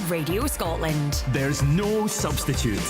Radio Scotland. There's no substitute.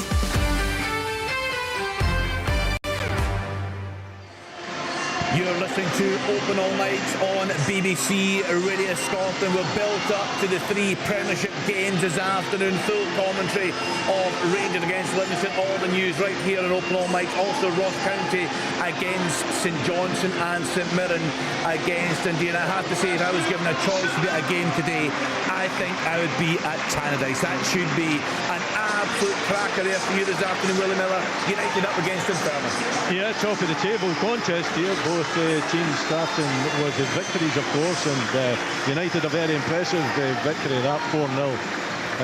You're listening to Open All Night on BBC Radio Scotland. We're built up to the 3 Premiership games this afternoon. Full commentary of Rangers against Livingston. All the news right here on Open All Night. Also Ross County against St Johnstone and St Mirren against Dundee. And I have to say, if I was given a choice to be at a game today, I think I would be at Tannadice. That should be an absolute cracker there for you this afternoon, Willie Miller. United up against Dunfermline. Yeah, top of the table contest here. Both teams starting with the victories, of course, and United a very impressive victory, that 4-0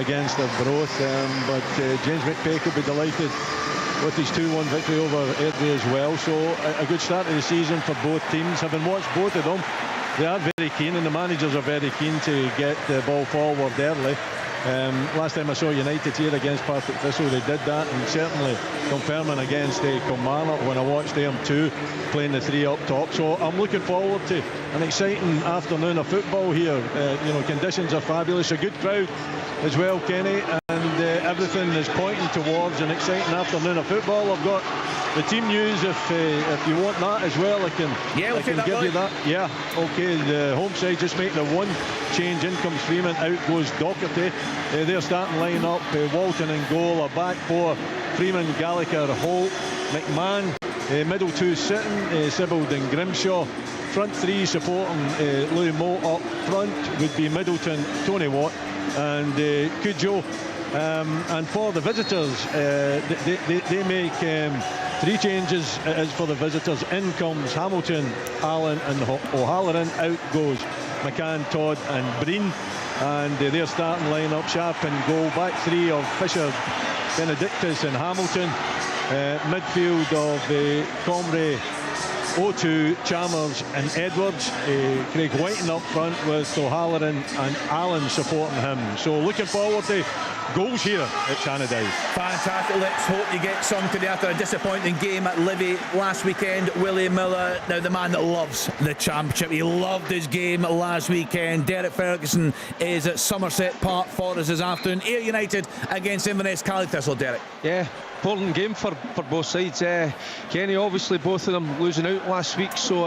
against Arbroath. But James McPake will be delighted with his 2-1 victory over Airdrie as well. So a good start to the season for both teams. Having watched both of them, they are very keen, and the managers are very keen to get the ball forward early. Last time I saw United here against Partick Thistle, they did that, and certainly Dunfermline against Kilmarnock when I watched them too, playing the 3 up top. So I'm looking forward to an exciting afternoon of football here. Conditions are fabulous, a good crowd as well, Kenny, and everything is pointing towards an exciting afternoon of football. I've got the team news if you want that as well. I can give you that. Yeah, okay. The home side just making the 1 change. In comes Freeman, out goes Docherty. Their starting line up, Walton in goal, a back 4, Freeman, Gallagher, Holt, McMahon, middle 2 sitting, Sibbald and Grimshaw. Front 3 supporting Louis Moult. Up front would be Middleton, Tony Watt and Cujo. And for the visitors, they make 3 changes as for the visitors. In comes Hamilton, Allen and O'Halloran. Out goes McCann, Todd and Breen. And their starting line-up, Sharp in goal. Back 3 of Fisher, Benedictus and Hamilton. Midfield of Comrie, O2, Chalmers and Edwards. Craig Whiting up front with O'Halloran and Allen supporting him. So looking forward to goals here at Tannadice. Fantastic. Let's hope you get some today after a disappointing game at Livy last weekend. Willie Miller, now the man that loves the Championship. He loved his game last weekend. Derek Ferguson is at Somerset Park for us this afternoon. Ayr United against Inverness Cali Thistle. Derek. Yeah, important game for both sides. Kenny, obviously both of them losing out last week, so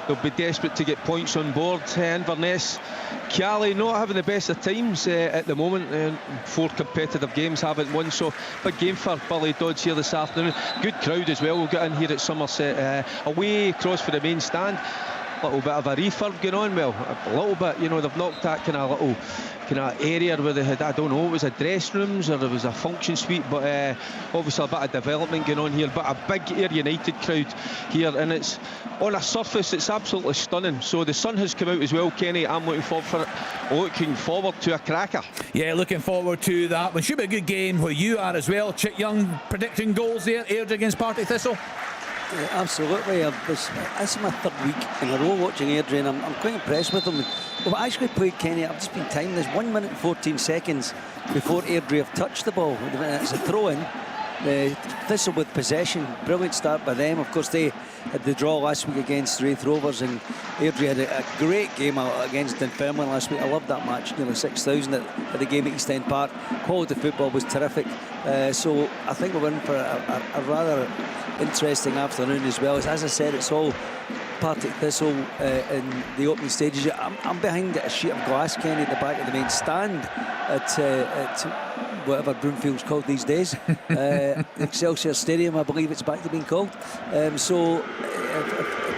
they'll be desperate to get points on board. Inverness, Cali not having the best of times at the moment. 4 competitive games, haven't won, so big game for Billy Dodds here this afternoon. Good crowd as well. We'll get in here at Somerset, away across for the main stand. A little bit of a refurb going on. Well, a little bit, they've knocked that kind of little area where they had, I don't know, it was a dress rooms or it was a function suite, but obviously a bit of development going on here. But a big Ayr United crowd here, and it's on a surface, it's absolutely stunning. So the sun has come out as well, Kenny. I'm looking forward to a cracker. Yeah, looking forward to that. It should be a good game where you are as well. Chit Young predicting goals there. Ayr against Partick Thistle. Yeah, absolutely. This is my 3rd week in a row watching Airdrie, and I'm quite impressed with them. We've actually played, Kenny, I've just been timing this 1 minute and 14 seconds before Airdrie have touched the ball. It's a throw-in. Thistle with possession, brilliant start by them. Of course, they had the draw last week against Wraith Rovers, and Airdrie had a great game against Dunfermline last week. I loved that match, nearly 6,000 at the game at East End Park. Quality football was terrific. So I think we're in for a rather interesting afternoon as well. As I said, it's all Partick Thistle in the opening stages. I'm behind a sheet of glass, Kenny, at the back of the main stand at whatever Broomfield's called these days. Excelsior Stadium, I believe it's back to being called. So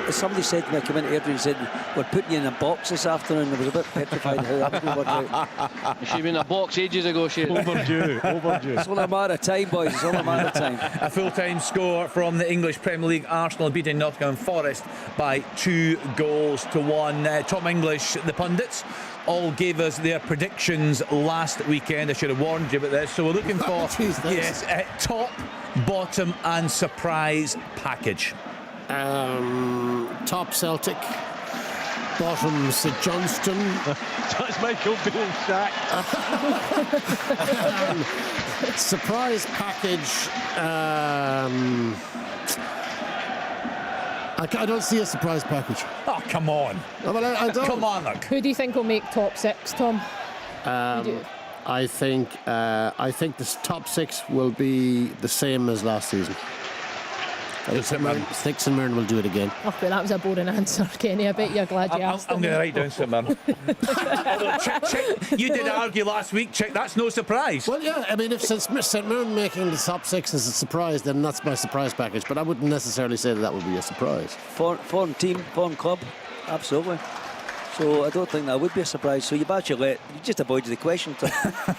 if somebody said to me, I came into Airdrie and said, we're putting you in a box this afternoon, I was a bit petrified how that was going to work out. You should have been in a box ages ago, Shane. Overdue. It's only a matter of time, boys. It's only a matter of time. A full-time score from the English Premier League. Arsenal beating Nottingham Forest by 2-1. Tom English, the pundits, all gave us their predictions last weekend. I should have warned you about this. So we're looking for top, bottom and surprise package. Top Celtic, bottom St Johnstone. That's Michael being sacked. Surprise package. I don't see a surprise package. Oh, come on. No, but I don't. Come on, look. Who do you think will make top 6, Tom? I think this top 6 will be the same as last season. I think St Mirren will do it again. Oh, but that was a boring answer, Kenny. I bet you're glad you asked. I'm going to write down St Mirren. Check. You did argue last week. Check. That's no surprise. Well, yeah. I mean, if St Mirren making the top 6 is a surprise, then that's my surprise package. But I wouldn't necessarily say that would be a surprise. Foreign team, foreign club, absolutely. So I don't think that would be a surprise. So you just avoided the question.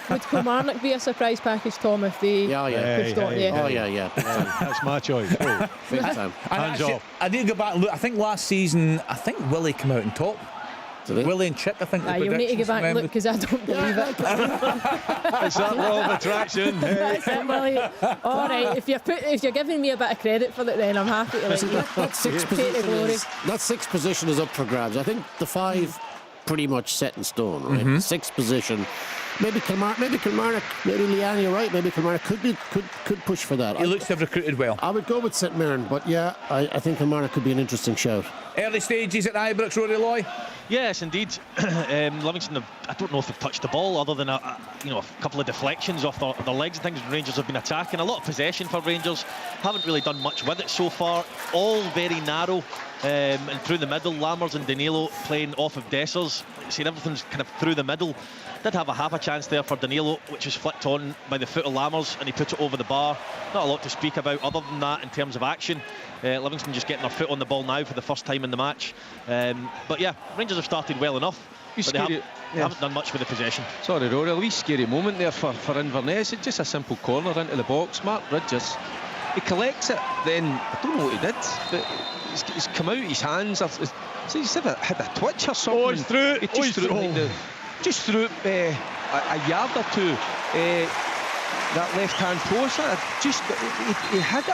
Would Kilmarnock be a surprise package, Tom, if they pushed on? Oh, yeah. That's my choice. Oh, Big time. hands off. I need to go back and look. I think last season, Willie came out on top. Willie and Chick, I think. You'll need to go back and look because I don't believe it. It's that law of attraction. That's it, Willie. All right, if you're giving me a bit of credit for it, then I'm happy to That sixth position is up for grabs. I think the 5 pretty much set in stone, right? Mm-hmm. 6th position. Maybe Kilmarnock, maybe Leanne, you're right. Maybe Kilmarnock could push for that. He looks to have recruited well. I would go with St Mirren, but yeah, I think Kilmarnock could be an interesting shout. Early stages at Ibrox, Rory Loy. Yes, indeed. Livingston, I don't know if they've touched the ball other than a couple of deflections off their legs and things. Rangers have been attacking. A lot of possession for Rangers. Haven't really done much with it so far. All very narrow and through the middle. Lammers and Danilo playing off of Dessers. See, everything's kind of through the middle. Did have a half a chance there for Danilo, which was flicked on by the foot of Lammers, and he put it over the bar. Not a lot to speak about other than that in terms of action. Livingston just getting their foot on the ball now for the first time in the match. But yeah, Rangers have started well enough, but they haven't done much with the possession. Sorry, Rory, a wee scary moment there for Inverness. It's just a simple corner into the box. Mark Ridges, he collects it, then I don't know what he did, but he's come out his hands. He's had a twitch or something. Oh, he's through it. Just threw it a yard or two. That left-hand post. He had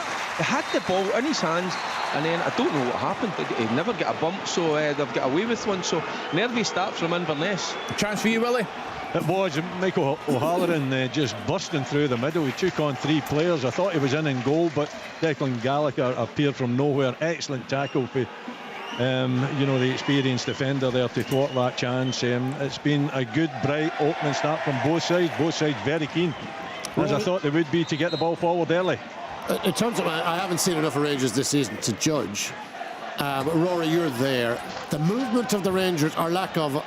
the ball in his hands, and then I don't know what happened. He never got a bump, so they've got away with one. So nervy start from Inverness. Chance for you, Willie. It was Michael O'Halloran just bursting through the middle. He took on 3 players. I thought he was in goal, but Declan Gallagher appeared from nowhere. Excellent tackle for the experienced defender there to thwart that chance. It's been a good, bright opening start from both sides. Both sides very keen, as I thought they would be, to get the ball forward early. In terms of, I haven't seen enough of Rangers this season to judge. But Rory, you're there. The movement of the Rangers, or lack of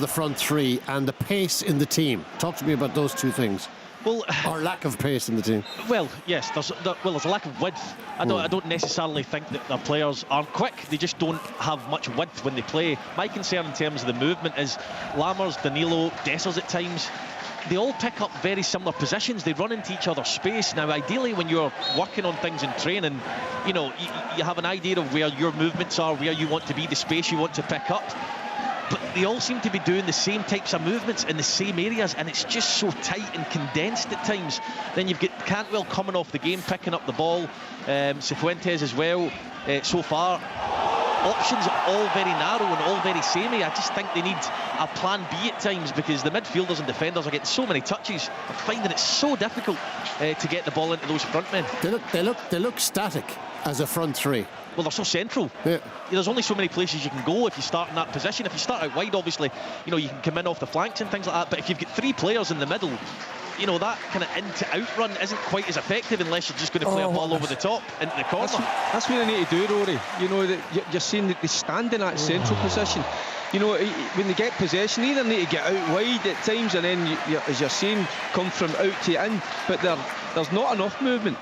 the front 3, and the pace in the team. Talk to me about those 2 things. Well, or lack of pace in the team. Well, yes, there's a lack of width. I don't necessarily think that their players aren't quick. They just don't have much width when they play. My concern in terms of the movement is Lammers, Danilo, Dessers at times. They all pick up very similar positions. They run into each other's space. Now, ideally, when you're working on things in training, you have an idea of where your movements are, where you want to be, the space you want to pick up. But they all seem to be doing the same types of movements in the same areas, and it's just so tight and condensed at times. Then you've got Cantwell coming off the game, picking up the ball, Cifuentes as well. So far, options are all very narrow and all very samey. I just think they need a plan B at times, because the midfielders and defenders are getting so many touches. I'm finding it so difficult to get the ball into those front men. They look static as a front 3. Well, they're so central. Yeah. There's only so many places you can go if you start in that position. If you start out wide, obviously, you can come in off the flanks and things like that. But if you've got 3 players in the middle, that kind of in-to-out run isn't quite as effective unless you're just going to play a ball over the top into the corner. That's what they need to do, Rory. You're saying that they stand in that central position. When they get possession, either need to get out wide at times, and then, as you're saying, come from out to in. But there's not enough movement.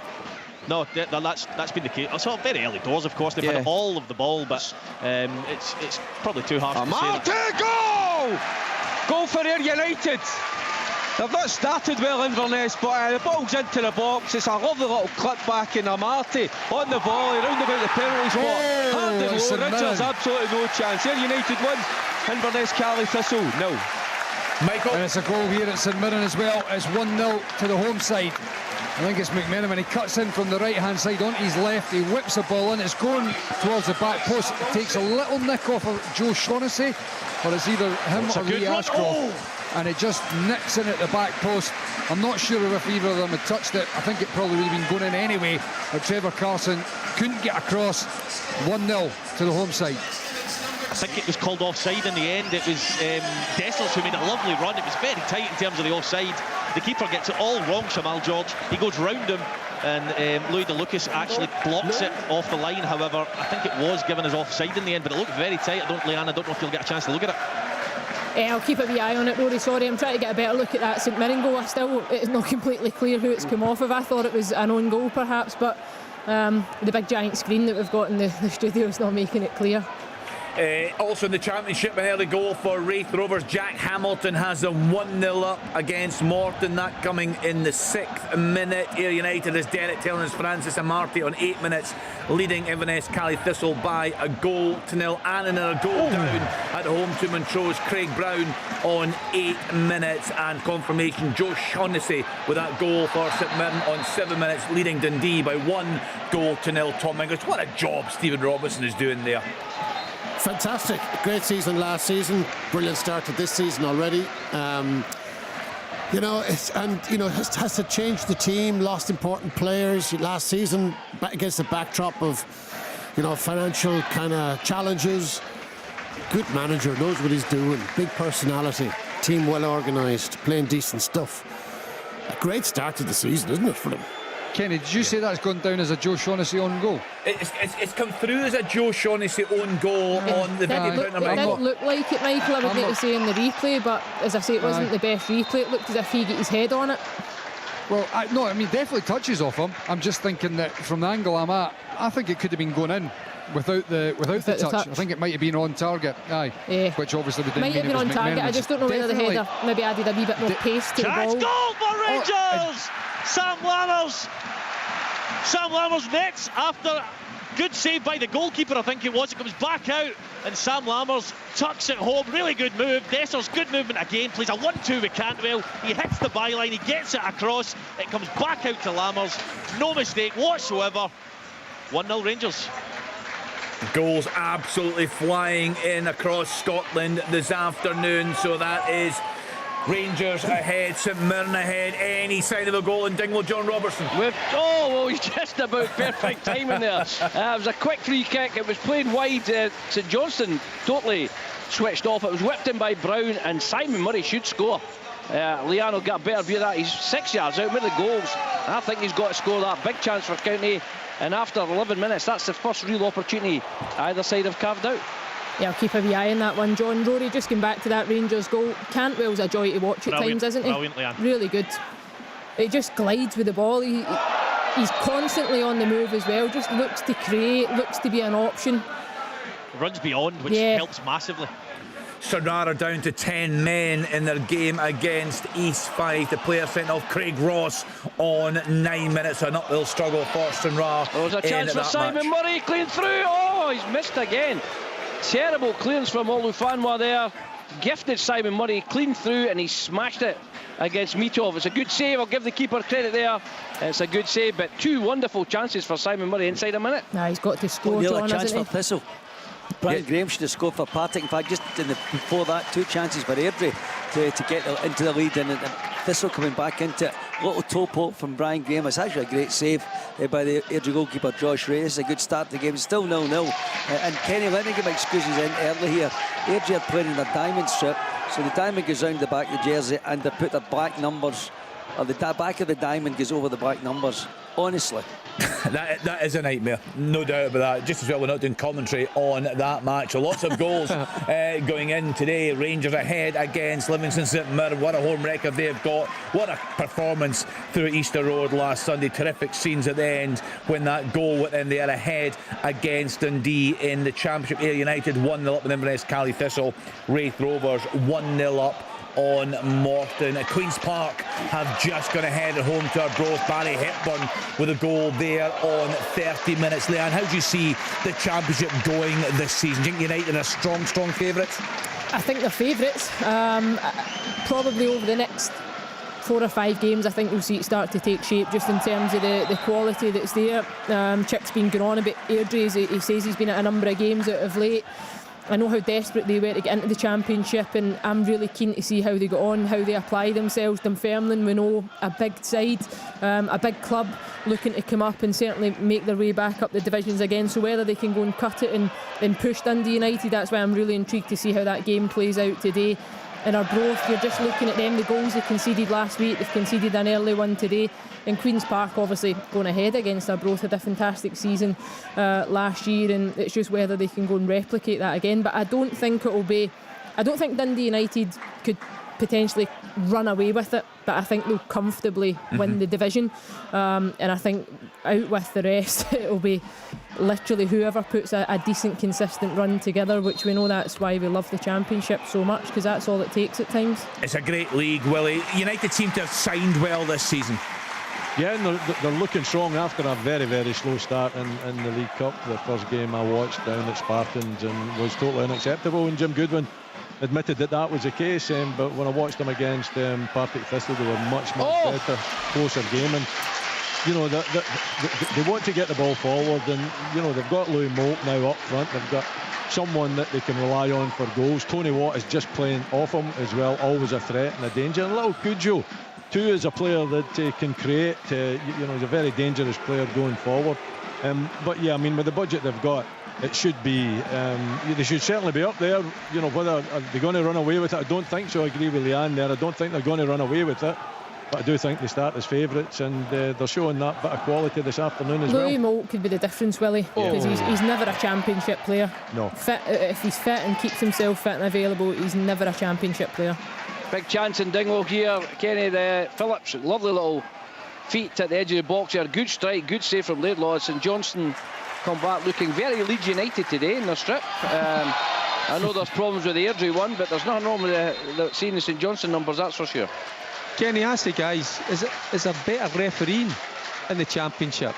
No, that's been the case. It's all very early doors, of course. They've had all of the ball, but it's probably too harsh to say. Goal! Goal for Ayr United. They've not started well, Inverness, but the ball's into the box. It's a lovely little clip back in Amarty on the volley, round about the penalty spot. Handed low. Richards absolutely no chance. Ayr United win. Inverness Cali Thistle 0. Michael. And it's a goal here at St Mirren as well. It's 1-0 to the home side. I think it's McMenamin. He cuts in from the right-hand side onto his left. He whips the ball in. It's going towards the back post. It takes a little nick off of Joe Shaughnessy, or it's either him or Lee Ashcroft. And it just nicks in at the back post. I'm not sure if either of them had touched it. I think it probably would have been going in anyway. But Trevor Carson couldn't get across. 1-0 to the home side. think it was called offside in the end. It was Dessers who made a lovely run. It was very tight in terms of the offside. The keeper gets it all wrong, Shamal George. He goes round him, and Louis De Lucas actually blocks it off the line. However, I think it was given as offside in the end, but it looked very tight. Leanne, I don't know if you'll get a chance to look at it. I'll keep a wee eye on it, Rory. Sorry, I'm trying to get a better look at that St Mirren goal. It's not completely clear who it's come off of. I thought it was an own goal perhaps, but the big giant screen that we've got in the studio is not making it clear. Also in the Championship, an early goal for Wraith Rovers. Jack Hamilton has them 1-0 up against Morton. That coming in the 6th minute. Ayr United, as Derek telling us, Francis Amartey on 8 minutes, leading Inverness Cally Thistle by 1-0. And another goal down at home to Montrose. Craig Brown on 8 minutes. And confirmation, Joe Shaughnessy with that goal for St Mirren on 7 minutes, leading Dundee by 1-0. Tom English, what a job Stephen Robinson is doing there. Fantastic. Great season last season. Brilliant start to this season already. Has to change the team, lost important players last season against the backdrop of, financial kind of challenges. Good manager, knows what he's doing, big personality, team well organised, playing decent stuff. A great start to the season, isn't it, for them? Kenny, did you say that's gone down as a Joe Shaughnessy own goal? It's come through as a Joe Shaughnessy own goal on the video. It didn't look like it, Michael, I would need to say, in the replay, but as I say, it wasn't the best replay. It looked as if he got his head on it. Well, definitely touches off him. I'm just thinking that from the angle I'm at, I think it could have been going in without the touch. I think it might have been on target, which obviously would might have been on target. I just don't know whether the header maybe added a wee bit more pace to the ball. Goal for Rangers! Sam Lammers nets after good save by the goalkeeper, I think it was. It comes back out and Sam Lammers tucks it home. Really good move. Dessers, good movement again, plays a 1-2 with Cantwell. He hits the byline, he gets it across, it comes back out to Lammers. No mistake whatsoever. 1-0 Rangers. Goals absolutely flying in across Scotland this afternoon, so that is Rangers ahead, St Mirren ahead. Any sign of a goal in Dingwall, John Robertson? He's just about perfect timing there. It was a quick free kick. It was played wide. St Johnstone totally switched off. It was whipped in by Brown, and Simon Murray should score. Leanne will get a better view of that. He's 6 yards out with the goals. I think he's got to score that. Big chance for County. And after 11 minutes, that's the first real opportunity either side have carved out. Yeah, I'll keep a wee eye on that one, John. Rory, just going back to that Rangers goal. Cantwell's a joy to watch at times, isn't he? Leanne. Really good. It just glides with the ball. He's constantly on the move as well. Just looks to create, looks to be an option. Runs beyond, which helps massively. Stranraer down to 10 men in their game against East Fife. The player sent off Craig Ross on 9 minutes. An uphill struggle for Stranraer. There's a chance for Simon Murray, clean through. He's missed again. Terrible clearance from Olufanwa there. Gifted Simon Murray, clean through, and he smashed it against Mitov. It's a good save. I'll give the keeper credit there. It's a good save, but two wonderful chances for Simon Murray inside a minute. He's got to score, John, a chance hasn't for he? Thistle. Brian Graham should have scored for Partick. In fact, just before that, 2 chances for Airdrie to get into the lead, and Thistle coming back into it. Little toe poke from Brian Graham. It's actually a great save by the Airdrie goalkeeper Josh Ray. This is a good start to the game. Still 0-0. And Kenny, let me give my excuses in early here. Airdrie are playing in a diamond strip, so the diamond goes round the back of the jersey, and they put the black numbers, or the back of the diamond goes over the black numbers. Honestly. that is a nightmare, no doubt about that. Just as well we're not doing commentary on that match. Lots of goals going in today. Rangers ahead against Livingston St Mirren. What a home record they've got. What a performance through Easter Road last Sunday. Terrific scenes at the end when that goal went in. They are ahead against Dundee in the Championship. Ayr United 1-0 up with Inverness Cally Thistle. Wraith Rovers 1-0 up on Morton. At Queen's Park have just gone ahead at home to Arbroath. Barry Hepburn with a goal there on 30 minutes. Leanne, how do you see the Championship going this season? Do you think United are strong favourites? I think they're favourites. Probably over the next 4 or 5 games, I think we'll see it start to take shape, just in terms of the quality that's there. Chick's been going on a bit. Airdrie, he says he's been at a number of games of late. I know how desperate they were to get into the Championship, and I'm really keen to see how they got on, how they apply themselves. Dunfermline, we know, a big side, a big club looking to come up and certainly make their way back up the divisions again. So whether they can go and cut it and push Dundee United, that's why I'm really intrigued to see how that game plays out today. In Arbroath, you're just looking at them, the goals they conceded last week, they've conceded an early one today. In Queen's Park, obviously going ahead against Arbroath, had a fantastic season last year, and it's just whether they can go and replicate that again. But I don't think Dundee United could potentially run away with it, but I think they'll comfortably win the division, and I think out with the rest it'll be literally whoever puts a decent consistent run together, which we know that's why we love the Championship so much, because that's all it takes at times. It's a great league, Willie. United seem to have signed well this season. Yeah, and they're looking strong after a very, very slow start in the League Cup. The first game I watched down at Spartans and was totally unacceptable, and Jim Goodwin admitted that was the case, but when I watched them against Partick Thistle, they were much better, closer game, and you know they want to get the ball forward, and you know they've got Louis Moult now up front. They've got someone that they can rely on for goals. Tony Watt is just playing off him as well, always a threat and a danger. And little Cujo too is a player that can create. You know, he's a very dangerous player going forward. But yeah, I mean, with the budget they've got, it should be. They should certainly be up there. You know, whether are they going to run away with it? I don't think so. I agree with Leanne there. I don't think they're going to run away with it. But I do think they start as favourites, and they're showing that bit of quality this afternoon as well. Louis Moult could be the difference, Willie, because he's never a Championship player. No. Fit, if he's fit and keeps himself fit and available, he's never a Championship player. Big chance in Dingwall here. Kenny Phillips, lovely little feet at the edge of the box here. Good strike, good save from Laidlaw. St Johnstone come back looking very Leeds United today in their strip. I know there's problems with the Airdrie one, but there's nothing wrong with seeing the St Johnstone numbers, that's for sure. Kenny, ask the guys, is there better refereeing in the Championship?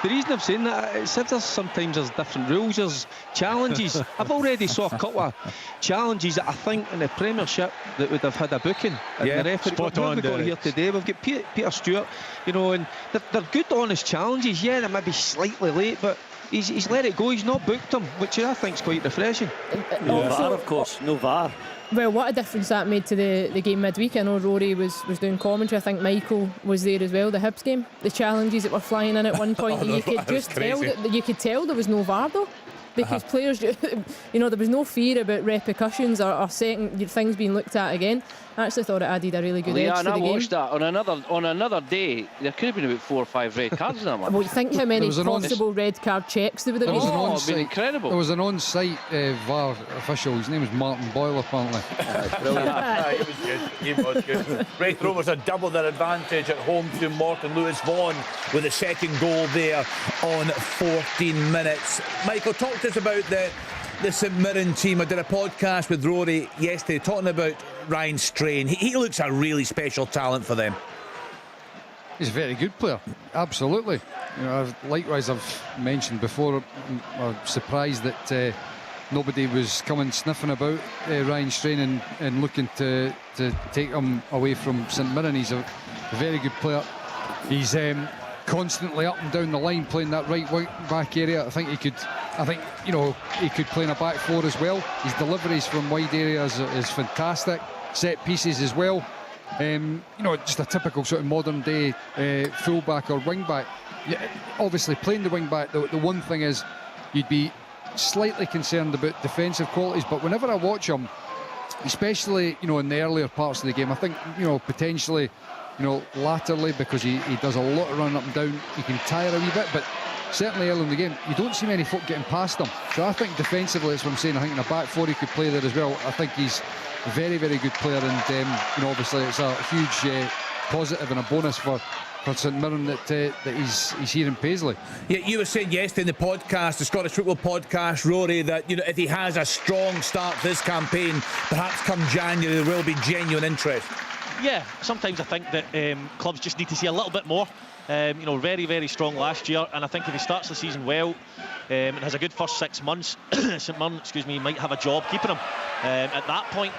The reason I'm saying that is that sometimes there's different rules, there's challenges. I've already saw a couple of challenges that I think in the Premiership that would have had a booking. Yeah, the referee, spot what on, we've got here today, we've got Peter Stewart, you know, and they're good, honest challenges. Yeah, they may be slightly late, but he's let it go. He's not booked them, which I think is quite refreshing. No VAR, of course, no VAR. Well, what a difference that made to the game midweek. I know Rory was doing commentary. I think Michael was there as well. The Hibs game, the challenges that were flying in at one point, you could just tell there was no VAR though, because players, you know, there was no fear about repercussions or second things being looked at again. I actually thought it added a really good edge to the game. I watched that on another day. There could have been about 4 or 5 red cards in that one. Well, you think how many possible red card checks there would have been? It's been incredible. There was an on-site VAR official. His name was Martin Boyle, apparently. He was good. Wraith Rovers had doubled their advantage at home to Morton. Lewis Vaughan with the second goal there on 14 minutes. Michael, talk to us about the St Mirren team. I did a podcast with Rory yesterday talking about Ryan Strain. He looks a really special talent for them. He's a very good player, absolutely. You know, likewise, I've mentioned before, I'm surprised that nobody was coming sniffing about Ryan Strain and looking to take him away from St Mirren. He's a very good player. He's constantly up and down the line playing that right back area. I think he could play in a back four as well. His deliveries from wide areas is fantastic. Set pieces as well. You know, just a typical sort of modern day fullback or wing back. Yeah, obviously playing the wing back, the one thing is you'd be slightly concerned about defensive qualities, but whenever I watch him, especially, you know, in the earlier parts of the game, I think, you know, potentially, you know, laterally, because he does a lot of running up and down, he can tire a wee bit, but certainly early in the game you don't see many folk getting past him. So I think defensively, that's what I'm saying, I think in a back four he could play there as well. I think he's a very, very good player, and you know, obviously it's a huge positive and a bonus for St Mirren that he's here in Paisley. Yeah, you were saying yesterday in the podcast, the Scottish Football Podcast, Rory, that, you know, if he has a strong start to this campaign, perhaps come January there will be genuine interest. Yeah, sometimes I think that clubs just need to see a little bit more. You know, very, very strong last year, and I think if he starts the season well and has a good first 6 months, St Mirren, might have a job keeping him. At that point,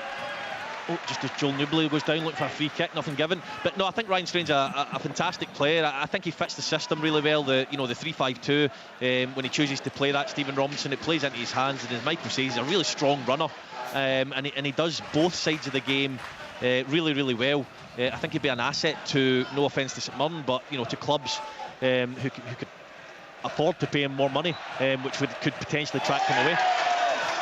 just as Joel Newbley goes down looking for a free kick, nothing given. But no, I think Ryan Strange's a fantastic player. I think he fits the system really well. The 3-5-2 when he chooses to play that. Stephen Robinson, it plays into his hands, and as Michael says, he's a really strong runner, and he does both sides of the game really, really well. I think he'd be an asset to, no offence to St Mirren, but to clubs who could afford to pay him more money, which could potentially track him away.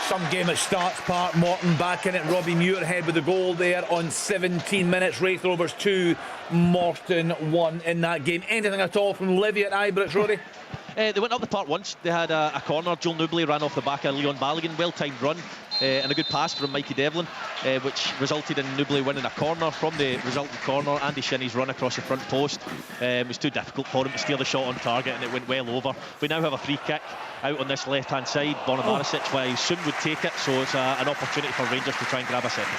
Some game at Starts Park. Morton back in it. Robbie Muirhead with the goal there on 17 minutes. Wraith Rovers 2, Morton 1 in that game. Anything at all from Livy at Ibrox, Rory? They went up the park once. They had a corner. Joel Newbley ran off the back of Leon Balogun. Well-timed run and a good pass from Mikey Devlin, which resulted in Newbley winning a corner. From the resulting corner, Andy Shinney's run across the front post. It was too difficult for him to steer the shot on target, and it went well over. We now have a free kick out on this left-hand side. Borna Barisic, while soon would take it, so it's an opportunity for Rangers to try and grab a second.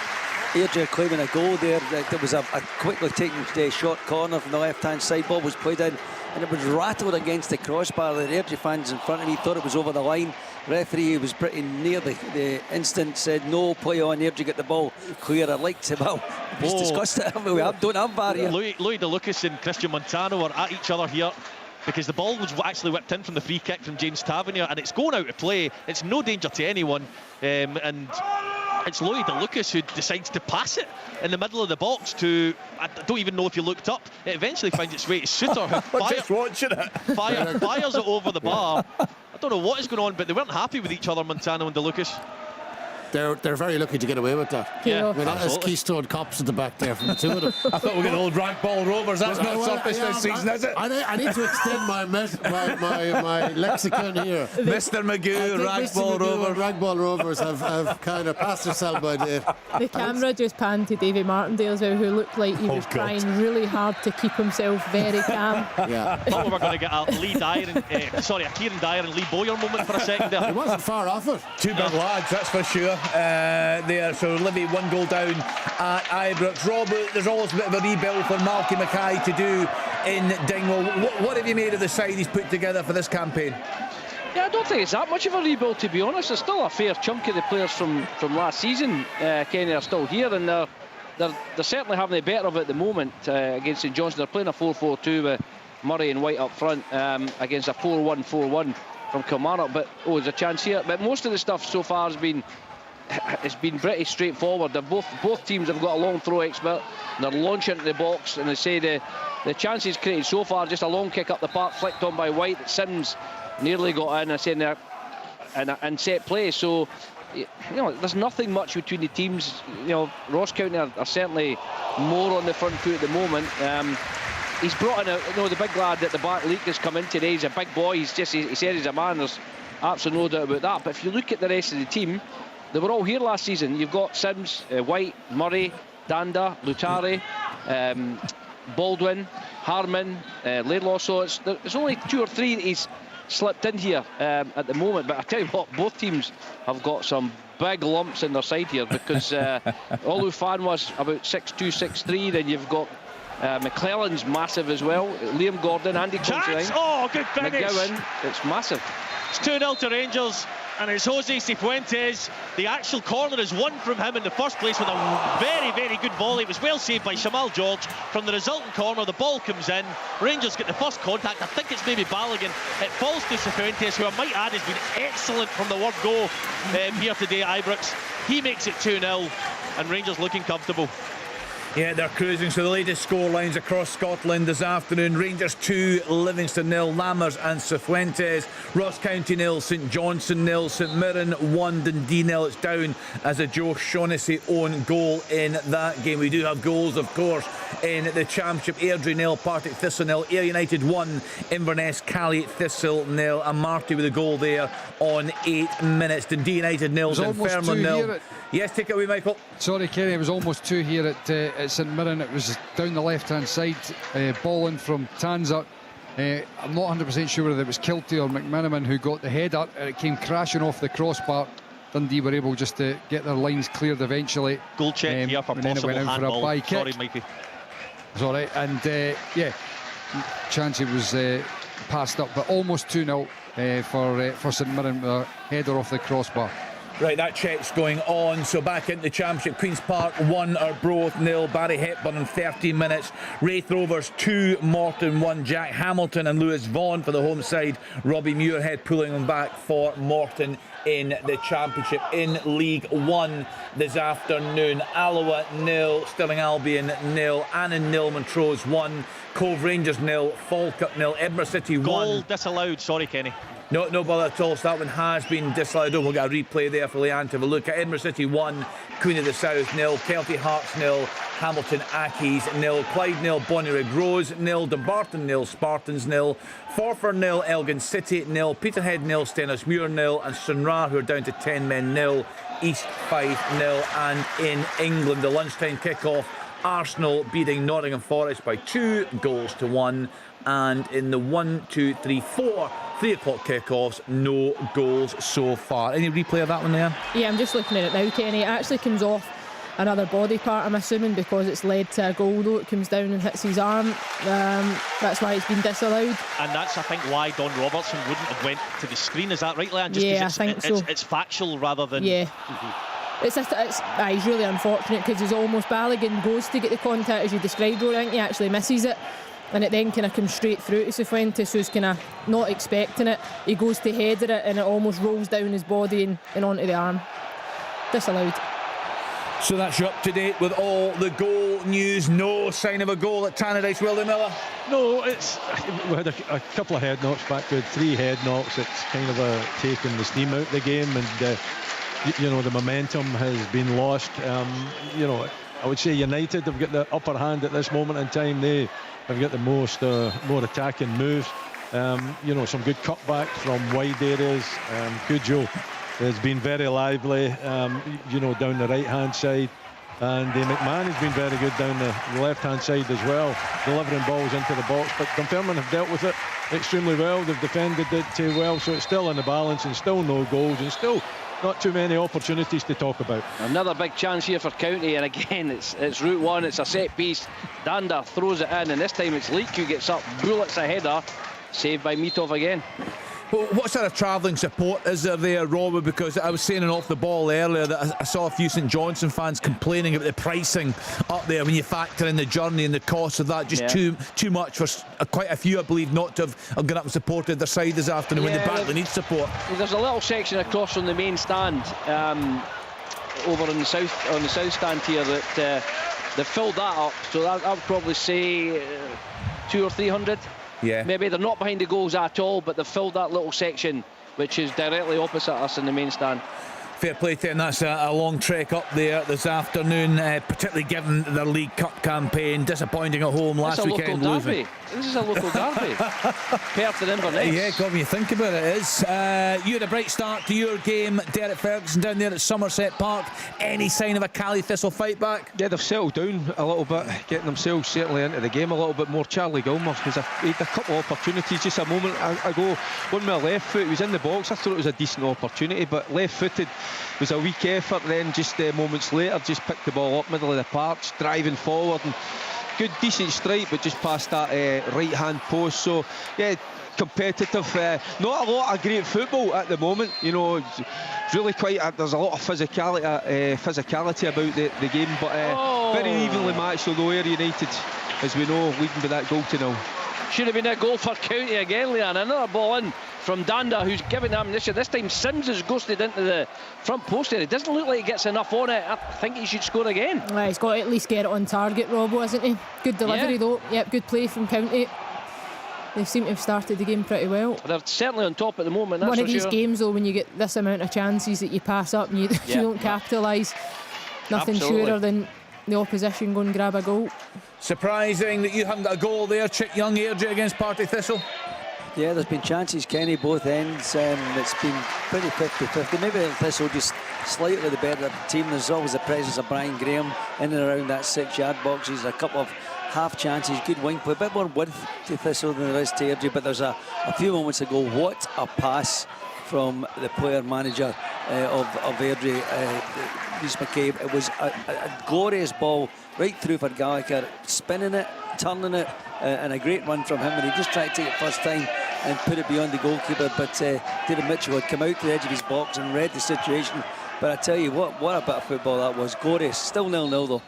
Airdrie claiming a goal there. There was a quickly taken short corner from the left-hand side. Ball was played in, and it was rattled against the crossbar. The Airdrie fans in front of me thought it was over the line. Referee was pretty near the instant, said no, play on. Airdrie get the ball clear. I'd like to, well, we've discussed it, haven't we? Don't have VAR here. Louis DeLucas and Christian Montano are at each other here, because the ball was actually whipped in from the free kick from James Tavernier, and it's going out of play. It's no danger to anyone, and it's Louis DeLucas who decides to pass it in the middle of the box to, I don't even know if you looked up. It eventually finds its way to Suter, who just watching it. fires it over the bar. I don't know what is going on, but they weren't happy with each other, Montano and DeLucas. They're very lucky to get away with that. Yeah, I mean, that is Keystone Cops at the back there from the two of them. I thought we were going to old Ragball Rovers. That's not surface this season, is it? I need to extend my lexicon here. Mr. Magoo, Ragball Rovers. Ragball Rovers have kind of passed their sell-by date. The camera just panned to Davy Martindale as well, who looked like he was trying really hard to keep himself very calm. Yeah. I thought we were going to get a Kieran Dyer and Lee Bowyer moment for a second there. He wasn't far off it. Two big lads, that's for sure. There, so Livy 1 goal down at Ibrox. Rob, there's always a bit of a rebuild for Malky Mackay to do in Dingwall. What have you made of the side he's put together for this campaign? Yeah, I don't think it's that much of a rebuild, to be honest. There's still a fair chunk of the players from last season, Kenny, are still here, and they're certainly having the better of it at the moment against St Johnstone. They're playing a 4-4-2 with Murray and White up front against a 4-1-4-1 from Kilmarnock. But there's a chance here. But most of the stuff so far has been pretty straightforward. Both teams have got a long throw expert. They're launching into the box, and they say the chances created so far, just a long kick up the park, flicked on by White, that Sims nearly got in. I say there and set play. So there's nothing much between the teams. Ross County are certainly more on the front foot at the moment. He's brought in the big lad at the back. Leak has come in today. He's a big boy. He said he's a man. There's absolutely no doubt about that. But if you look at the rest of the team, they were all here last season. You've got Sims, White, Murray, Danda, Lutari, Baldwin, Harmon, Laidlaw. So there's only 2 or 3 that he's slipped in here at the moment. But I tell you what, both teams have got some big lumps in their side here, because Olufan was about 6'2", 6'3". Then you've got McClellan's massive as well. Liam Gordon, Andy Considine. Oh, good finish. McGowan, it's massive. It's 2-0 to Rangers, and it's Jose Cifuentes. The actual corner is won from him in the first place with a very, very good volley. It was well saved by Shamal George. From the resulting corner, the ball comes in. Rangers get the first contact. I think it's maybe Balogun. It falls to Cifuentes, who I might add has been excellent from the word go here today at Ibrox. He makes it 2-0, and Rangers looking comfortable. Yeah, they're cruising. So the latest score lines across Scotland this afternoon: Rangers 2, Livingston 0, Lammers and Cifuentes, Ross County 0, St Johnstone 0, St Mirren 1, Dundee 0. It's down as a Joe Shaughnessy own goal in that game. We do have goals, of course, in the Championship. Airdrie 0, Partick Thistle 0, Ayr United 1, Inverness Cali Thistle 0, and Marty with a goal there on 8 minutes. Dundee United 0, Dunfermline 0. Yes, take it away, Michael. Sorry, Kenny, it was almost 2 here at St Mirren. It was down the left-hand side, ball in from Tanser. I'm not 100% sure whether it was Kilty or McManaman who got the header, and it came crashing off the crossbar. Dundee were able just to get their lines cleared eventually. Goal check here for and then it went out for a bye kick. Sorry, Mikey. It's all right, and chance it was passed up, but almost 2-0 for St Mirren with a header off the crossbar. Right, that check's going on. So back into the Championship. Queen's Park 1, Arbroath 0. Barry Hepburn in 13 minutes. Wraith Rovers 2, Morton 1. Jack Hamilton and Lewis Vaughan for the home side. Robbie Muirhead pulling them back for Morton in the Championship. In League 1 this afternoon, Alloa 0, Stirling Albion 0, Annan 0, Montrose 1, Cove Rangers 0, Falkirk 0, Edinburgh City 1. Goal disallowed, sorry Kenny. No bother at all. So that one has been disallowed. We'll get a replay there for Leanne to have a look at. Edinburgh City 1, Queen of the South 0, Kelty Hearts 0, Hamilton Accies 0, Clyde 0, Bonnyrigg Rose 0, Dumbarton 0, Spartans 0, Forfar 0, Elgin City 0, Peterhead 0, Stenhousemuir 0, and Stranraer, who are down to 10 men 0, East Fife 0. And in England, the lunchtime kick-off, Arsenal beating Nottingham Forest by 2 goals to 1. And in the 1, 2, 3, 4 3 o'clock kickoffs, no goals so far. Any replay of that one there? Yeah, I'm just looking at it now, Kenny. It actually comes off another body part, I'm assuming, because it's led to a goal, though. It comes down and hits his arm. That's why it's been disallowed. And that's, I think, why Don Robertson wouldn't have went to the screen. Is that right, Leanne? Just Yeah, I think so. It's factual rather than... Yeah. He's really unfortunate because he's almost Balogun goes to get the contact, as you described, Rory. I think he actually misses it. And it then kind of comes straight through to Cifuentes, who's kind of not expecting it. He goes to header it and it almost rolls down his body and onto the arm. Disallowed. So that's you up to date with all the goal news. No sign of a goal at Tannadice, Willie Miller? No, we had a couple of head knocks back. We had 3 head knocks. It's kind of taken the steam out of the game, and the momentum has been lost. I would say United have got the upper hand at this moment in time. They have got the more attacking moves. Some good cutbacks from wide areas. Cujo has been very lively, down the right-hand side. And McMahon has been very good down the left-hand side as well, delivering balls into the box. But Dunfermline have dealt with it extremely well. They've defended it well, so it's still in the balance and still no goals and still not too many opportunities to talk about. Another big chance here for County, and again it's route one. It's a set piece. Danda throws it in, and this time it's Leake who gets up, bullets a header, saved by Mitov again. Well, what sort of travelling support is there, Robert? Because I was saying off the ball earlier that I saw a few St Johnstone fans complaining about the pricing up there when you factor in the journey and the cost of that. Just too much for quite a few, I believe, not to have gone up and supported their side this afternoon when they badly need support. There's a little section across from the main stand, over on the south stand here, that they've filled that up. So I would probably say 200 or 300. Yeah. Maybe they're not behind the goals at all, but they've filled that little section, which is directly opposite us in the main stand. Fair play to them. That's a long trek up there this afternoon, particularly given their League Cup campaign. Disappointing at home last weekend. This is a local derby. Perth and Inverness. Yeah, God, when you think about it, it is. You had a bright start to your game, Derek Ferguson, down there at Somerset Park. Any sign of a Cali Thistle fight back? Yeah, they've settled down a little bit, getting themselves certainly into the game a little bit more. Charlie Gilmer has had a couple of opportunities just a moment ago. One with a left foot, he was in the box. I thought it was a decent opportunity, but left-footed was a weak effort. Then just moments later, just picked the ball up middle of the park, driving forward, and good decent strike, but just past that right hand post. So yeah, competitive, not a lot of great football at the moment, really quite there's a lot of physicality about the game, but very evenly matched, although Ayr United, as we know, leading by that goal to 0. Should have been a goal for County again, Leanne. Another ball in from Danda, who's given ammunition. This time Sims has ghosted into the front post there. It doesn't look like he gets enough on it. I think he should score again. He's got to at least get it on target, Robbo, hasn't he? Good delivery though. Yep, good play from County. They seem to have started the game pretty well. They're certainly on top at the moment, that's one of these sure. games though, when you get this amount of chances that you pass up and you don't capitalise, nothing surer than the opposition go and grab a goal. Surprising that you haven't got a goal there, Chick Young, Airdrie against Partick Thistle. Yeah, there's been chances, Kenny, both ends. It's been pretty 50-50. Maybe Thistle just slightly the better team. There's always the presence of Brian Graham in and around that 6-yard box. He's a couple of half chances, good wing play, a bit more width to Thistle than there is to Airdrie, but there's a few moments ago, what a pass from the player manager of Airdrie, Rhys McCabe. It was a glorious ball right through for Gallagher, spinning it, turning it, and a great run from him, and he just tried to take it first time and put it beyond the goalkeeper, but David Mitchell had come out to the edge of his box and read the situation But I tell you what a bit of football that was. Glorious. Still 0-0 though.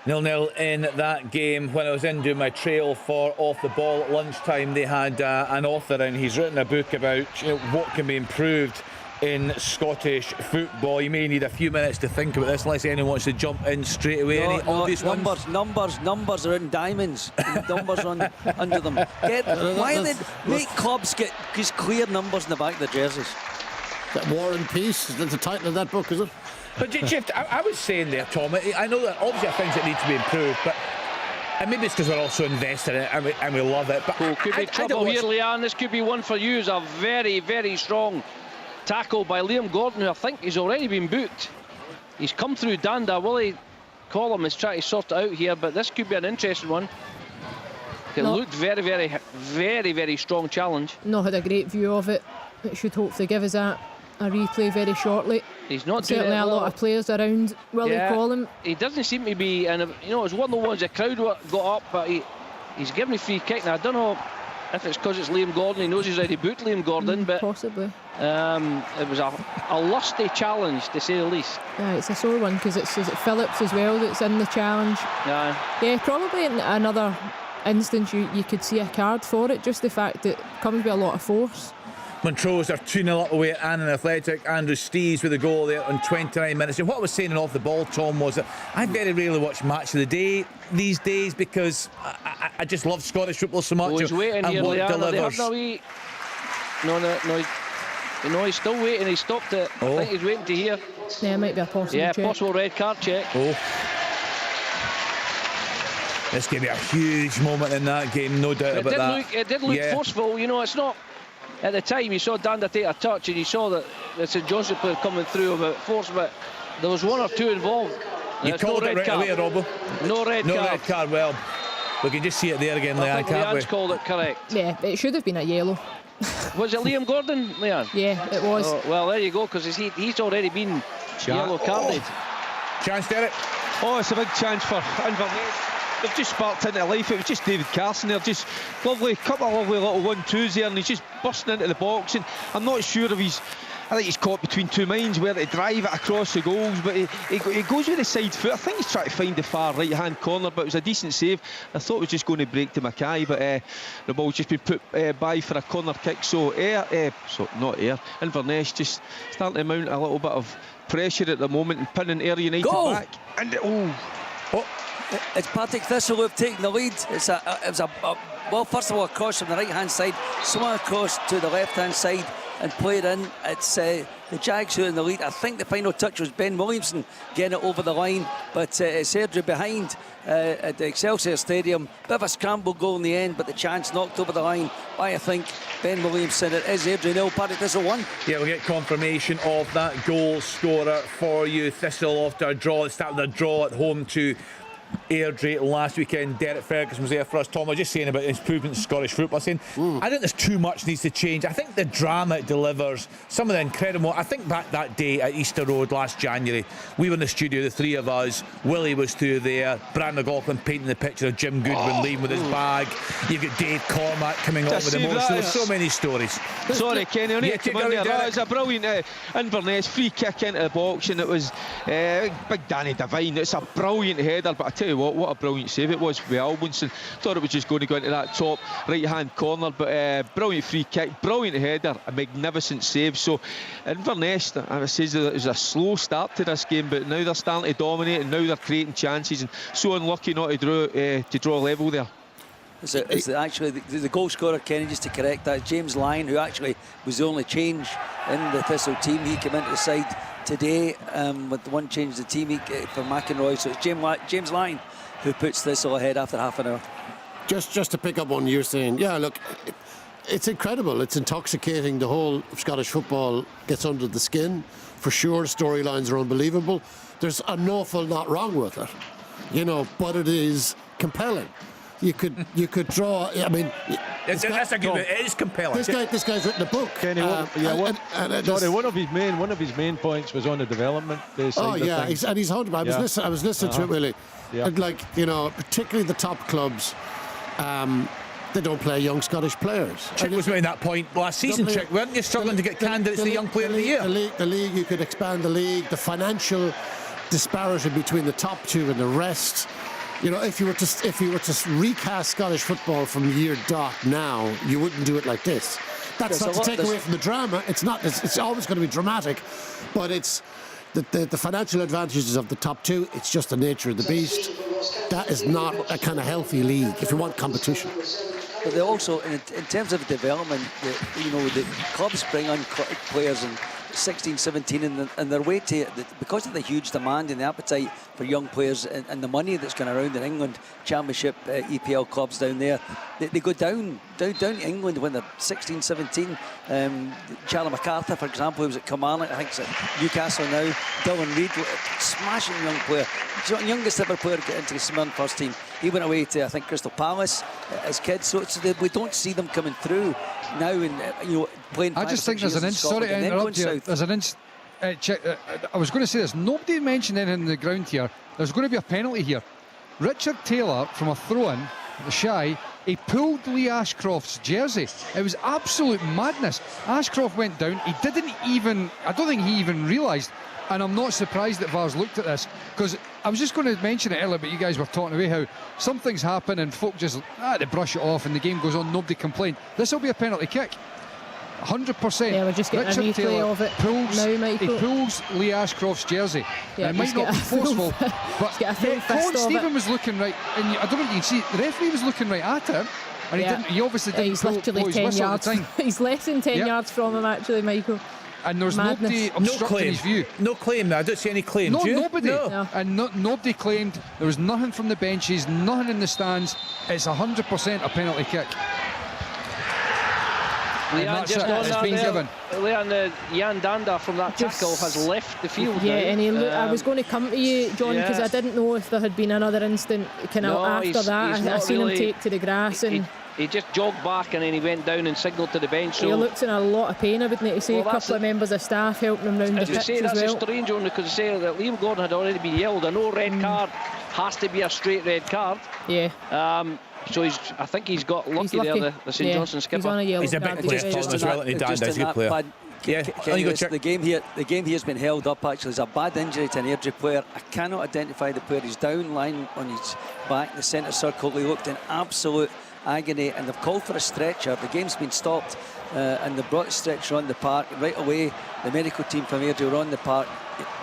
0-0 in that game. When I was in doing my trail for Off the Ball at lunchtime, they had an author and he's written a book about what can be improved in Scottish football. You may need a few minutes to think about this unless anyone wants to jump in straight away. Any obvious ones? Numbers are in diamonds. Numbers on under them. Why did make clubs get just clear numbers in the back of the jerseys? War and Peace, that's the title of that book, is it? But Jeff, I was saying there, Tom, I know that obviously are things that need to be improved, but and maybe it's because we're also invested in it and we love it. But could be trouble here, Leanne. This could be one for you. It's a very, very strong tackle by Liam Gordon, who I think he's already been booked. He's come through Danda. Willie Collum is trying to sort it out here, but this could be an interesting one. It looked very, very, very, very strong challenge. Not had a great view of it. It should hopefully give us a replay very shortly. He's not certainly doing it a lot of players around Willie Collum. He doesn't seem to be, and it was one of the ones the crowd got up, but he's given a free kick. Now I don't know if it's because it's Liam Gordon. He knows he's already booked Liam Gordon, but possibly. It was a lusty challenge, to say the least. Yeah, it's a sore one because it's Phillips as well that's in the challenge. Yeah, probably in another instance you could see a card for it. Just the fact that it comes with a lot of force. Montrose are 2-0 up away at Annan Athletic. Andrew Steeves with a goal there on 29 minutes. And what I was saying Off the Ball, Tom, was that I very rarely watch Match of the Day these days because I just love Scottish football so much. He's waiting and here, what it delivers. No, he's still waiting. He stopped it. I think he's waiting to hear. Yeah, it might be a possible check. Possible red card check. This could be a huge moment in that game, no doubt about that. It did look forceful. It's not. At the time, you saw Danda take a touch, and you saw that the St Johnstone player coming through about force, but there was one or two involved. You called it right away, Robbo. No red card. Well, we can just see it there again, Leanne, can't we? Leanne's called it correct. Yeah, it should have been a yellow. Was it Liam Gordon, Leanne? Yeah, it was. Well, there you go, because he's already been yellow carded. Chance, Derek. It's a big chance for Inverness. They've just sparked into life. It was just David Carson there, just couple of lovely little 1-2s there, and he's just bursting into the box. And I'm not sure if I think he's caught between two minds where to drive it across the goals, but he goes with the side foot. I think he's trying to find the far right hand corner, but it was a decent save. I thought it was just going to break to Mackay, but the ball's just been put by for a corner kick. So Inverness just starting to mount a little bit of pressure at the moment and pinning Ayr United back. And it's Partick Thistle who've taken the lead. Well, first of all, a cross from the right hand side, swung across to the left hand side and played in. It's the Jags who are in the lead. I think the final touch was Ben Williamson getting it over the line, but it's Airdrie behind at the Excelsior Stadium. Bit of a scramble goal in the end, but the chance knocked over the line by, I think, Ben Williamson. It is Airdrie 0, Partick Thistle 1. Yeah, we'll get confirmation of that goal scorer for you. Thistle after a draw. They started a draw at home to Airdrie last weekend. Derek Ferguson was there for us. Tom, I was just saying about improvement in Scottish football. I think there's too much needs to change. I think the drama it delivers, some of the incredible. I think back that day at Easter Road last January, we were in the studio, the three of us. Willie was through there. Brad McLaughlin painting the picture of Jim Goodwin leaving with his bag. You've got Dave Cormack coming on with emotion. There's so many stories. Sorry, Kenny, I need to come in there. That was a brilliant Inverness free kick into the box, and it was big Danny Devine. It's a brilliant header, but I tell you what a brilliant save it was with Albinson. Thought it was just going to go into that top right hand corner, but brilliant free kick, brilliant header, a magnificent save. So Inverness, I says it was a slow start to this game, but now they're starting to dominate and now they're creating chances, and so unlucky not to draw level there. It's actually the goal scorer, Kenny, just to correct that, James Lyon, who actually was the only change in the Thistle team. He came into the side today with the one change of the team for McEnroy. So it's James Lyon who puts Thistle ahead after half an hour. Just to pick up on you're saying, yeah, look, it's incredible. It's intoxicating. The whole of Scottish football gets under the skin. For sure, storylines are unbelievable. There's an awful lot wrong with it, but it is compelling. You could draw. I mean, that's a good one. It is compelling. This guy's written a book. Kenny, one of his main points was on the development. And he's 100. I was listening to it really, and particularly the top clubs. they don't play young Scottish players. Chick was making that point last season, Chick, weren't you? Struggling to get candidates for Young Player of the Year. The league, you could expand the league. The financial disparity between the top two and the rest. You know, if you were to recast Scottish football from year dot now, you wouldn't do it like this. That's not to take away from the drama. It's not. It's always going to be dramatic, but it's the financial advantages of the top two. It's just the nature of the beast. That is not a kind of healthy league if you want competition. But they also, in terms of development, the clubs bring on players in 16, 17, and their way to, because of the huge demand and the appetite for young players and the money that's going around in England, Championship, EPL clubs down there, they go down to England when they're 16, 17. Charlie MacArthur, for example, who was at Kilmarnock, I think it's at Newcastle now. Dylan Reid, smashing young player, youngest ever player to get into the Smyrna first team. He went away to, I think, Crystal Palace as kids, so we don't see them coming through now and playing. I just think there's an inch. Sorry to interrupt you. There's an inch. I was going to say this. Nobody mentioned anything on the ground here. There's going to be a penalty here. Richard Taylor, from a throw-in, the shy, he pulled Lee Ashcroft's jersey. It was absolute madness. Ashcroft went down. He didn't even. I don't think he even realised. And I'm not surprised that VAR's looked at this, because I was just going to mention it earlier, but you guys were talking away how some things happen and folk just they brush it off and the game goes on, nobody complained. This will be a penalty kick. 100%. Yeah, we're just getting Richard a replay Taylor of it pulls, now, Michael. He pulls Lee Ashcroft's jersey. Yeah, it might not be forceful, but Colin Stephen was looking right, and I don't know if you can see, the referee was looking right at him, and he obviously didn't he's literally 10 yards. He's less than 10 yards from him, actually, Michael. And there's nobody obstructing his view. No claim now. I don't see any claim. No, do you? nobody. No. And nobody claimed. There was nothing from the benches, nothing in the stands. It's 100% a penalty kick. Leanne just on been given. Leanne, Jan Danda from that tackle has left the field. Yeah, now. and I was going to come to you, John, because I didn't know if there had been another instant after that. I seen him take to the grass and. He just jogged back and then he went down and signalled to the bench. He looked in a lot of pain, I would need to say. A couple of members of staff helping him round the pitch as that's well. a strange one, because say that Liam Gordon had already been yelled. I know red card has to be a straight red card. Yeah. So I think he's got lucky there, the St Johnstone skipper. He's on a yellow He's a big player as well, and he's a good player. The game here has been held up actually. There's a bad injury to an Airdrie player. I cannot identify the player. He's down, lying on his back in the centre circle. He looked in absolute agony, and they've called for a stretcher. The game's been stopped, and they've brought a stretcher on the park. Right away, the medical team from Airdrie were on the park,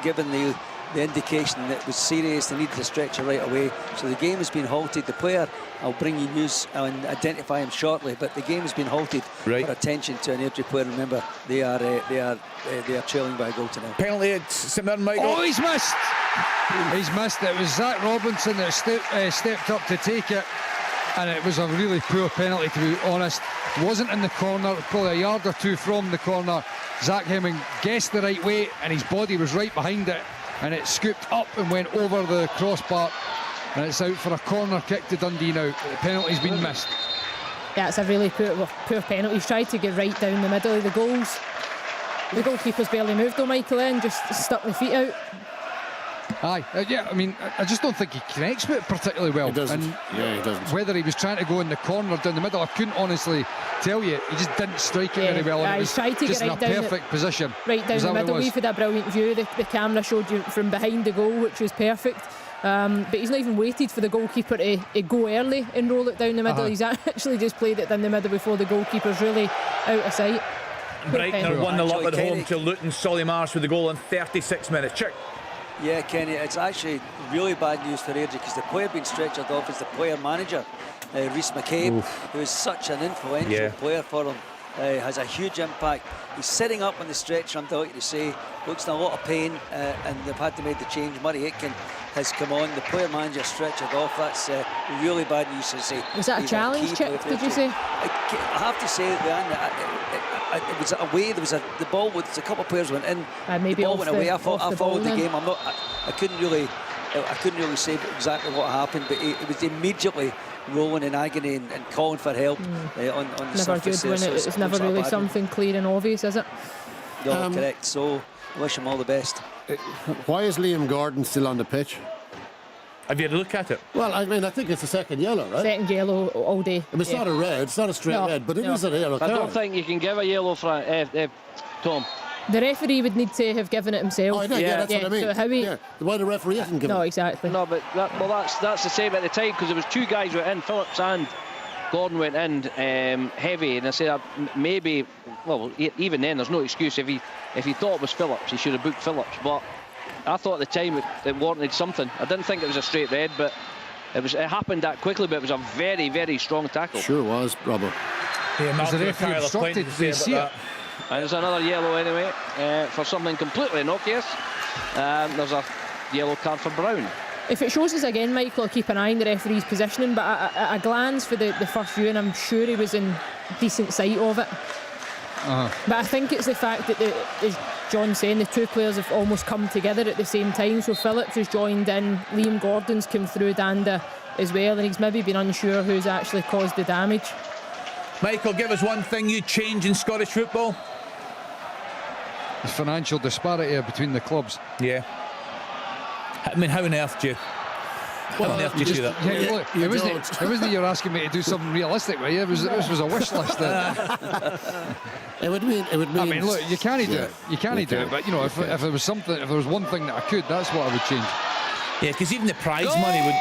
given the indication that it was serious. They needed a stretcher right away. So the game has been halted. The player, I'll bring you news and identify him shortly, but the game has been halted for attention to an Airdrie player. Remember, they are trailing by a goal to nil. Penalty at St Mirren, Michael. Oh, he's missed. He's missed. It was Zach Robinson that stepped up to take it, and it was a really poor penalty, to be honest. Wasn't in the corner, probably a yard or two from the corner. Zach Hemming guessed the right way, and his body was right behind it, and it scooped up and went over the crossbar, and it's out for a corner kick to Dundee now. The penalty's been missed. Yeah, it's a really poor penalty. He's tried to get right down the middle of the goals. The goalkeeper's barely moved though, Michael, and just stuck the feet out. Aye, yeah, I mean, I just don't think he connects with it particularly well. He doesn't. And he doesn't. Whether he was trying to go in the corner down the middle, I couldn't honestly tell you. He just didn't strike it very well. And it was tried to just get in a perfect position. Right down the middle. We've had a brilliant view. The camera showed you from behind the goal, which was perfect. But he's not even waited for the goalkeeper to go early and roll it down the middle. He's actually just played it down the middle before the goalkeeper's really out of sight. Brighton are 1-0 up at home to Luton. Solly Marsh with the goal in 36 minutes. Check. Yeah, Kenny, it's actually really bad news for Airdrie, because the player being stretchered off is the player manager, Rhys McCabe, who is such an influential player for them. Has a huge impact. He's sitting up on the stretcher, I'm delighted to say. Looks in a lot of pain, and they've had to make the change. Murray Aitken has come on. The player manager stretchered off. That's really bad news to say. Was that a challenge check, did you say? I have to say, it was away. There was the ball with a couple of players went in. Maybe the ball went away. I followed the then. game. I couldn't really say exactly what happened, but it was immediately rolling in agony and calling for help on the never surface. Good when it's never really something clear and obvious, is it? No, correct. So wish him all the best. Why is Liam Gordon still on the pitch? Have you had a look at it? Well, I mean, I think it's a second yellow, right? Second yellow all day. I mean, it's not a red, it's not a straight red, but it is a yellow I card. don't think you can give a yellow for Tom. The referee would need to have given it himself. Oh, no, yeah, that's what I mean. So how he... Yeah, why the referee hasn't given No, it? exactly. No, but that's the same at the time, because there was two guys went in, Phillips and Gordon went in heavy, and I said maybe, well, even then there's no excuse. If he thought it was Phillips, he should have booked Phillips. But I thought at the time it warranted something. I didn't think it was a straight red, but it happened that quickly. But it was a very, very strong tackle. Sure was, Robbo. Yeah, Was the referee obstructed? Did they see it? And there's another yellow anyway for something completely innocuous. There's a yellow card for Brown. If it shows us again, Michael, I'll keep an eye on the referee's positioning, but at a glance for the first viewing, I'm sure he was in decent sight of it. But I think it's the fact that, as John's saying, the two players have almost come together at the same time. So Phillips has joined in, Liam Gordon's come through Danda as well, and he's maybe been unsure who's actually caused the damage. Michael, give us one thing you'd change in Scottish football. The financial disparity between the clubs. Yeah. I mean, how on earth do you... How on earth do you do that? Yeah, look, it wasn't you're asking me to do something realistic, were you? This was a wish list. It would mean. I mean, look, you can't do it. You can't do it. But you know, if there was something, if there was one thing that I could, that's what I would change. Yeah, because even the prize money would...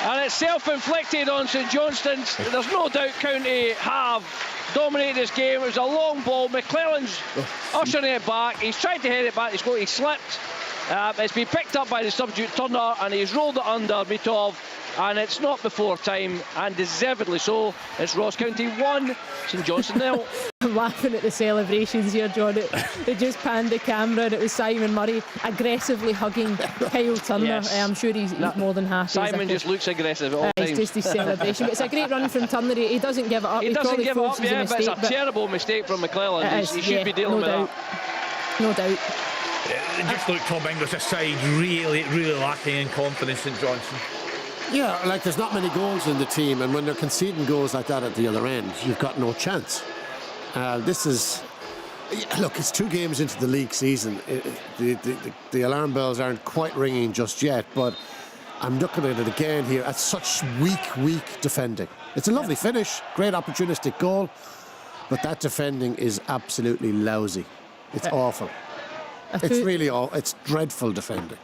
And it's self-inflicted on St Johnstone's. There's no doubt County have dominated this game. It was a long ball. McClellan's ushering it back. He's tried to head it back. He slipped. It's been picked up by the substitute Turner, and he's rolled it under Mitov, and it's not before time, and deservedly so. It's Ross County 1, St Johnstone 0. I'm laughing at the celebrations here, John. They just panned the camera, and it was Simon Murray aggressively hugging Kyle Turner. Yes. I'm sure he's more than happy. Simon just looks aggressive at all times. It's just his celebration. But it's a great run from Turner. He doesn't give it up. He doesn't give it up, yeah, but it's a terrible mistake from McClellan. He should be dealing with that. No doubt. It just looked Tom English aside, really lacking in confidence, St Johnstone. Yeah, like there's not many goals in the team, and when they're conceding goals like that at the other end, you've got no chance. This is... Look, it's 2 games into the league season. The alarm bells aren't quite ringing just yet, but I'm looking at it again here at such weak defending. It's a lovely finish, great opportunistic goal, but that defending is absolutely lousy. It's awful. It's dreadful defending.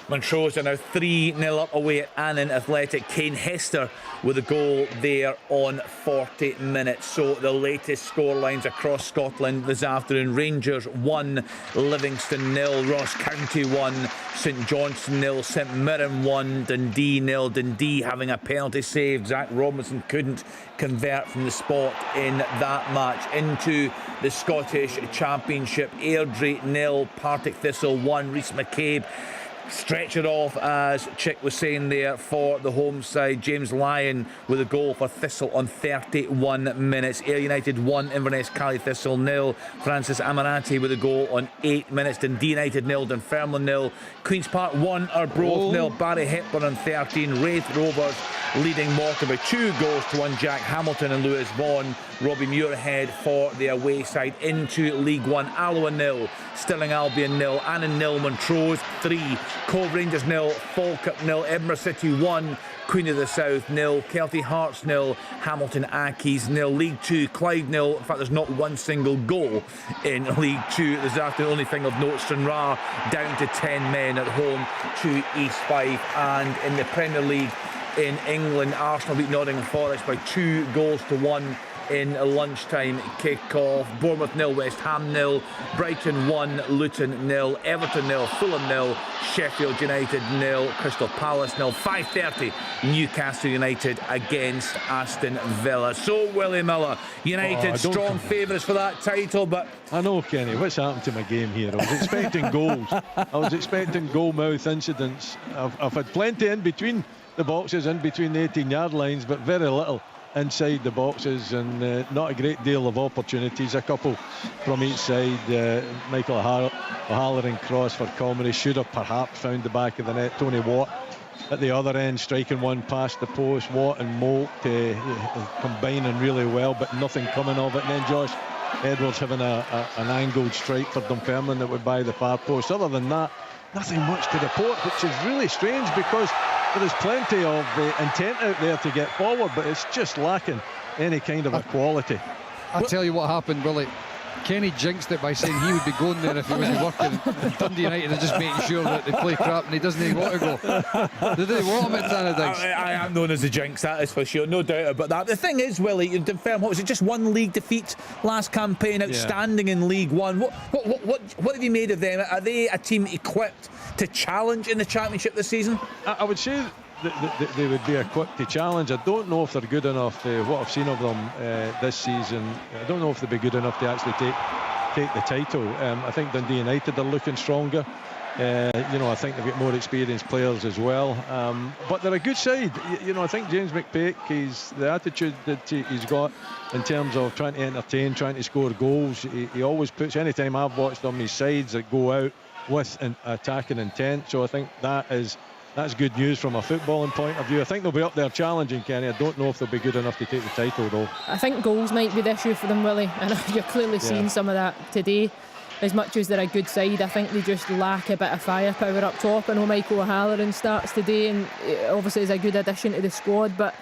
Montrose are now 3-0 up away at Annan Athletic. Kane Hester with a goal there on 40 minutes. So the latest scorelines across Scotland this afternoon: Rangers 1, Livingston 0, Ross County 1, St Johnstone 0, St Mirren 1, Dundee 0. Dundee having a penalty saved. Zach Robinson couldn't convert from the spot in that match. Into the Scottish Championship: Airdrie 0, Partick Thistle 1, Rhys McCabe stretch it off, as Chick was saying there, for the home side. James Lyon with a goal for Thistle on 31 minutes. Ayr United 1, Inverness Cally Thistle 0. Francis Amarante with a goal on 8 minutes. Dundee United 0, Dunfermline 0. Queen's Park 1, Arbroath 0. Barry Hepburn on 13. Wraith Rovers leading Morecambe by 2-1. Jack Hamilton and Lewis Vaughan. Robbie Muirhead for the away side. Into League One: Alloa 0, Stirling Albion 0, Annan 0, Montrose 3, Cove Rangers 0, Falkirk 0, Edinburgh City 1, Queen of the South 0, Kelty Hearts 0, Hamilton Accies 0. League 2, Clyde 0. In fact, there's not one single goal in League 2 this afternoon. The only thing of note: Stranraer down to 10 men at home to East Fife. And in the Premier League in England, Arsenal beat Nottingham Forest by 2-1 in a lunchtime kick-off. Bournemouth 0, West Ham 0, Brighton 1, Luton 0, Everton 0, Fulham 0, Sheffield United 0, Crystal Palace 0. 5:30, Newcastle United against Aston Villa. So, Willie Miller, United strong favourites for that title, but... I know, Kenny, what's happened to my game here? I was expecting goals. I was expecting goal-mouth incidents. I've had plenty in between the boxes, in between the 18-yard lines, but very little inside the boxes, and not a great deal of opportunities. A couple from each side. Michael O'Halloran cross for Comrie should have perhaps found the back of the net. Tony Watt at the other end striking one past the post. Watt and Moult combining really well, but nothing coming of it. And then Josh Edwards having an angled strike for Dunfermline that would buy the far post. Other than that, nothing much to report, which is really strange because there is plenty of intent out there to get forward, but it's just lacking any kind of a quality. I'll tell you what happened, Willie. Kenny jinxed it by saying he would be going there if he wasn't working. Dundee United are just making sure that they play crap and he doesn't even want to go. Do they want him at Tannadice? I am known as a jinx, that is for sure, no doubt about that. The thing is, Willie, you confirm, what was it, just one league defeat last campaign, outstanding in League One. What have you made of them? Are they a team equipped to challenge in the Championship this season? I would say that they would be equipped to challenge. I don't know if they're good enough. What I've seen of them this season, I don't know if they'll be good enough to actually take the title. I think Dundee United are looking stronger. I think they've got more experienced players as well. But they're a good side. I think James McPake, the attitude that he's got in terms of trying to entertain, trying to score goals. He always puts, anytime I've watched them, his sides that go out with an attacking intent. So I think that's good news from a footballing point of view. I think they'll be up there challenging, Kenny. I don't know if they'll be good enough to take the title, though. I think goals might be the issue for them, Willie, and you're clearly seeing some of that today. As much as they're a good side, I think they just lack a bit of firepower up top. I know Michael O'Halloran starts today and obviously is a good addition to the squad, but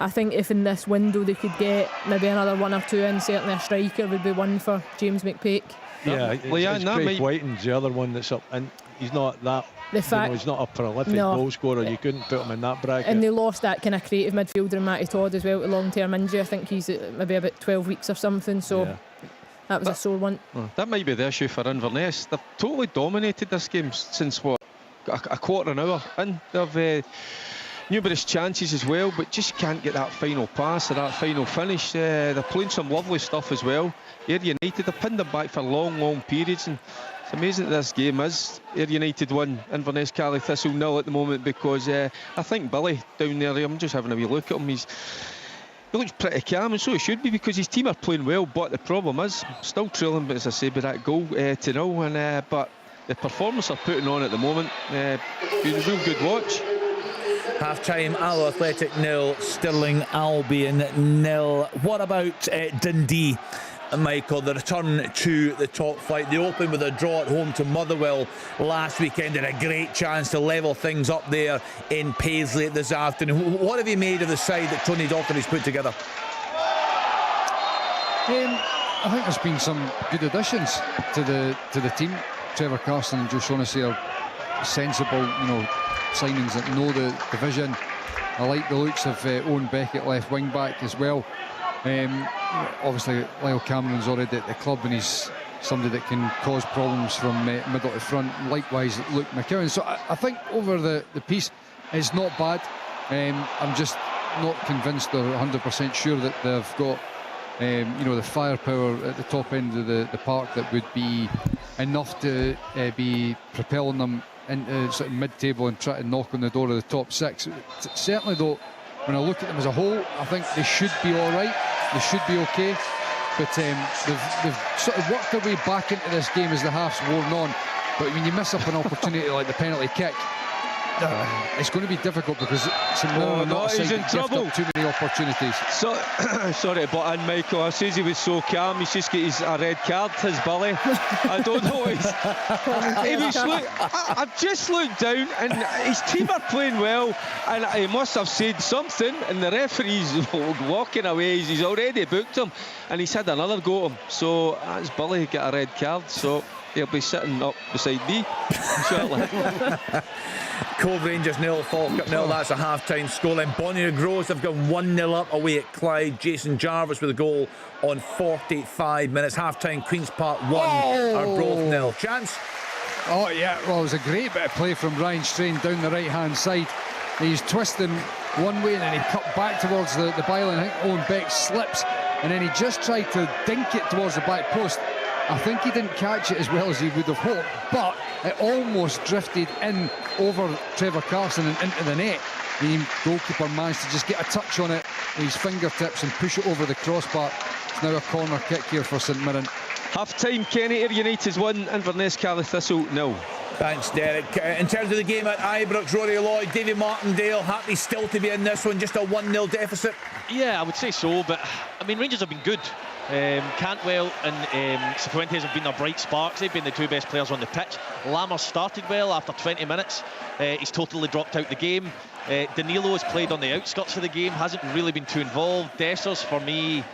I think if in this window they could get maybe another one or two in, certainly a striker would be one for James McPake. Yeah, it's Craig Whiting's the other one that's up, and he's not that. He's not a prolific goal scorer. You couldn't put him in that bracket. And they lost that kind of creative midfielder in Matty Todd as well to long-term injury. I think he's maybe about 12 weeks or something. So that was a sore one. That might be the issue for Inverness. They've totally dominated this game since a quarter of an hour in. They've numerous chances as well, but just can't get that final pass or that final finish. They're playing some lovely stuff as well. Ayr United have pinned them back for long periods, and it's amazing that this game is Ayr United 1, Inverness Caley Thistle 0 at the moment, because I think Billy down there, I'm just having a wee look at him, he looks pretty calm, and so he should be, because his team are playing well, but the problem is still trailing, but as I say, by that goal to 0, and but the performance they're putting on at the moment, been a real good watch. Half-time, Alloa Athletic 0, Stirling Albion 0. What about Dundee, Michael? The return to the top flight. They opened with a draw at home to Motherwell last weekend, and a great chance to level things up there in Paisley this afternoon. What have you made of the side that Tony Dockery's put together? I think there's been some good additions to the team. Trevor Carson and Joe Shaughnessy are sensible, signings that know the division. I like the looks of Owen Beckett, left wing back as well. Obviously Lyle Cameron's already at the club, and he's somebody that can cause problems from middle to front. Likewise Luke McKeown. So I think over the piece it's not bad. I'm just not convinced or 100% sure that they've got the firepower at the top end of the park that would be enough to be propelling them into sort of mid-table and try to knock on the door of the top six. Certainly though, when I look at them as a whole, I think they should be all right. They should be okay. But they've sort of worked their way back into this game as the half's worn on. But when you miss up an opportunity like the penalty kick, it's going to be difficult, because St Mirren he's in trouble. Too many opportunities. So, sorry, but Michael, I says he was so calm. He's just got a red card, his Billy. I don't know. I've just looked down, and his team are playing well, and he must have said something, and the referee's walking away. He's already booked him, and he's had another go at him. So that's Billy got a red card. So he'll be sitting up beside me shortly. Cove Rangers 0, Falkirk 0. That's a half-time scoreline. Bonnier Groves have gone 1-0 up away at Clyde. Jason Jarvis with a goal on 45 minutes. Half-time, Queen's Park 1, Arbroath 0. Chance? Oh yeah, well, it was a great bit of play from Ryan Strain down the right-hand side. He's twisting one way and then he cut back towards the byline. I think Owen Beck slips, and then he just tried to dink it towards the back post. I think he didn't catch it as well as he would have hoped, but it almost drifted in over Trevor Carson and into the net. The goalkeeper managed to just get a touch on it with his fingertips and push it over the crossbar. It's now a corner kick here for St Mirren. Half-time, Kenny. Ayr United's 1, Inverness Caley Thistle 0. Thanks, Derek. In terms of the game at Ibrox, Rory Lloyd, Davy Martindale, happy still to be in this one, just a 1-0 deficit? Yeah, I would say so, but I mean, Rangers have been good. Cantwell and Cifuentes have been their bright sparks. They've been the two best players on the pitch. Lammers started well after 20 minutes. He's totally dropped out the game. Danilo has played on the outskirts of the game, hasn't really been too involved. Dessers, for me,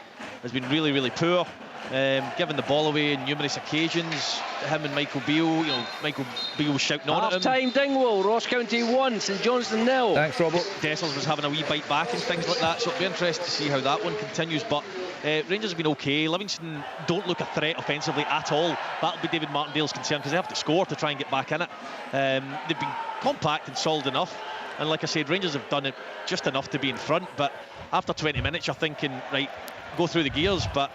has been really, really poor. Giving the ball away on numerous occasions. Him and Michael Beale, Michael Beale was shouting on at him. Half-time Dingwall, Ross County 1, St Johnstone 0. Thanks, Robert. Dessers was having a wee bite back and things like that, so it'll be interesting to see how that one continues. But Rangers have been okay. Livingston don't look a threat offensively at all. That'll be David Martindale's concern, because they have to score to try and get back in it. They've been compact and solid enough, and like I said, Rangers have done it just enough to be in front. But after 20 minutes, you're thinking, right, go through the gears. But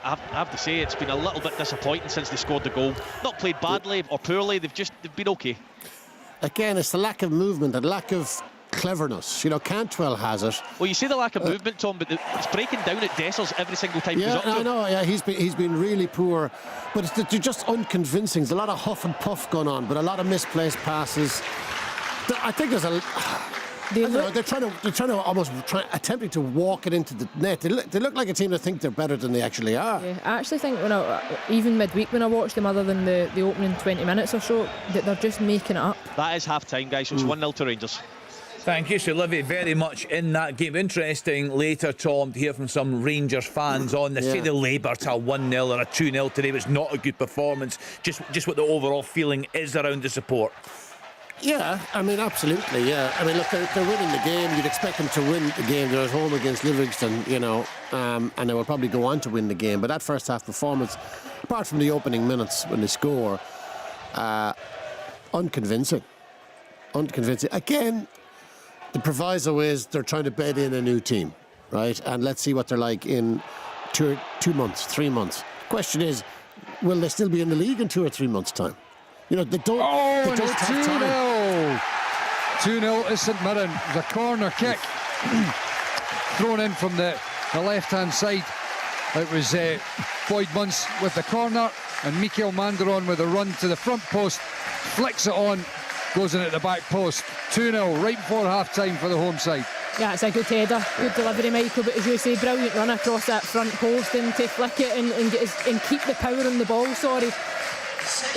I have to say, it's been a little bit disappointing since they scored the goal. Not played badly or poorly, they've been okay. Again, it's the lack of movement and lack of cleverness. Cantwell has it. Well, you see the lack of movement, Tom, but it's breaking down at Dessers every single time. Yeah, I know. Yeah, he's been really poor, but they're just unconvincing. There's a lot of huff and puff going on, but a lot of misplaced passes. I think there's a. They're trying to attempting to walk it into the net. They look like a team that think they're better than they actually are. Yeah, I actually think even midweek when I watched them, other than the opening 20 minutes or so, that they're just making it up. That is half-time, guys, so it's 1-0 to Rangers. Thank you, Sir Livy, very much in that game. Interesting later, Tom, to hear from some Rangers fans on this. Say they laboured to a 1-0 or a 2-0 today. It was not a good performance. Just what the overall feeling is around the support. Yeah, I mean, absolutely, yeah. I mean, look, they're winning the game. You'd expect them to win the game. They're at home against Livingston, and they will probably go on to win the game. But that first half performance, apart from the opening minutes when they score, unconvincing. Again, the proviso is they're trying to bed in a new team, right? And let's see what they're like in 2 months, 3 months. Question is, will they still be in the league in 2 or 3 months' time? They don't. They don't have time. 2-0 to St Mirren. The corner kick thrown in from the left-hand side. It was Boyd Munce with the corner, and Mikel Mandaron with a run to the front post, flicks it on, goes in at the back post. 2-0 right before half-time for the home side. Yeah, it's a good header, good delivery, Michael, but as you say, brilliant run across that front post and to flick it and keep the power on the ball,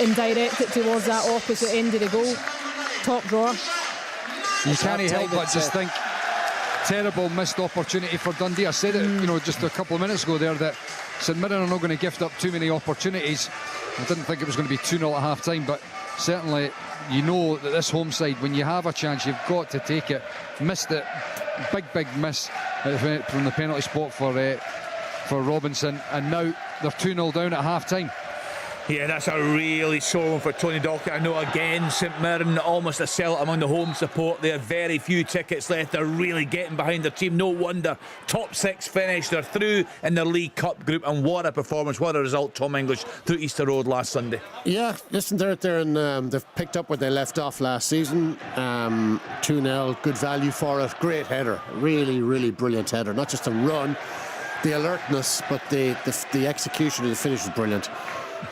and direct it towards that opposite end of the goal. Top drawer. You can't help but just think, terrible missed opportunity for Dundee. I said it, just a couple of minutes ago there, that St Mirren are not going to gift up too many opportunities. I didn't think it was going to be 2-0 at half-time, but certainly that this home side, when you have a chance, you've got to take it. Missed it. Big miss from the penalty spot for Robinson, and now they're 2-0 down at half-time. Yeah, that's a really sore one for Tony Dockett. I know, again, St Mirren almost a sell among the home support. They have very few tickets left. They're really getting behind their team. No wonder. Top 6 finish. They're through in their League Cup group, and what a performance, what a result, Tom English, through Easter Road last Sunday. Yeah, listen, they're there, and they've picked up where they left off last season. 2-0, good value for it. Great header. Really, really brilliant header. Not just the run, the alertness, but the execution of the finish was brilliant.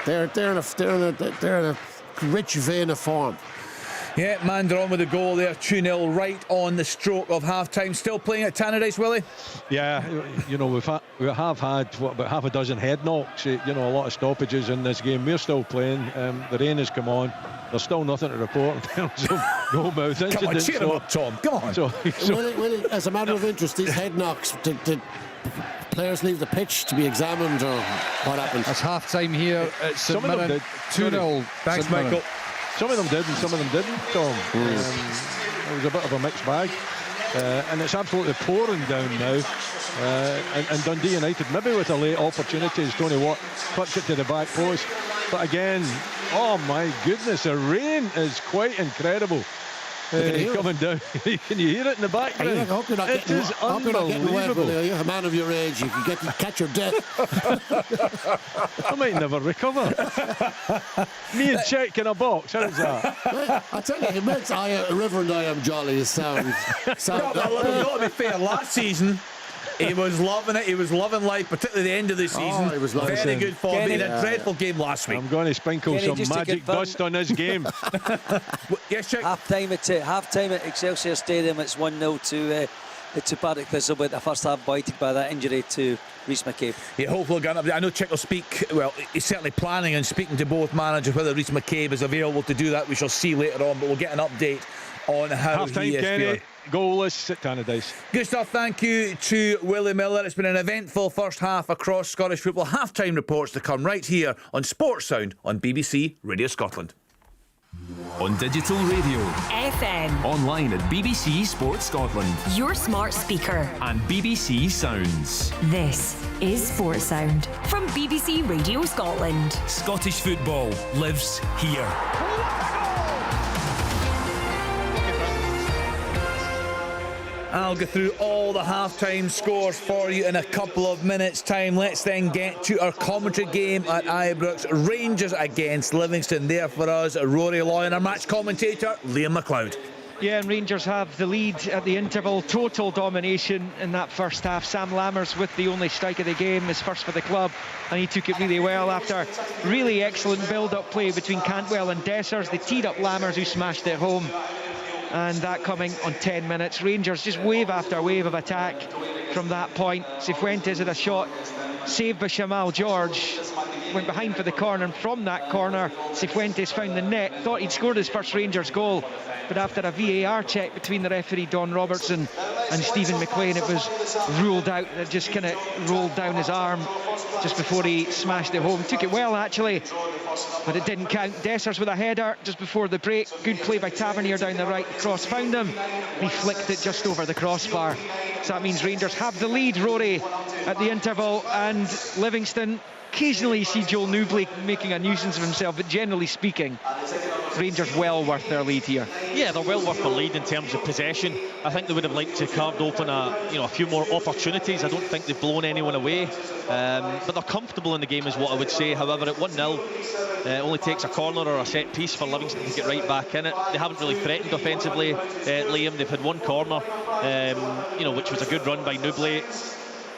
They're in a rich vein of form. Yeah, Mandaron with a goal there, 2-0 right on the stroke of half-time. Still playing at Tannadice, Willie? Yeah, we have had about half a dozen head knocks. A lot of stoppages in this game. We're still playing. The rain has come on. There's still nothing to report in terms of goal-mouth incidents. Come on, cheer him up, Tom. Come on. Willie, as a matter of interest, these head knocks, did players leave the pitch to be examined, or what happened? It's half-time here at St Mirren. 2-0. Thanks, Michael. Some of them did and some of them didn't, Tom. It was a bit of a mixed bag. And it's absolutely pouring down now. And Dundee United, maybe with a late opportunity, as Tony Watt clipped it to the back post. But again, oh my goodness, the rain is quite incredible. Coming down. Can you hear it in the background? I hope you're not getting wet, Willie. A man of your age, you can catch your death. I might never recover. Me and Czech in a box, how's that? Well, I tell you, it makes Reverend I Am Jolly sound. No, to be fair, last season he was loving it. He was loving life, particularly the end of the season. He was loving very it. good form. He had a dreadful game last week. I'm going to sprinkle some magic dust on this game. Yes, Chick. Half-time at Excelsior Stadium. It's 1-0 to to Partick Thistle, but the first half blighted by that injury to Rhys McCabe. Yeah, hopefully we'll get an update. I know Chick will speak, well, he's certainly planning on speaking to both managers. Whether Rhys McCabe is available to do that, we shall see later on, but we'll get an update on how Half-time, he is Kenny, feeling. goalless at Tannadice. Good stuff, thank you to Willie Miller. It's been an eventful first half across Scottish football. Half-time reports to come right here on Sports Sound on BBC Radio Scotland. On digital radio, FM, online at BBC Sports Scotland, your smart speaker, and BBC Sounds. This is Sports Sound from BBC Radio Scotland. Scottish football lives here. I'll go through all the half-time scores for you in a couple of minutes' time. Let's then get to our commentary game at Ibrox. Rangers against Livingston. There for us, Rory Loy, and our match commentator, Liam McLeod. Yeah, and Rangers have the lead at the interval. Total domination in that first half. Sam Lammers with the only strike of the game, his first for the club, and he took it really well after really excellent build-up play between Cantwell and Dessers. They teed up Lammers, who smashed it home. And that coming on 10 minutes. Rangers just wave after wave of attack from that point. Cifuentes had a shot saved by Shamal George, went behind for the corner, and from that corner Cifuentes found the net, thought he'd scored his first Rangers goal, but after a VAR check between the referee Don Robertson and Stephen McLean, it was ruled out. It just kind of rolled down his arm just before he smashed it home. Took it well actually, but it didn't count. Dessers with a header just before the break. Good play by Tavernier down the right. The cross found him. He flicked it just over the crossbar. So that means Rangers have the lead, Rory, at the interval, and Livingston. Occasionally you see Joel Newbley making a nuisance of himself, but generally speaking, Rangers well worth their lead here. Yeah, they're well worth the lead in terms of possession. I think they would have liked to carve open a few more opportunities. I don't think they've blown anyone away, but they're comfortable in the game is what I would say. However, at 1-0, it only takes a corner or a set piece for Livingston to get right back in it. They haven't really threatened offensively, Liam. They've had one corner, which was a good run by Newbley.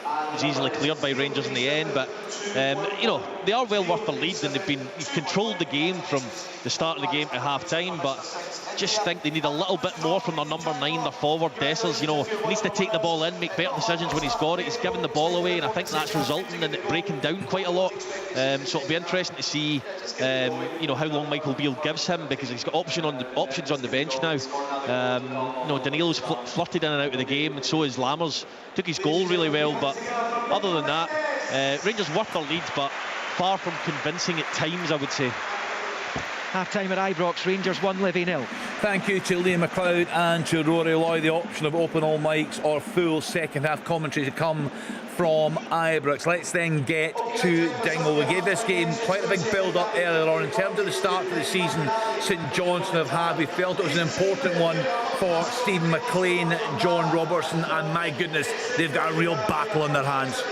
It was easily cleared by Rangers in the end, but they are well worth the lead, and they've controlled the game from the start of the game to half-time, but just think they need a little bit more from their number 9, their forward, Dessers. He needs to take the ball in, make better decisions when he's got it. He's given the ball away, and I think that's resulting in it breaking down quite a lot. So it'll be interesting to see how long Michael Beale gives him, because he's got options on the bench now. Danilo's flirted in and out of the game, and so is Lammers. Took his goal really well, but other than that, Rangers worth their lead, but far from convincing at times, I would say. Half-time at Ibrox, Rangers 1, Livy 0. Thank you to Liam McLeod and to Rory Loy. The option of open all mics or full second half commentary to come from Ibrox. Let's then get to Dingle. We gave this game quite a big build up earlier on. In terms of the start of the season St Johnstone have had, we felt it was an important one for Stephen McLean, John Robertson, and my goodness, they've got a real battle in their hands.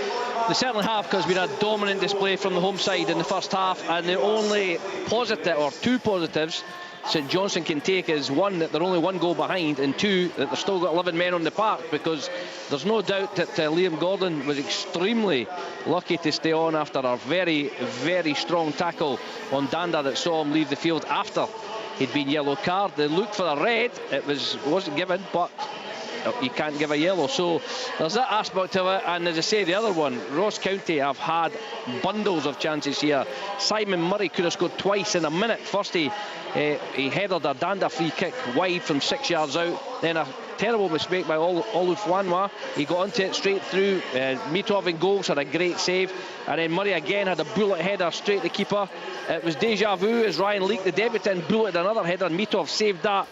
They certainly have, because we had a dominant display from the home side in the first half, and the only positive, or two positives, St Johnstone can take is one, that they're only one goal behind, and two, that they've still got 11 men on the park, because there's no doubt that Liam Gordon was extremely lucky to stay on after a very, very strong tackle on Danda that saw him leave the field after he'd been yellow card. They looked for a red, it wasn't given, but you can't give a yellow, so there's that aspect of it. And as I say, the other one, Ross County have had bundles of chances here. Simon Murray could have scored twice in a minute. First he headed a Danda free kick wide from 6 yards out, then a terrible mistake by Olufuanwa. He got into it straight through. Mitov in goals had a great save, and then Murray again had a bullet header straight to the keeper. It was deja vu as Ryan Leake, the debutant, bulleted another header, and Mitov saved that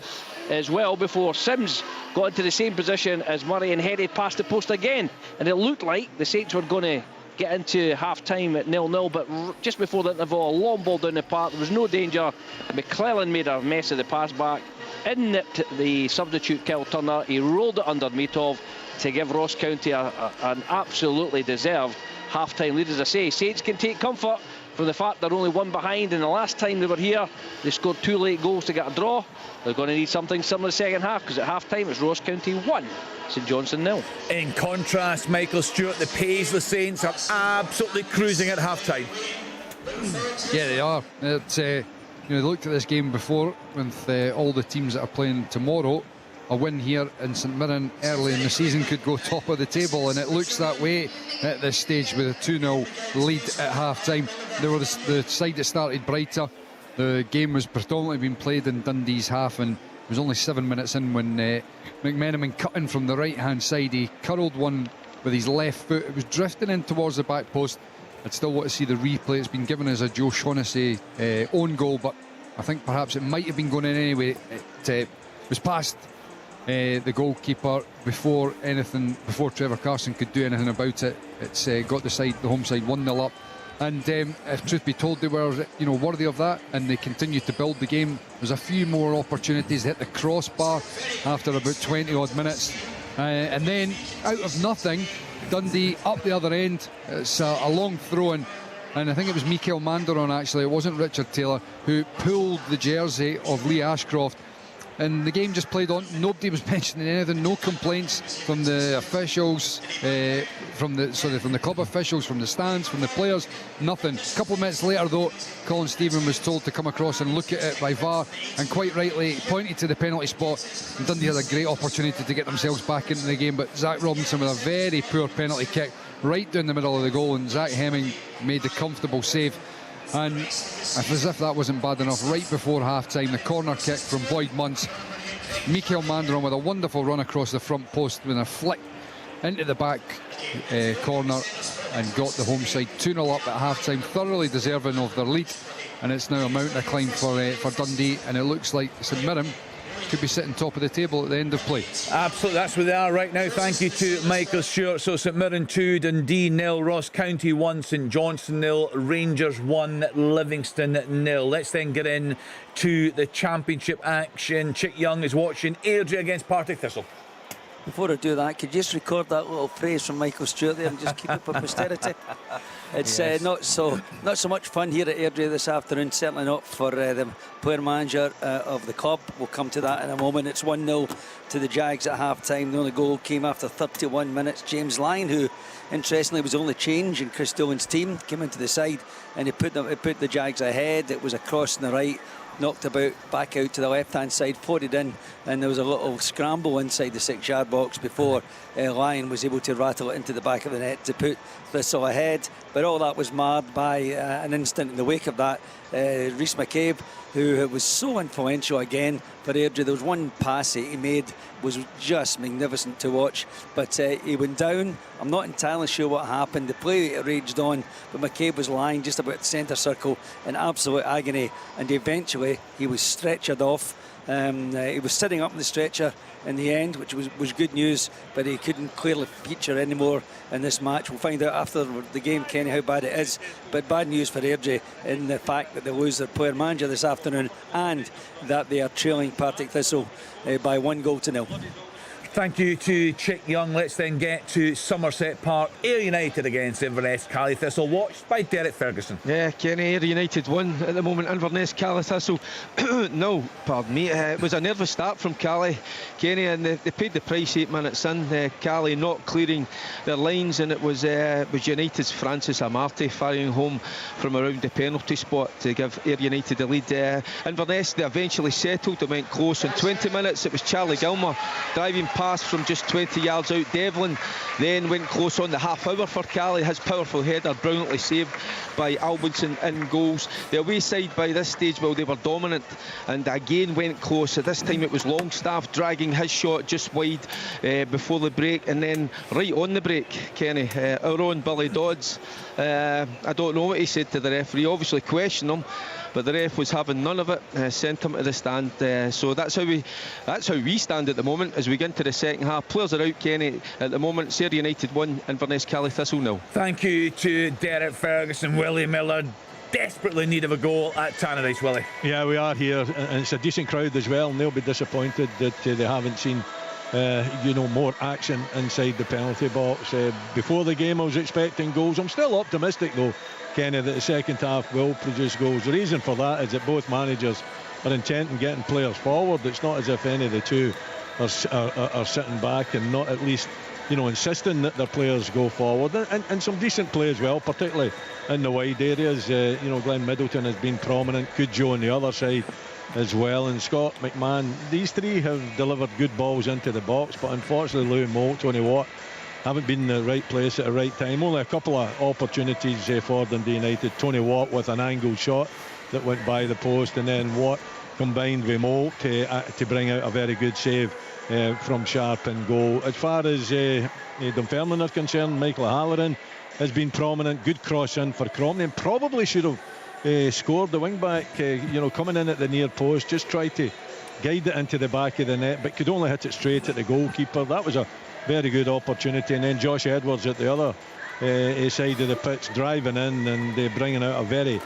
as well before Sims got into the same position as Murray and headed past the post again. And it looked like the Saints were going to get into half-time at 0-0, but just before the interval, a long ball down the park, there was no danger. McClellan made a mess of the pass back. In nipped the substitute Kyle Turner. He rolled it under Mitov to give Ross County an absolutely deserved half-time lead. As I say, Saints can take comfort from the fact they're only one behind, and the last time they were here they scored 2 late goals to get a draw. They're going to need something similar in the second half, because at half-time it's Ross County 1, St Johnstone 0. In contrast, Michael Stewart, the Paisley Saints are absolutely cruising at half-time. Yeah, they are. It's, they looked at this game before with all the teams that are playing tomorrow, a win here in St Mirren early in the season could go top of the table, and it looks that way at this stage with a 2-0 lead at half-time. They were the side that started brighter. The game was predominantly being played in Dundee's half, and it was only 7 minutes in when McMenamin cut in from the right-hand side. He curled one with his left foot. It was drifting in towards the back post. I'd still want to see the replay. It's been given as a Joe Shaughnessy own goal, but I think perhaps it might have been going in anyway. It was past the goalkeeper before Trevor Carson could do anything about it. It's got the home side 1-0 up. And if truth be told, they were worthy of that, and they continued to build the game. There's a few more opportunities. They hit the crossbar after about 20 odd minutes, and then out of nothing, Dundee up the other end. It's a long throw in, and I think it was Mikael Manderon, actually, it wasn't Richard Taylor, who pulled the jersey of Lee Ashcroft. And the game just played on. Nobody was mentioning anything. No complaints from the officials, from the club officials, from the stands, from the players. Nothing. A couple of minutes later, though, Colin Stephen was told to come across and look at it by VAR, and quite rightly pointed to the penalty spot. And Dundee had a great opportunity to get themselves back into the game, but Zach Robinson with a very poor penalty kick right down the middle of the goal, and Zach Hemming made the comfortable save. And as if that wasn't bad enough, right before half-time, the corner kick from Boyd Muntz. Mikael Manderon with a wonderful run across the front post with a flick into the back corner, and got the home side 2-0 up at half-time, thoroughly deserving of their lead. And it's now a mountain of climb for Dundee, and it looks like St Mirren could be sitting top of the table at the end of play. Absolutely, that's where they are right now. Thank you to Michael Stewart. So St Mirren 2, Dundee 0, Ross County 1, St Johnstone 0, Rangers 1, Livingston 0. Let's then get in to the championship action. Chick Young is watching Airdrie against Partick Thistle. Before I do that, could you just record that little phrase from Michael Stewart there and just keep it for posterity? It's yes. not so much fun here at Airdrie this afternoon, certainly not for the player manager of the club. We'll come to that in a moment. It's 1-0 to the Jags at half-time. The only goal came after 31 minutes. James Lyon, who interestingly was the only change in Chris Dillon's team, came into the side, and he put the Jags ahead. It was a cross on the right, knocked about back out to the left-hand side, floated in, and there was a little scramble inside the 6-yard box before Lyon was able to rattle it into the back of the net to put Thistle ahead. But all that was marred by an instant in the wake of that. Rhys McCabe, who was so influential again for Airdrie. There was one pass he made was just magnificent to watch, but he went down. I'm not entirely sure what happened. The play raged on, but McCabe was lying just about the centre circle in absolute agony, and eventually he was stretchered off. He was sitting up in the stretcher in the end, which was good news, but he couldn't clearly feature anymore in this match. We'll find out after the game, Kenny, how bad it is, but bad news for Airdrie in the fact that they lose their player manager this afternoon, and that they are trailing Partick Thistle by 1-0. Thank you to Chick Young. Let's then get to Somerset Park. Ayr United against Inverness Caley Thistle, watched by Derek Ferguson. Yeah, Kenny, Ayr United won at the moment. Inverness Caley Thistle no, pardon me. It was a nervous start from Caley, Kenny, and they paid the price 8 minutes in. Caley not clearing their lines, and it was United's Francis Amartey firing home from around the penalty spot to give Ayr United the lead. Inverness, they eventually settled. They went close. In 20 minutes, it was Charlie Gilmer driving pass from just 20 yards out. Devlin then went close on the half hour for Caley. His powerful header brilliantly saved by Albinson in goals. The away side by this stage, well, they were dominant and again went close. At this time it was Longstaff dragging his shot just wide before the break, and then right on the break, Kenny, our own Billy Dodds, I don't know what he said to the referee, obviously questioned him, but the ref was having none of it, sent him to the stand. So that's how we stand at the moment as we get into the second half. Players are out, Kenny, at the moment. Ayr United 1, Inverness Caley Thistle 0. Thank you to Derek Ferguson. Willie Miller desperately in need of a goal at Tannadice, Willie. Yeah, we are here, and it's a decent crowd as well, and they'll be disappointed that they haven't seen more action inside the penalty box. Before the game I was expecting goals. I'm still optimistic though, Kenny, that the second half will produce goals. The reason for that is that both managers are intent on getting players forward. It's not as if any of the two are sitting back and not at least insisting that their players go forward, and some decent play as well, particularly in the wide areas. Glenn Middleton has been prominent. Cujo on the other side as well, and Scott McMahon. These three have delivered good balls into the box, but unfortunately Lou Moult, Tony Watt haven't been in the right place at the right time. Only a couple of opportunities for Dundee United. Tony Watt with an angled shot that went by the post, and then Watt combined with Moult to bring out a very good save from Sharp and goal. As far as Dunfermline are concerned, Michael Halloran has been prominent. Good cross in for Cromney, and probably should have scored. The wing back coming in at the near post, just tried to guide it into the back of the net, but could only hit it straight at the goalkeeper. That was a very good opportunity. And then Josh Edwards at the other side of the pitch, driving in and bringing out a very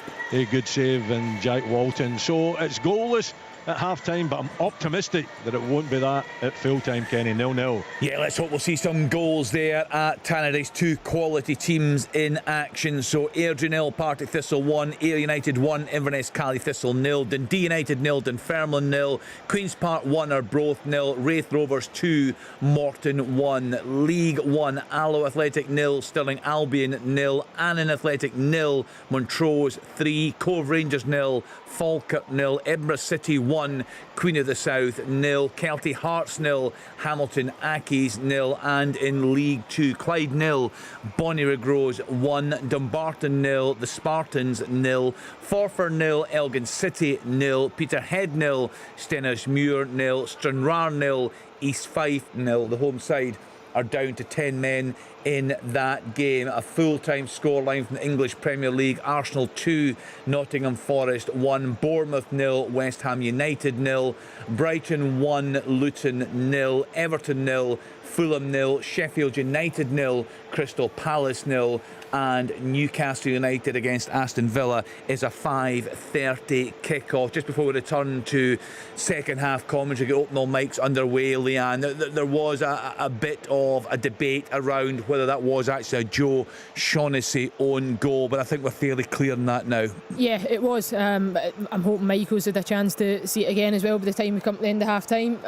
good save, and Jack Walton. So it's goalless at half-time, but I'm optimistic that it won't be that at full-time, Kenny. 0-0. Yeah, let's hope we'll see some goals there at Tannadice. Two quality teams in action. So Airdrie 0, Partick Thistle 1, Ayr United 1, Inverness Cally Thistle 0, Dundee United 0, Dunfermline 0, Queen's Park 1, Arbroath 0, Wraith Rovers 2, Morton 1. League 1, Alloa Athletic 0, Stirling Albion 0, Annan Athletic 0, Montrose 3, Cove Rangers 0, Falkirk 0, Edinburgh City 1, Queen of the South 0, Kelty Hearts 0, Hamilton Accies 0, and in League 2, Clyde 0, Bonnyrigg Rose 1, Dumbarton 0, the Spartans 0, Forfar 0, Elgin City 0, Peterhead 0, Stenhousemuir 0, Stranraer 0, East Fife 0. The home side are down to 10 men in that game. A full-time scoreline from the English Premier League: Arsenal 2, Nottingham Forest 1, Bournemouth 0, West Ham United 0, Brighton 1, Luton 0, Everton 0, Fulham 0, Sheffield United 0, Crystal Palace 0, and Newcastle United against Aston Villa is a 5:30 kick-off. Just before we return to second half commentary, get open all mics underway, Leanne, there was a bit of a debate around whether that was actually a Joe Shaughnessy own goal, but I think we're fairly clear on that now. Yeah, it was. I'm hoping Michael's had a chance to see it again as well by the time we come to the end of half time,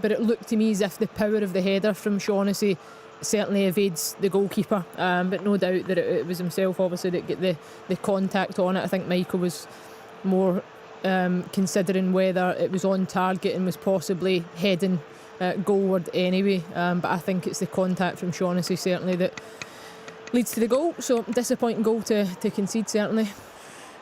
but it looked to me as if the power of the header from Shaughnessy certainly evades the goalkeeper, but no doubt that it was himself obviously that get the contact on it. I think Michael was more considering whether it was on target and was possibly heading goalward anyway, but I think it's the contact from Shaughnessy certainly that leads to the goal. So disappointing goal to concede, certainly.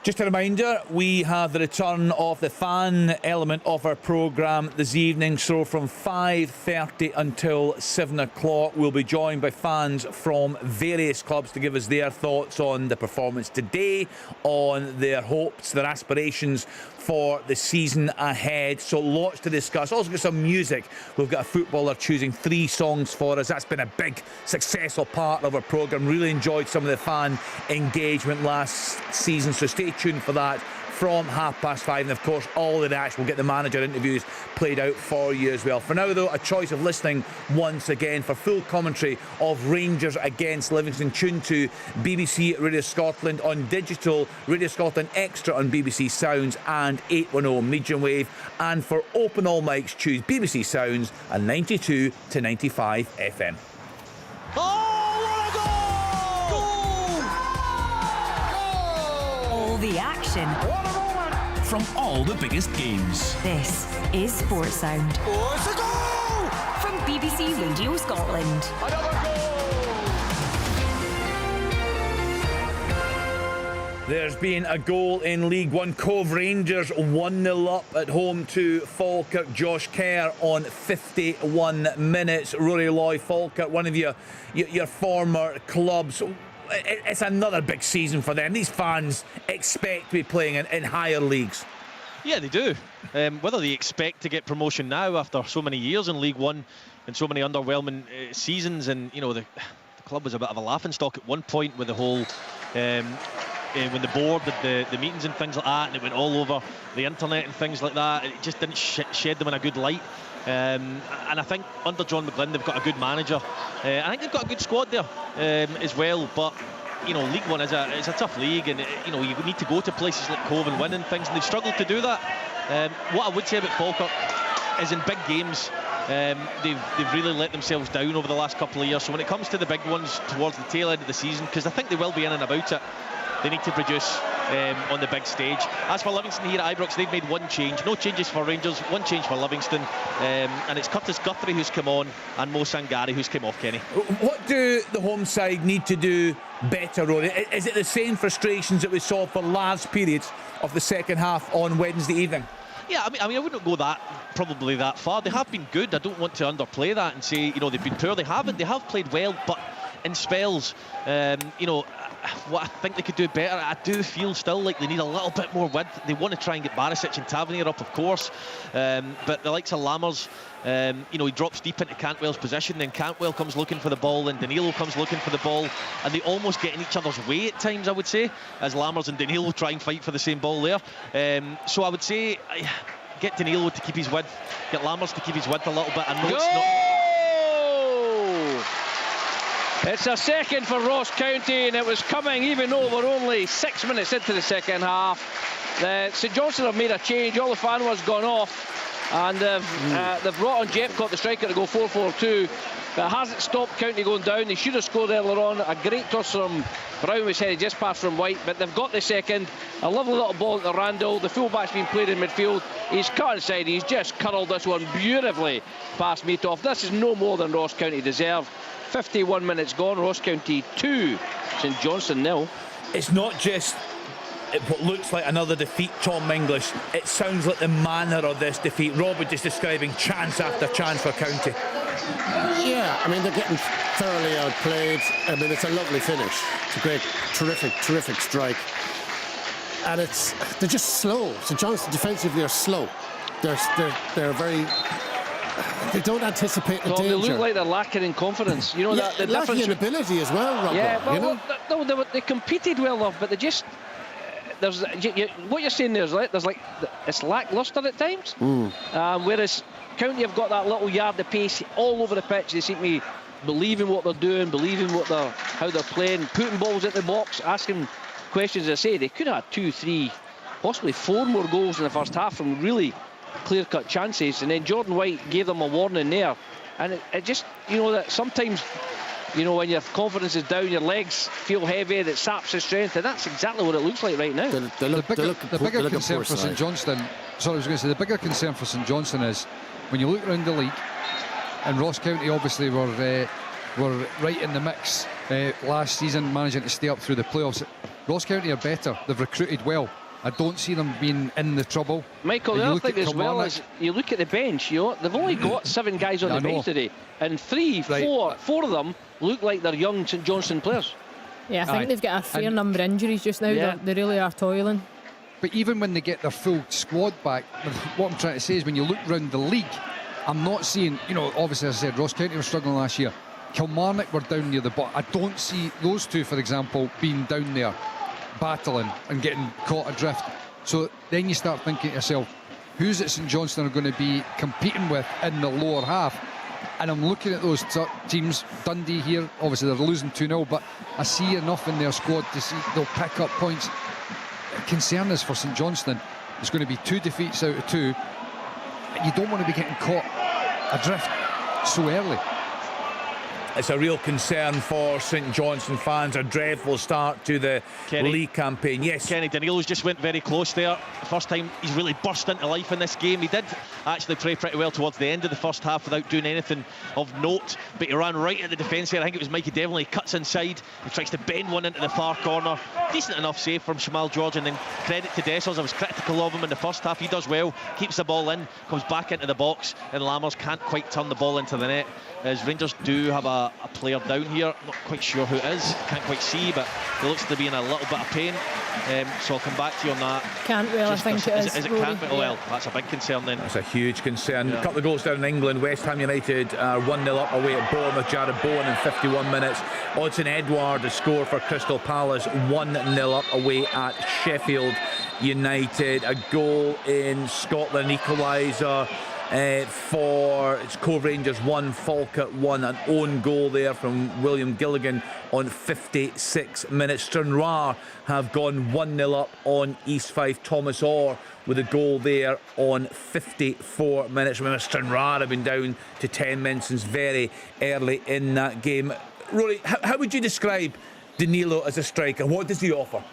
Just a reminder, we have the return of the fan element of our programme this evening. So from 5:30 until 7 o'clock, we'll be joined by fans from various clubs to give us their thoughts on the performance today, on their hopes, their aspirations for the season ahead. So lots to discuss. Also got some music. We've got a footballer choosing 3 songs for us. That's been a big successful part of our programme. Really enjoyed some of the fan engagement last season, so stay tuned for that from 5:30, and of course all the reaction. We'll get the manager interviews played out for you as well. For now though, a choice of listening once again for full commentary of Rangers against Livingston. Tune to BBC Radio Scotland on digital, Radio Scotland Extra on BBC Sounds and 810 medium wave, and for open all mics choose BBC Sounds and 92 to 95 FM. The action from all the biggest games. This is Sports Sound. Oh, it's a goal! From BBC Radio Scotland. Another goal! There's been a goal in League 1. Cove Rangers 1-0 up at home to Falkirk. Josh Kerr on 51 minutes. Rory Loy, Falkirk, one of your former clubs. It's another big season for them. These fans expect to be playing in higher leagues. Yeah, they do. Whether they expect to get promotion now after so many years in League 1 and so many underwhelming seasons, and you know the club was a bit of a laughingstock at one point with the whole when the board did the meetings and things like that, and it went all over the internet and things like that. It just didn't shed them in a good light. And I think under John McGlynn they've got a good manager. I think they've got a good squad there as well. But you know, League 1 is a tough league, and you know you need to go to places like Cove and win and things, and they've struggled to do that. What I would say about Falkirk is in big games they've really let themselves down over the last couple of years. So when it comes to the big ones towards the tail end of the season, because I think they will be in and about it, they need to produce. on the big stage. As for Livingston here at Ibrox, they've made one change. No changes for Rangers, one change for Livingston, and it's Curtis Guthrie who's come on and Mo Sangari who's come off, Kenny. What do the home side need to do better, Rory? Is it the same frustrations that we saw for large periods of the second half on Wednesday evening? Yeah, I mean, I wouldn't go probably that far. They have been good. I don't want to underplay that and say, they've been poor. They haven't. They have played well, but in spells, what I think they could do better, I do feel still like they need a little bit more width. They want to try and get Barisic and Tavernier up, of course, but the likes of Lammers, he drops deep into Cantwell's position, then Cantwell comes looking for the ball, and Danilo comes looking for the ball, and they almost get in each other's way at times, I would say, as Lammers and Danilo try and fight for the same ball there. So I would say, get Danilo to keep his width, get Lammers to keep his width a little bit. I know it's not... It's a second for Ross County, and it was coming even though we're only 6 minutes into the second half. St Johnstone have made a change. All the fan was gone off, and they've brought on Jeffcott, the striker, to go 4-4-2. But it hasn't stopped County going down. They should have scored earlier on. A great toss from Brown was headed just past from White, but they've got the second. A lovely little ball to Randall. The fullback's been played in midfield. He's cut inside. He's just curled this one beautifully past Meatoff. This is no more than Ross County deserve. 51 minutes gone. Ross County 2, St Johnstone 0. It's not just what looks like another defeat, Tom English. It sounds like the manner of this defeat. Rob was just describing chance after chance for County. Yeah, I mean, they're getting thoroughly outplayed. I mean, it's a lovely finish. It's a great, terrific strike. And they're just slow. St Johnstone defensively are slow. They're very... They don't anticipate the danger. They look like they're lacking in confidence. That the lacking in ability as well, Rob. Yeah, well, they competed well enough, but they just... what you're saying there's it's lacklustre at times. Whereas County have got that little yard of pace all over the pitch. They seem to be believing what they're doing, believing how they're playing, putting balls at the box, asking questions. As I say, they could have had 2, 3, possibly 4 more goals in the first half from really clear-cut chances, and then Jordan White gave them a warning there, and it just, that sometimes, when your confidence is down, your legs feel heavy, and it saps the strength, and that's exactly what it looks like right now. The bigger concern for St Johnstone, the bigger concern for St Johnstone is when you look around the league, and Ross County obviously were right in the mix last season, managing to stay up through the playoffs. Ross County are better. They've recruited well. I don't see them being in the trouble. Michael, the other thing as well is you look at the bench, they've only got 7 guys on the bench today, and 4 of them look like they're young St Johnstone players. Yeah, I think they've got a fair number of injuries just now. Yeah. They really are toiling. But even when they get their full squad back, what I'm trying to say is when you look around the league, I'm not seeing, obviously, as I said, Ross County were struggling last year. Kilmarnock were down near the bottom. I don't see those two, for example, being down there battling and getting caught adrift. So then you start thinking to yourself, who's at St Johnstone are going to be competing with in the lower half? And I'm looking at those teams. Dundee here, obviously they're losing 2-0, but I see enough in their squad to see they'll pick up points. Concern is for St Johnstone, it's going to be 2 defeats out of 2. You don't want to be getting caught adrift so early. It's a real concern for St Johnstone fans. A dreadful start to the league campaign. Yes, Kenny, Danilo's just went very close there. The first time he's really burst into life in this game. He did actually play pretty well towards the end of the first half without doing anything of note, but he ran right at the defence here. I think it was Mikey Devlin. He cuts inside, he tries to bend one into the far corner. Decent enough save from Shamal George, and then credit to Dessers. I was critical of him in the first half. He does well, keeps the ball in, comes back into the box, and Lammers can't quite turn the ball into the net. As Rangers do have a player down here, not quite sure who it is, can't quite see, but he looks to be in a little bit of pain, so I'll come back to you on that. Cantwell, I think it is. Is it Cantwell? Well, that's a big concern then. That's a huge concern. A couple of goals down in England. West Ham United 1-0 up away at Bournemouth. Jared Bowen in 51 minutes. Odsonne Edouard has scored for Crystal Palace. 1-0 up away at Sheffield United. A goal in Scotland, equaliser for Cove Rangers 1, Falkirk 1. An own goal there from William Gilligan on 56 minutes. Stranraer have gone 1-0 up on East Fife. Thomas Orr with a goal there on 54 minutes. Remember, Stranraer have been down to 10 men since very early in that game. Rory, how would you describe Danilo as a striker? What does he offer?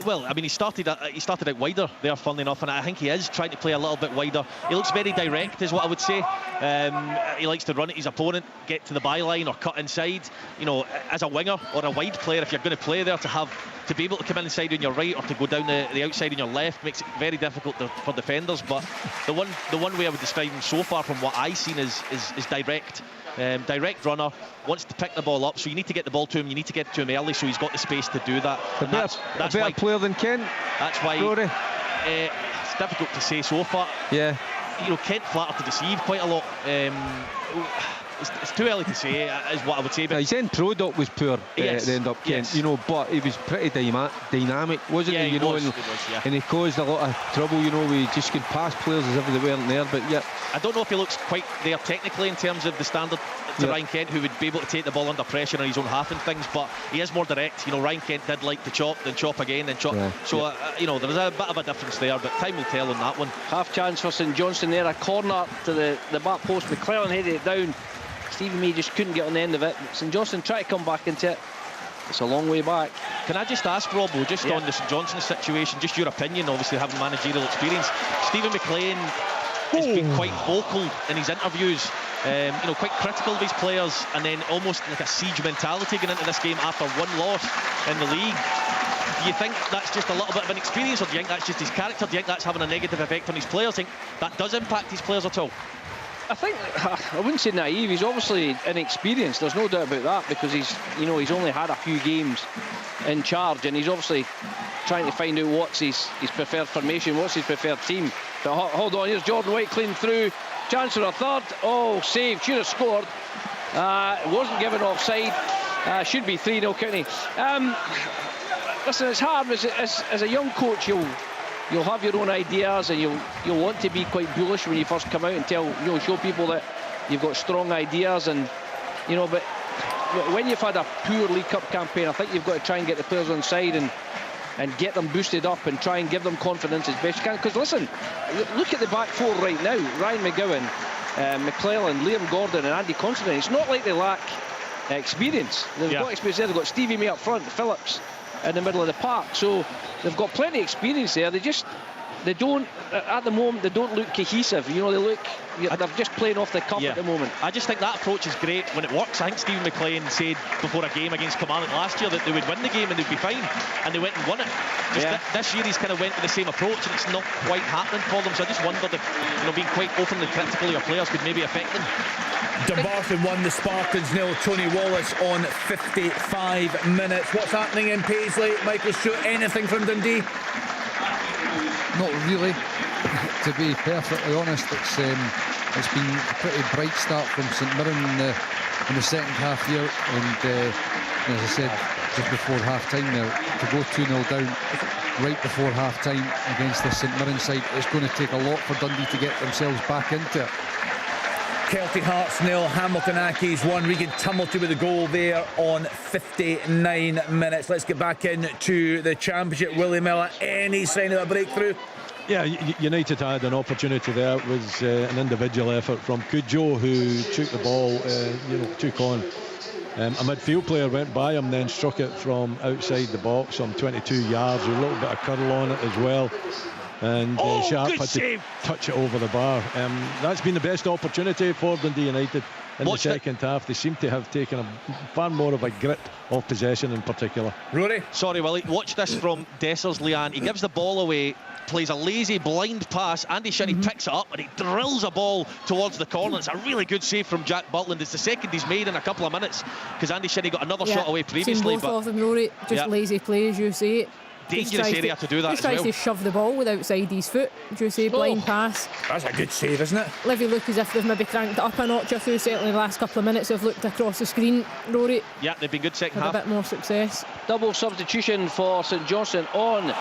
Well, I mean, he started out wider there, funnily enough, and I think he is trying to play a little bit wider. He looks very direct, is what I would say. He likes to run at his opponent, get to the byline or cut inside. You know, as a winger or a wide player, if you're going to play there, to be able to come inside on your right or to go down the outside on your left makes it very difficult for defenders. But the one way I would describe him so far from what I've seen is direct. Direct runner, wants to pick the ball up, so you need to get the ball to him, you need to get it to him early so he's got the space to do that. That's a better player than Kent. That's why it's difficult to say so far. Yeah. You know, Kent flattered to deceive quite a lot. It's too early to say, is what I would say. But his end product was poor at the end up, Kent. You know, but he was pretty dynamic, wasn't he? You know, and he caused a lot of trouble. You know, we just could pass players as if they weren't there. But yeah, I don't know if he looks quite there technically in terms of the standard to Ryan Kent, who would be able to take the ball under pressure on his own half and things. But he is more direct. You know, Ryan Kent did like to chop, then chop again, then chop. So you know, there's a bit of a difference there, but time will tell on that one. Half chance for St Johnstone there, a corner to the back post. McClellan headed it down. Stevie May just couldn't get on the end of it. St Johnstone try to come back into it. It's a long way back. Can I just ask, Robbo, just on the St Johnstone situation, just your opinion, obviously having managerial experience. Stephen McLean has been quite vocal in his interviews, you know, quite critical of his players, and then almost like a siege mentality going into this game after one loss in the league. Do you think that's just a little bit of an experience, or do you think that's just his character? Do you think that's having a negative effect on his players? Do you think that does impact his players at all? I think, I wouldn't say naive, he's obviously inexperienced, there's no doubt about that, because he's only had a few games in charge, and he's obviously trying to find out what's his preferred formation, what's his preferred team. But hold on, here's Jordan White clean through, chance for a third, saved, should have scored, wasn't given offside, should be 3-0 County. Listen, it's hard, as a young coach, you'll have your own ideas, and you'll want to be quite bullish when you first come out and show people that you've got strong ideas, and you know. But when you've had a poor League Cup campaign, I think you've got to try and get the players on side and get them boosted up and try and give them confidence as best you can. Because listen, look at the back four right now: Ryan McGowan, McClellan, Liam Gordon, and Andy Considine. It's not like they lack experience. They've got experience there. They've got Stevie May up front, Phillips in the middle of the park, so they've got plenty of experience there. They don't at the moment, they don't look cohesive. You know, they're just playing off the cuff at the moment. I just think that approach is great when it works. I think Stephen McLean said before a game against Kilmarnock last year that they would win the game and they'd be fine, and they went and won it. This year he's kind of went with the same approach, and it's not quite happening for them. So I just wondered if, you know, being quite openly critical of your players could maybe affect them. Dumbarton won, the Spartans nil. Tony Wallace on 55 minutes. What's happening in Paisley? Michael Stewart, anything from Dundee? Not really, to be perfectly honest. It's been a pretty bright start from St Mirren in the second half here, and as I said just before half-time there, to go 2-0 down right before half-time against the St Mirren side, it's going to take a lot for Dundee to get themselves back into it. Celtic Hearts nil, Hamilton Accies 1. Regan Tumilty with a goal there on 59 minutes. Let's get back into the Championship. Willie Miller, any sign of a breakthrough? Yeah, United had an opportunity there. It was an individual effort from Cujo, who took the ball, took on. A midfield player went by him, then struck it from outside the box, some 22 yards, with a little bit of curl on it as well. And Sharp had to touch it over the bar. That's been the best opportunity for Dundee United in the second half. They seem to have taken a far more of a grip of possession in particular. Rory? Sorry, Willie. Watch this from Dessers, Leanne. He gives the ball away, plays a lazy blind pass. Andy Shinnie picks it up and he drills a ball towards the corner. It's a really good save from Jack Butland. It's the second he's made in a couple of minutes, because Andy Shinnie got another shot away previously. Seen both of them, Rory. Just lazy play, as you say. Dangerous area to do that as well. He tries to shove the ball with outside his foot. Do you say blind pass? That's a good save, isn't it? Livy look as if they've maybe cranked it up a notch or two. Certainly the last couple of minutes they've looked across the screen, Rory. Yeah, they've been good second half. A bit more success. Double substitution for St Johnstone on.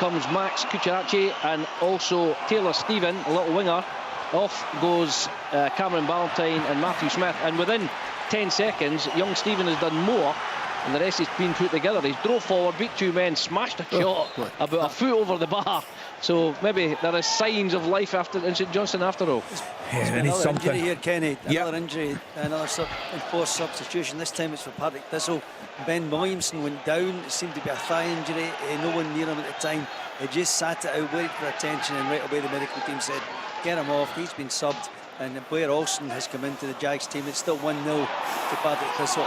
Comes Max Kucherachi and also Taylor Stephen, a little winger. Off goes Cameron Ballantyne and Matthew Smith, and within 10 seconds young Stephen has done more and the rest has been put together. He's drove forward, beat two men, smashed a shot about a foot over the bar. So maybe there is signs of life in St Johnstone after all. Another injury here, Kenny. Another injury, another enforced substitution. This time it's for Partick Thistle. Ben Williamson went down. It seemed to be a thigh injury. No one near him at the time. He just sat it out, waited for attention, and right away the medical team said, get him off. He's been subbed. And Blair Olsen has come into the Jags team. It's still 1-0 to Partick Thistle.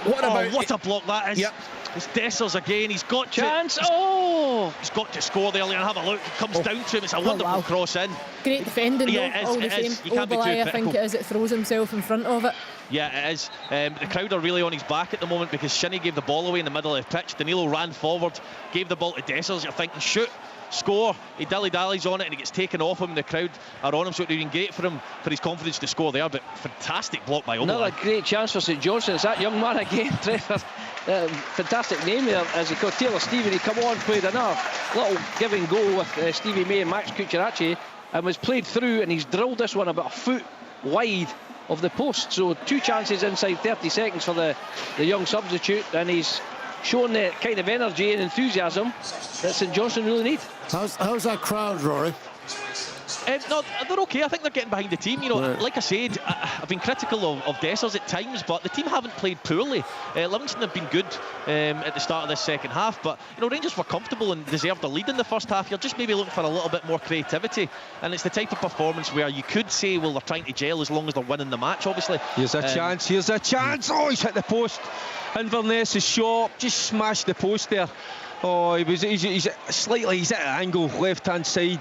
What a block that is. Yep. It's Dessers again. He's got chance. He's got to score there. And have a look. It comes down to him. It's a wonderful cross in. Great defending, yeah, though, all the same. You can't be too I critical. think it is. It throws himself in front of it. Yeah, it is. The crowd are really on his back at the moment because Shinnie gave the ball away in the middle of the pitch. Danilo ran forward, gave the ball to Dessers. You're thinking, shoot, score. He dilly-dallies on it and he gets taken off him and the crowd are on him, so it would have been great for him, for his confidence to score there. But fantastic block by Oberle. Another great chance for St Johnstone. It's that young man again, Trevor. Fantastic name there, as he called Taylor Stephen. He come on, played another little give and go with Stevie May and Max Kucherachi, and was played through, and he's drilled this one about a foot wide of the post. So two chances inside 30 seconds for the young substitute, and he's shown the kind of energy and enthusiasm that St Johnstone really need. How's that crowd, Rory? No, they're okay. I think they're getting behind the team. You know, like I said, I've been critical of Dessers at times, but the team haven't played poorly. Livingston have been good at the start of this second half, but you know, Rangers were comfortable and deserved the lead in the first half. You're just maybe looking for a little bit more creativity, and it's the type of performance where you could say, well, they're trying to gel as long as they're winning the match. Obviously, here's a chance. Here's a chance. Oh, he's hit the post. Inverness's shot just smashed the post there. Oh, he's slightly, he's at an angle, left-hand side.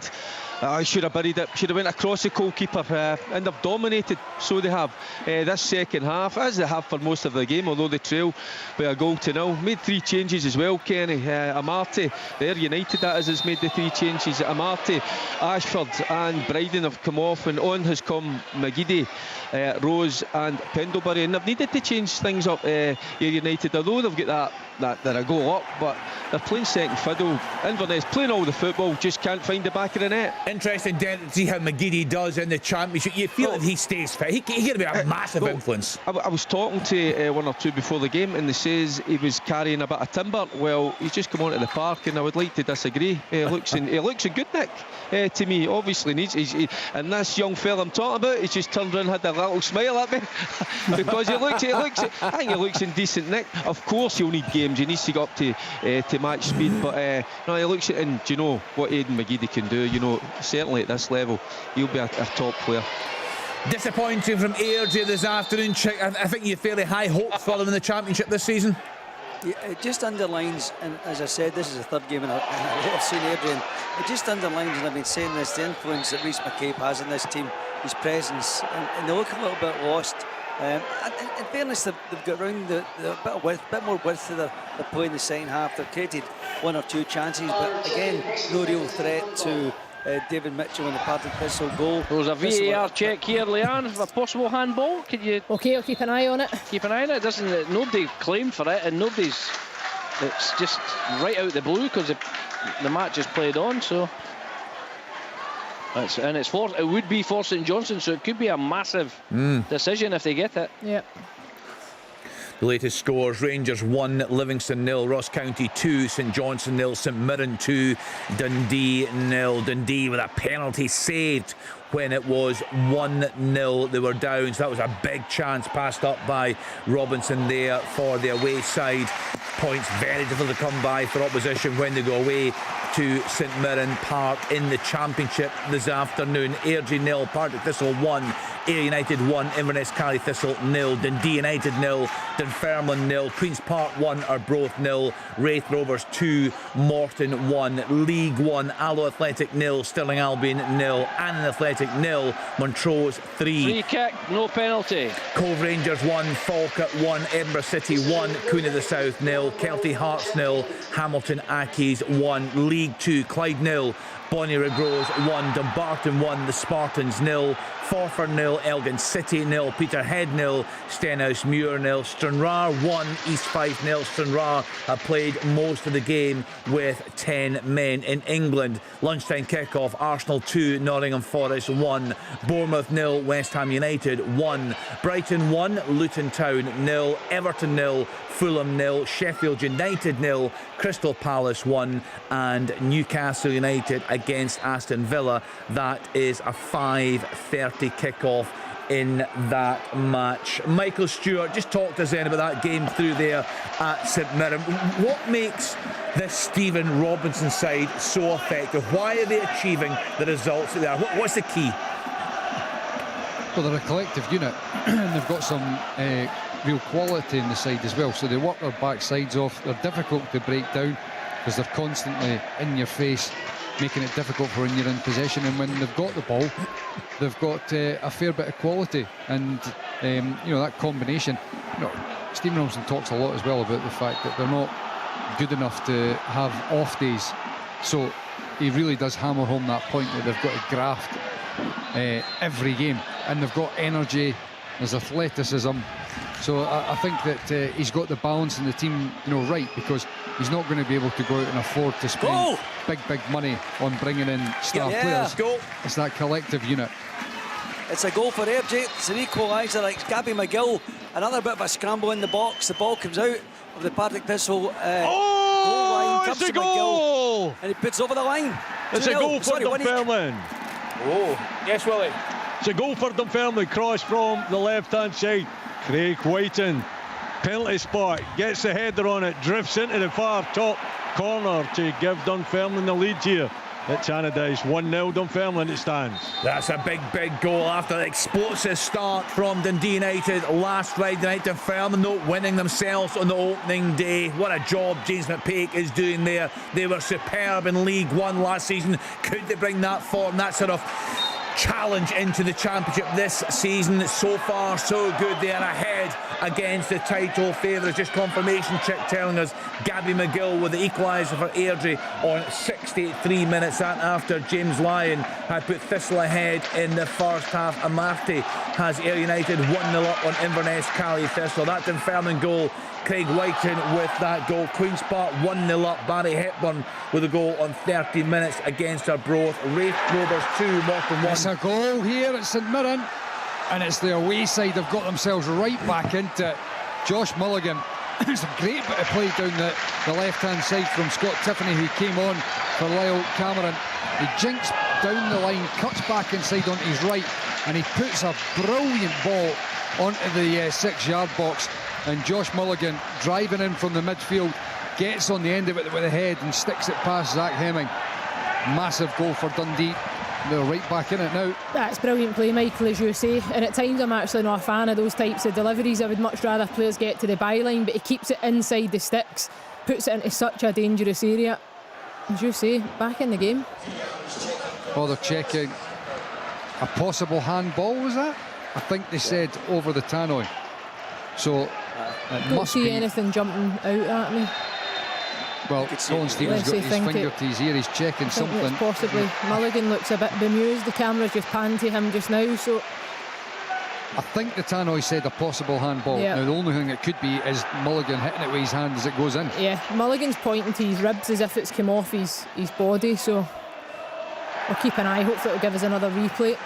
I should have buried it, should have went across the goalkeeper, and they've dominated, so they have, this second half, as they have for most of the game, although they trail by a 0-0. Made 3 changes as well, Kenny. Amarte, they're United, that is, has made the 3 changes. Amarte, Ashford and Bryden have come off, and on has come McGeady, Rose and Pendlebury, and they've needed to change things up here, United, although they've got that they're a goal up, but they're playing second fiddle. Inverness playing all the football, just can't find the back of the net. Interesting to see how McGeady does in the Championship. You feel that he stays fit. He can be a massive influence. I was talking to one or two before the game, and they says he was carrying a bit of timber. Well, he's just come onto the park, and I would like to disagree. He looks in good nick to me. Obviously needs. And this young fella I'm talking about, he's just turned around and had a little smile at me because he looks. I think he looks in decent nick. Of course, he'll need games. He needs to go up to match speed, but no, he looks at, and do you know what Aidan McGeady can do? You know, certainly at this level, he'll be a top player. Disappointing from Airdrie this afternoon. I think you have fairly high hopes for them in the Championship this season. Yeah, it just underlines, and as I said, this is the third game, and I've seen Airdrie, and it just underlines, and I've been saying this, the influence that Rhys McCabe has in this team, his presence, and they look a little bit lost. In fairness, they've got around the bit more width to their play in the second half. They've created 1 or 2 chances, but again, no real threat to David Mitchell in the Partick Thistle goal. There's a VAR check here, Leanne, for a possible handball. Can you? Okay, I'll keep an eye on it. Keep an eye on it. Nobody claimed for it, and nobody's. It's just right out the blue because the match is played on. So. It would be for St Johnstone, so it could be a massive decision if they get it. Yeah. The latest scores: Rangers 1, Livingston 0, Ross County 2, St Johnstone 0, St Mirren 2, Dundee 0. Dundee with a penalty saved when it was 1-0. They were down, so that was a big chance passed up by Robinson there for the away side. Points very difficult to come by for opposition when they go away to St Mirren Park in the Championship this afternoon. Airdrie 0, Partick Thistle 1, Ayr United 1, Inverness Cally Thistle 0, Dundee United 0, Dunfermline 0, Queen's Park 1, Arbroath 0, Wraith Rovers 2, Morton 1, League 1, Alloa Athletic 0, Stirling Albion 0, Annan Athletic 0, Montrose 3. Free kick, no penalty. Cove Rangers 1, Falkirk 1, Edinburgh City 1, Queen of the South 0, Kelty Hearts 0, Hamilton Accies 1, League 2, Clyde 0, Bonnie-Ragros 1, Dumbarton 1, the Spartans 0, Forfar 0, Elgin City 0, Peterhead 0, Stenhousemuir 0, Stranraer 1, East Fife 0. Stranraer have played most of the game with 10 men. In England, lunchtime kick-off, Arsenal 2, Nottingham Forest 1, Bournemouth 0, West Ham United 1, Brighton 1, Luton Town 0, Everton 0, Fulham 0, Sheffield United 0, Crystal Palace 1, and Newcastle United against Aston Villa. That is a 5:30 kick-off in that match. Michael Stewart, just talk to us then about that game through there at St Mirren. What makes this Stephen Robinson side so effective? Why are they achieving the results there? What's the key? Well, they're a collective unit and they've got some real quality in the side as well, so they work their backsides off. They're difficult to break down because they're constantly in your face, making it difficult for when you're in possession, and when they've got the ball they've got a fair bit of quality, and you know, that combination, you know, Stephen Robinson talks a lot as well about the fact that they're not good enough to have off days, so he really does hammer home that point that they've got to graft every game, and they've got energy, there's athleticism. So I think that he's got the balance in the team, you know, right, because he's not going to be able to go out and afford to spend big money on bringing in star players. It's that collective unit. It's a goal for Airdrie. It's an equaliser. Like Gabby McGill, another bit of a scramble in the box. The ball comes out of the Partick Thistle goal line. Comes it's a to goal! McGill, and he puts over the line. It's a goal for Dunfermline. Yes, Willie. It's a goal for Dunfermline. Cross from the left-hand side. Craig Whiten, penalty spot, gets the header on it, drifts into the far top corner to give Dunfermline the lead here at Tannadice. 1-0 Dunfermline it stands. That's a big goal after the explosive start from Dundee United last Friday night. Dunfermline not winning themselves on the opening day. What a job James McPake is doing there. They were superb in League One last season. Could they bring that form, that sort of challenge into the Championship this season? So far so good. They are ahead against the title favourites. Just confirmation check telling us Gabby McGill with the equaliser for Airdrie on 63 minutes, and after James Lyon had put Thistle ahead in the first half. Amartey has Ayr United 1-0 up on Inverness Cali Thistle. That Dunfermline goal, Craig Whiten with that goal. Queen's Park 1-0 up. Barry Hepburn with a goal on 30 minutes against Arbroath. Raith Rovers 2, Morecambe 1. It's a goal here at St Mirren, and it's the away side. They've got themselves right back into it. Josh Mulligan. It's a great bit of play down the left-hand side from Scott Tiffany, who came on for Lyle Cameron. He jinks down the line, cuts back inside onto his right, and he puts a brilliant ball onto the 6-yard box. And Josh Mulligan, driving in from the midfield, gets on the end of it with a head and sticks it past Zach Hemming. Massive goal for Dundee. They're right back in it now. That's brilliant play, Michael, as you say. And at times I'm actually not a fan of those types of deliveries. I would much rather players get to the byline, but he keeps it inside the sticks, puts it into such a dangerous area. As you say, back in the game. Oh, they're checking a possible handball, was that? I think they said over the tannoy. So it Don't must see be anything jumping out at me. Well, Colin Stevens got his finger to his ear. He's checking something. Possibly. Mulligan looks a bit bemused. The camera's just panned to him just now, so I think the tannoy said a possible handball. Yeah. Now the only thing it could be is Mulligan hitting it with his hand as it goes in. yeah, Mulligan's pointing to his ribs as if it's come off his body, so we'll keep an eye. Hopefully it'll give us another replay.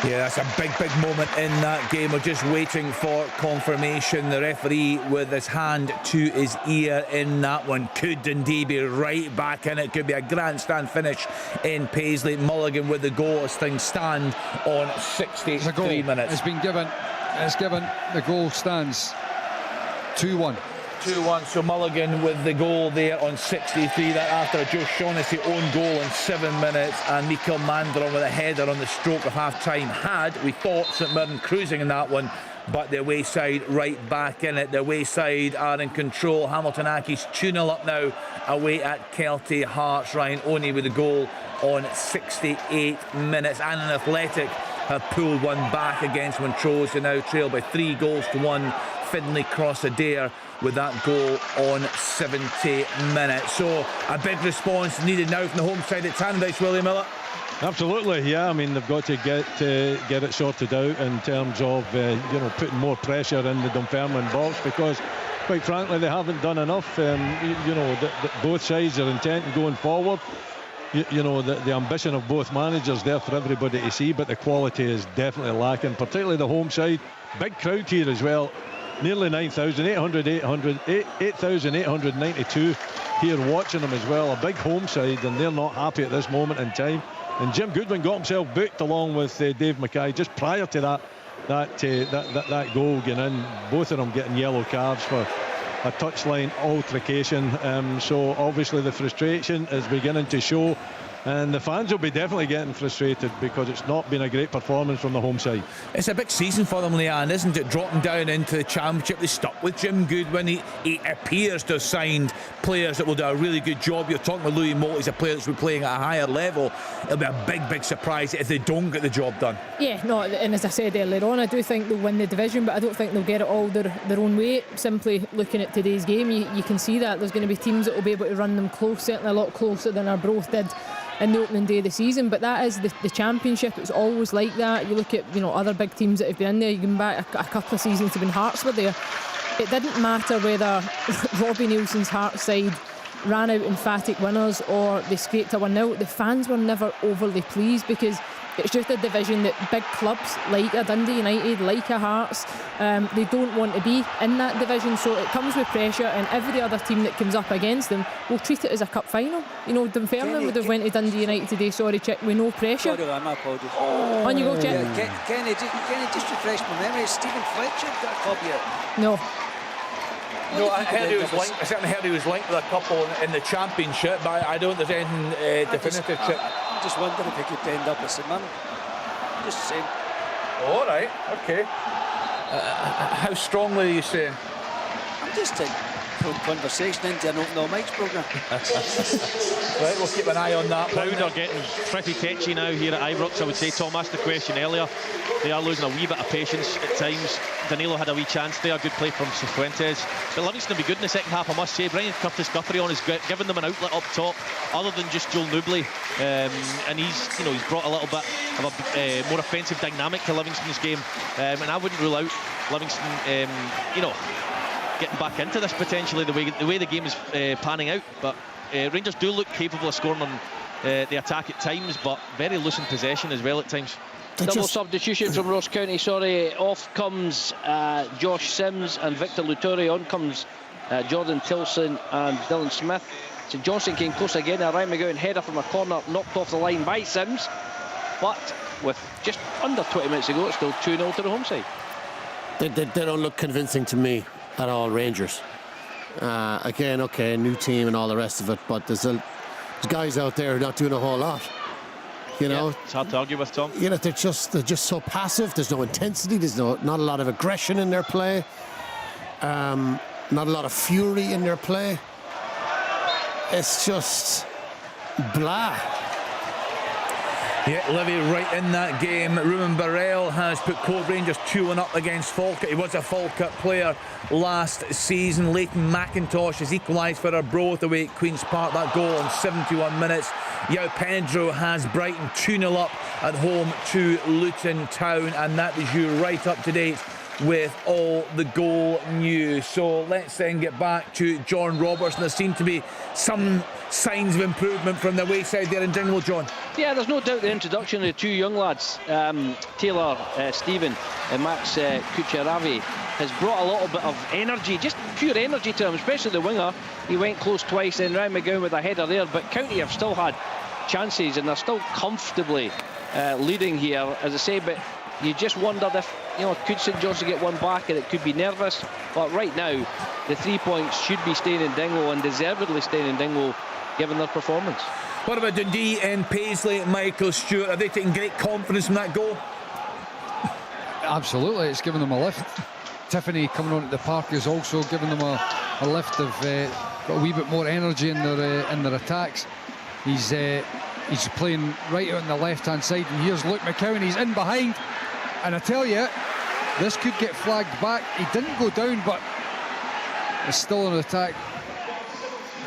Yeah, that's a big moment in that game. We're just waiting for confirmation. The referee with his hand to his ear in that one. Could Dundee be right back in it? Could be a grandstand finish in Paisley. Mulligan with the goal as things stand on 63 minutes. It's been given. It's given. The goal stands 2-1. 2-1, so Mulligan with the goal there on 63. That after a Joe Shaughnessy own goal in 7 minutes, and Mikael Mandron with a header on the stroke of half-time. We thought St Mirren cruising in that one, but the away side right back in it. The away side are in control. Hamilton Accies 2-0 up now away at Kelty Hearts. Ryan Oney with the goal on 68 minutes, and an Athletic have pulled one back against Montrose, who now trail by 3-1 Finlay Cross-Adair with that goal on 70 minutes. So a big response needed now from the home side at Tannadice, Willie Miller. Absolutely, yeah. I mean, they've got to get it sorted out in terms of putting more pressure in the Dunfermline box, because quite frankly they haven't done enough. Both sides are intent on going forward. The ambition of both managers there for everybody to see, but the quality is definitely lacking, particularly the home side. Big crowd here as well, nearly 8,892 here watching them as well. A big home side, and they're not happy at this moment in time. And Jim Goodwin got himself booked along with Dave Mackay just prior to that goal getting in. Both of them getting yellow cards for a touchline altercation. So obviously the frustration is beginning to show, and the fans will be definitely getting frustrated because it's not been a great performance from the home side. It's a big season for them, Leanne, isn't it? Dropping down into the Championship, they stuck with Jim Goodwin. He appears to have signed players that will do a really good job. You're talking about Louis Moult, he's a player that's been playing at a higher level. It'll be a big surprise if they don't get the job done. Yeah, no, and as I said earlier on, I do think they'll win the division, but I don't think they'll get it all their own way. Simply looking at today's game, you can see that there's going to be teams that will be able to run them close, certainly a lot closer than Arbroath did in the opening day of the season. But that is the Championship. It's always like that. You look at other big teams that have been in there. You can back a couple of seasons to when Hearts were there. It didn't matter whether Robbie Nielsen's Hearts side ran out emphatic winners or they scraped a 1-0. The fans were never overly pleased, because it's just a division that big clubs like a Dundee United, like a Hearts, they don't want to be in that division. So it comes with pressure, and every other team that comes up against them will treat it as a cup final. Dunfermline would have went to Dundee United today, sorry Chick, with no pressure. Sorry, my apologies. On you go, Chick. Yeah, Kenny, just refresh my memory. Stephen Fletcher got a club here. No. No, I certainly heard he was linked with a couple in the Championship, but I don't think there's anything definitive. I'm just wondering if he could end up as St Mirren. Just saying. All right, okay. How strongly are you saying? I'm just throwing conversation into an open all mics programme. Right, we'll keep an eye on that. Crowd are getting pretty tetchy now here at Ibrox, I would say. Tom asked the question earlier. They are losing a wee bit of patience at times. Danilo had a wee chance there, good play from Cifuentes. But Livingston will be good in the second half, I must say. Bringing Curtis Guthrie on has given them an outlet up top, other than just Joel Newbley. And he's brought a little bit of a more offensive dynamic to Livingston's game. And I wouldn't rule out Livingston, getting back into this potentially the way the game is panning out. But Rangers do look capable of scoring on the attack at times, but very loose in possession as well at times. Double substitution from Ross County, off comes Josh Sims and Victor Luturi. On comes Jordan Tilson and Dylan Smith. St Johnstone came close again. A Ryan McGowan header from a corner, knocked off the line by Sims, but with just under 20 minutes to go, it's still 2-0 to the home side. They don't look convincing to me at all, Rangers. Again, okay, new team and all the rest of it, but there's guys out there not doing a whole lot. It's hard to argue with, Tom. They're just so passive. There's no intensity. There's not a lot of aggression in their play. Not a lot of fury in their play. It's just blah. Yeah, Livy right in that game. Ruben Burrell has put Cove Rangers 2-1 up against Falkirk. He was a Falkirk player last season. Leighton McIntosh has equalised for Arbroath away at Queen's Park. That goal in 71 minutes. Yao Pedro has Brighton 2-0 up at home to Luton Town, and that is you right up to date with all the goal news. So let's then get back to John Robertson. There seem to be some signs of improvement from the wayside there in Dingwall, John. Yeah, there's no doubt the introduction of the two young lads, Taylor Stephen and Max Kucheravi, has brought a little bit of energy, just pure energy to him, especially the winger. He went close twice, then Ryan McGowan with a header there, but County have still had chances and they're still comfortably leading here, as I say. But you just wondered if, could St Johnstone get one back, and it could be nervous. But right now, the 3 points should be staying in Dingwall, and deservedly staying in Dingwall, given their performance. What about Dundee and Paisley, Michael Stewart? Are they taking great confidence from that goal? Absolutely, it's given them a lift. Tiffany coming on at the park is also giving them a lift. They've got a wee bit more energy in their attacks. He's playing right out on the left-hand side, and here's Luke McCowan. He's in behind, and I tell you, This could get flagged back. He didn't go down, but it's still an attack.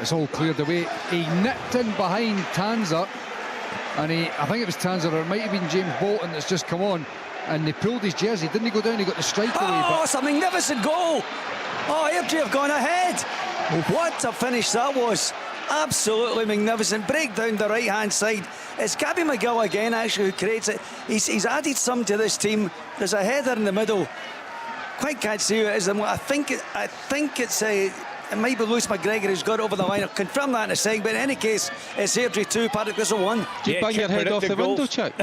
It's all cleared away. He nipped in behind Tanzer, and I think it was Tanzer, or it might have been James Bolton that's just come on, and they pulled his jersey. Didn't he go down? He got the strike away. Oh, it's a magnificent goal. Oh, Airdrie have gone ahead. What a finish that was. Absolutely magnificent. Break down the right-hand side. It's Gabby McGill again, actually, who creates it. He's added some to this team. There's a header in the middle. Quite can't see who it is. I think it's it might be Lewis McGregor who's got it over the line. I'll confirm that in a second. But in any case, it's Airdrie 2, Partick Thistle 1. Did you bang your head off the window, Chuck?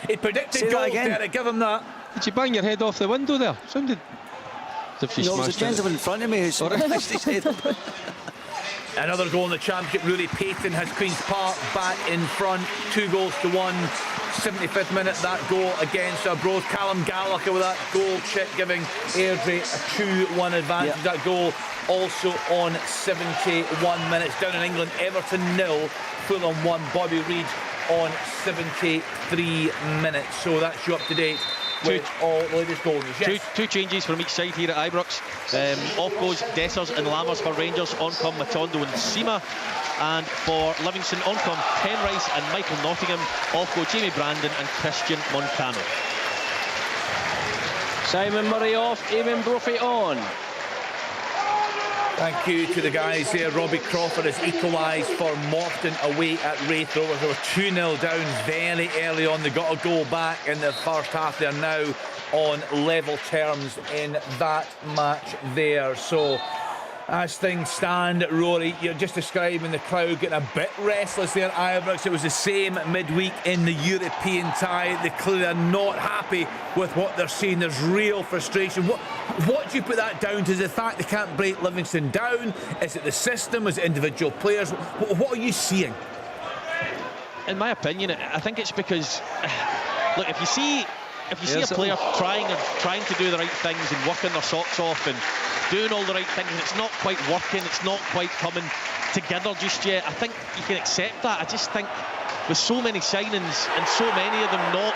He predicted goals there. Give him that. Did you bang your head off the window there? Sounded as if you No, smashed there's a gentleman in front of me who's his head up. Another goal in the championship. Rory Payton has Queen's Park back in front, 2-1. 75th minute, that goal against Arbroath. Callum Gallagher with that goal chip, giving Airdrie a 2-1 advantage. Yep. That goal also on 71 minutes. Down in England, Everton 0, Fulham 1. Bobby Reid on 73 minutes. So that's you up to date with all the latest goal news. Yes. Two changes from each side here at Ibrox. Off goes Dessers and Lammers for Rangers. On come Matondo and Sima. And for Livingston, on come Penrice and Michael Nottingham. Off go Jamie Brandon and Christian Moncano. Simon Murray off, Eamon Brophy on. Thank you to the guys here. Robbie Crawford has equalised for Morton away at Raith Rovers. They were 2-0 down very early on. They got a goal back in the first half. They are now on level terms in that match there. So as things stand, Rory, you're just describing the crowd getting a bit restless there at Ibrox. It was the same midweek in the European tie. They clearly are not happy with what they're seeing. There's real frustration. What do you put that down to? Is it the fact they can't break Livingston down? Is it the system? Is it individual players? What are you seeing? In my opinion, I think it's because, look, if you see a player trying to do the right things and working their socks off and doing all the right things, and it's not quite working, it's not quite coming together just yet, I think you can accept that. I just think with so many signings and so many of them not,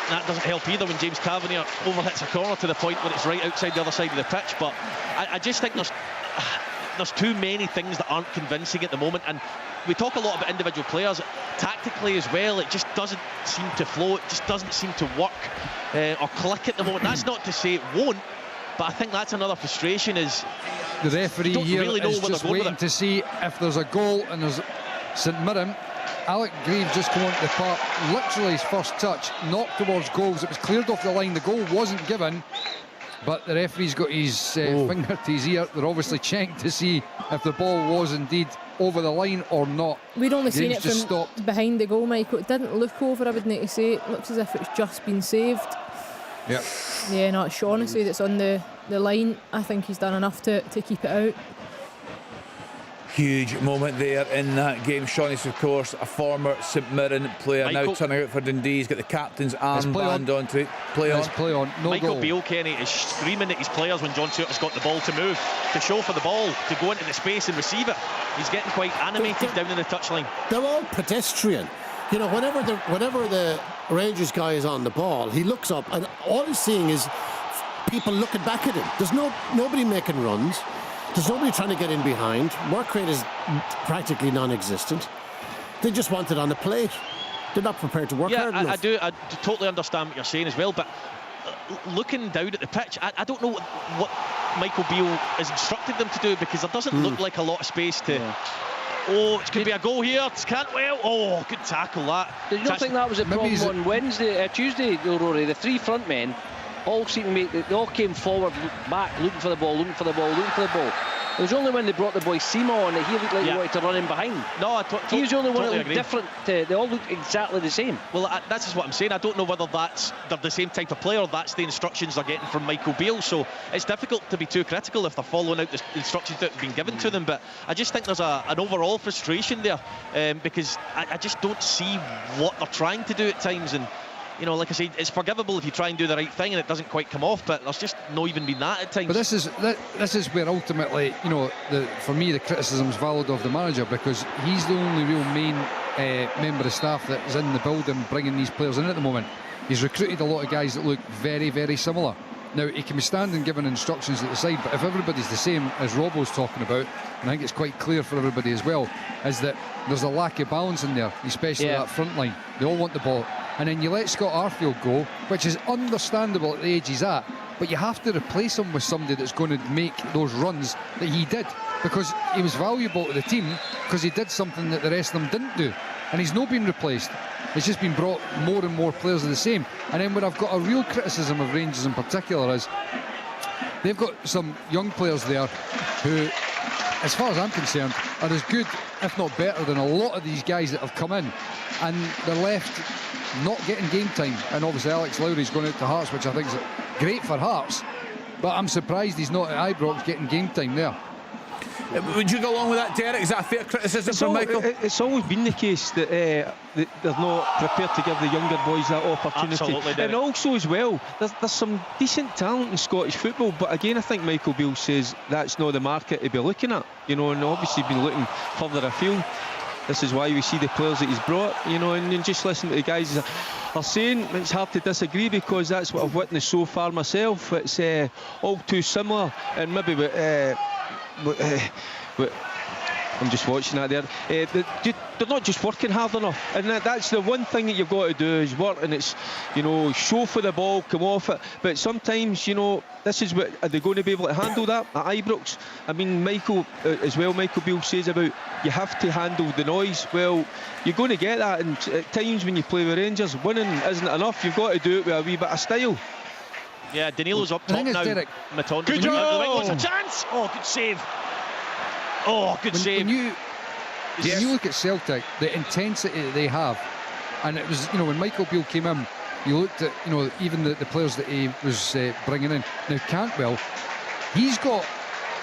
that doesn't help either when James Tavernier overhits a corner to the point where it's right outside the other side of the pitch. But I just think there's too many things that aren't convincing at the moment. And we talk a lot about individual players. Tactically as well, it just doesn't seem to flow. It just doesn't seem to work or click at the moment. That's not to say it won't, but I think that's another frustration, is the referee here really is just waiting to see if there's a goal, and there's St Mirren. Alec Greaves just come onto the park, literally his first touch, knocked towards goals. It was cleared off the line. The goal wasn't given, but the referee's got his finger to his ear. They're obviously checking to see if the ball was indeed over the line or not. We'd only seen it from stopped behind the goal, Michael. It didn't look over, I would need to say. It looks as if it's just been saved. Yep. Yeah, no, it's Shaughnessy that's on the line. I think he's done enough to keep it out. Huge moment there in that game. Shaughnessy, of course, a former St Mirren player, Michael, now turning out for Dundee. He's got the captain's armband on to play on. No Michael goal. Beale, Kenny, is screaming at his players when John Stewart's got the ball to move, to show for the ball, to go into the space and receive it. He's getting quite animated down in the touchline. They're all pedestrian. You know, whenever the Rangers guy is on the ball, he looks up and all he's seeing is people looking back at him. There's nobody making runs. There's nobody trying to get in behind. Work rate is practically non-existent. They just want it on the plate. They're not prepared to work hard enough. I totally understand what you're saying as well, but looking down at the pitch, I don't know what Michael Beale has instructed them to do, because there doesn't look like a lot of space to... Yeah. Oh, it could be a goal here. Cantwell. Oh, good tackle that. Did you not think that was a problem on Tuesday, Rory? The three front men all seemed to make. They all came forward, back, looking for the ball. It was only when they brought the boy Sima on that he looked like he wanted to run in behind. No, he was the only one totally that looked different. They all looked exactly the same. Well, that's just what I'm saying. I don't know whether they're the same type of player, or that's the instructions they're getting from Michael Beale. So it's difficult to be too critical if they're following out the instructions that have been given to them. But I just think there's an overall frustration there, because I just don't see what they're trying to do at times. And you know, like I said, it's forgivable if you try and do the right thing and it doesn't quite come off, but there's just not even been that at times. But this is where ultimately, you know, for me the criticism's valid of the manager, because he's the only real main member of staff that is in the building bringing these players in at the moment. He's recruited a lot of guys that look very, very similar. Now, he can be standing giving instructions at the side, but if everybody's the same, as Robbo's talking about, and I think it's quite clear for everybody as well, is that there's a lack of balance in there, especially that front line. They all want the ball. And then you let Scott Arfield go, which is understandable at the age he's at, but you have to replace him with somebody that's going to make those runs that he did, because he was valuable to the team because he did something that the rest of them didn't do. And he's not been replaced. It's just been brought more and more players of the same. And then where I've got a real criticism of Rangers in particular is they've got some young players there who, as far as I'm concerned, are as good, if not better, than a lot of these guys that have come in. And they're left not getting game time. And obviously Alex Lowry's going out to Hearts, which I think is great for Hearts. But I'm surprised he's not at Ibrox getting game time there. Would you go along with that, Derek? Is that a fair criticism from Michael? It's always been the case that they're not prepared to give the younger boys that opportunity. Absolutely, and also as well, there's some decent talent in Scottish football, but again I think Michael Beale says that's not the market to be looking at, you know, and obviously been looking further afield. This is why we see the players that he's brought, you know, and just listen to the guys are saying. It's hard to disagree because that's what I've witnessed so far myself. It's all too similar, and maybe I'm just watching that there. They're not just working hard enough, and that's the one thing that you've got to do is work. And it's, you know, show for the ball, come off it. But sometimes, you know, this is what are they going to be able to handle that at Ibrox? I mean, Michael as well. Michael Beale says about you have to handle the noise. Well, you're going to get that, and at times when you play with Rangers, winning isn't enough. You've got to do it with a wee bit of style. Yeah, Danilo's up top now. Matondo. Good job! What's a chance? Oh, good save. Oh, good save. When you look at Celtic, the intensity that they have, and it was, you know, when Michael Beale came in, you looked at, you know, even the players that he was bringing in. Now Cantwell, he's got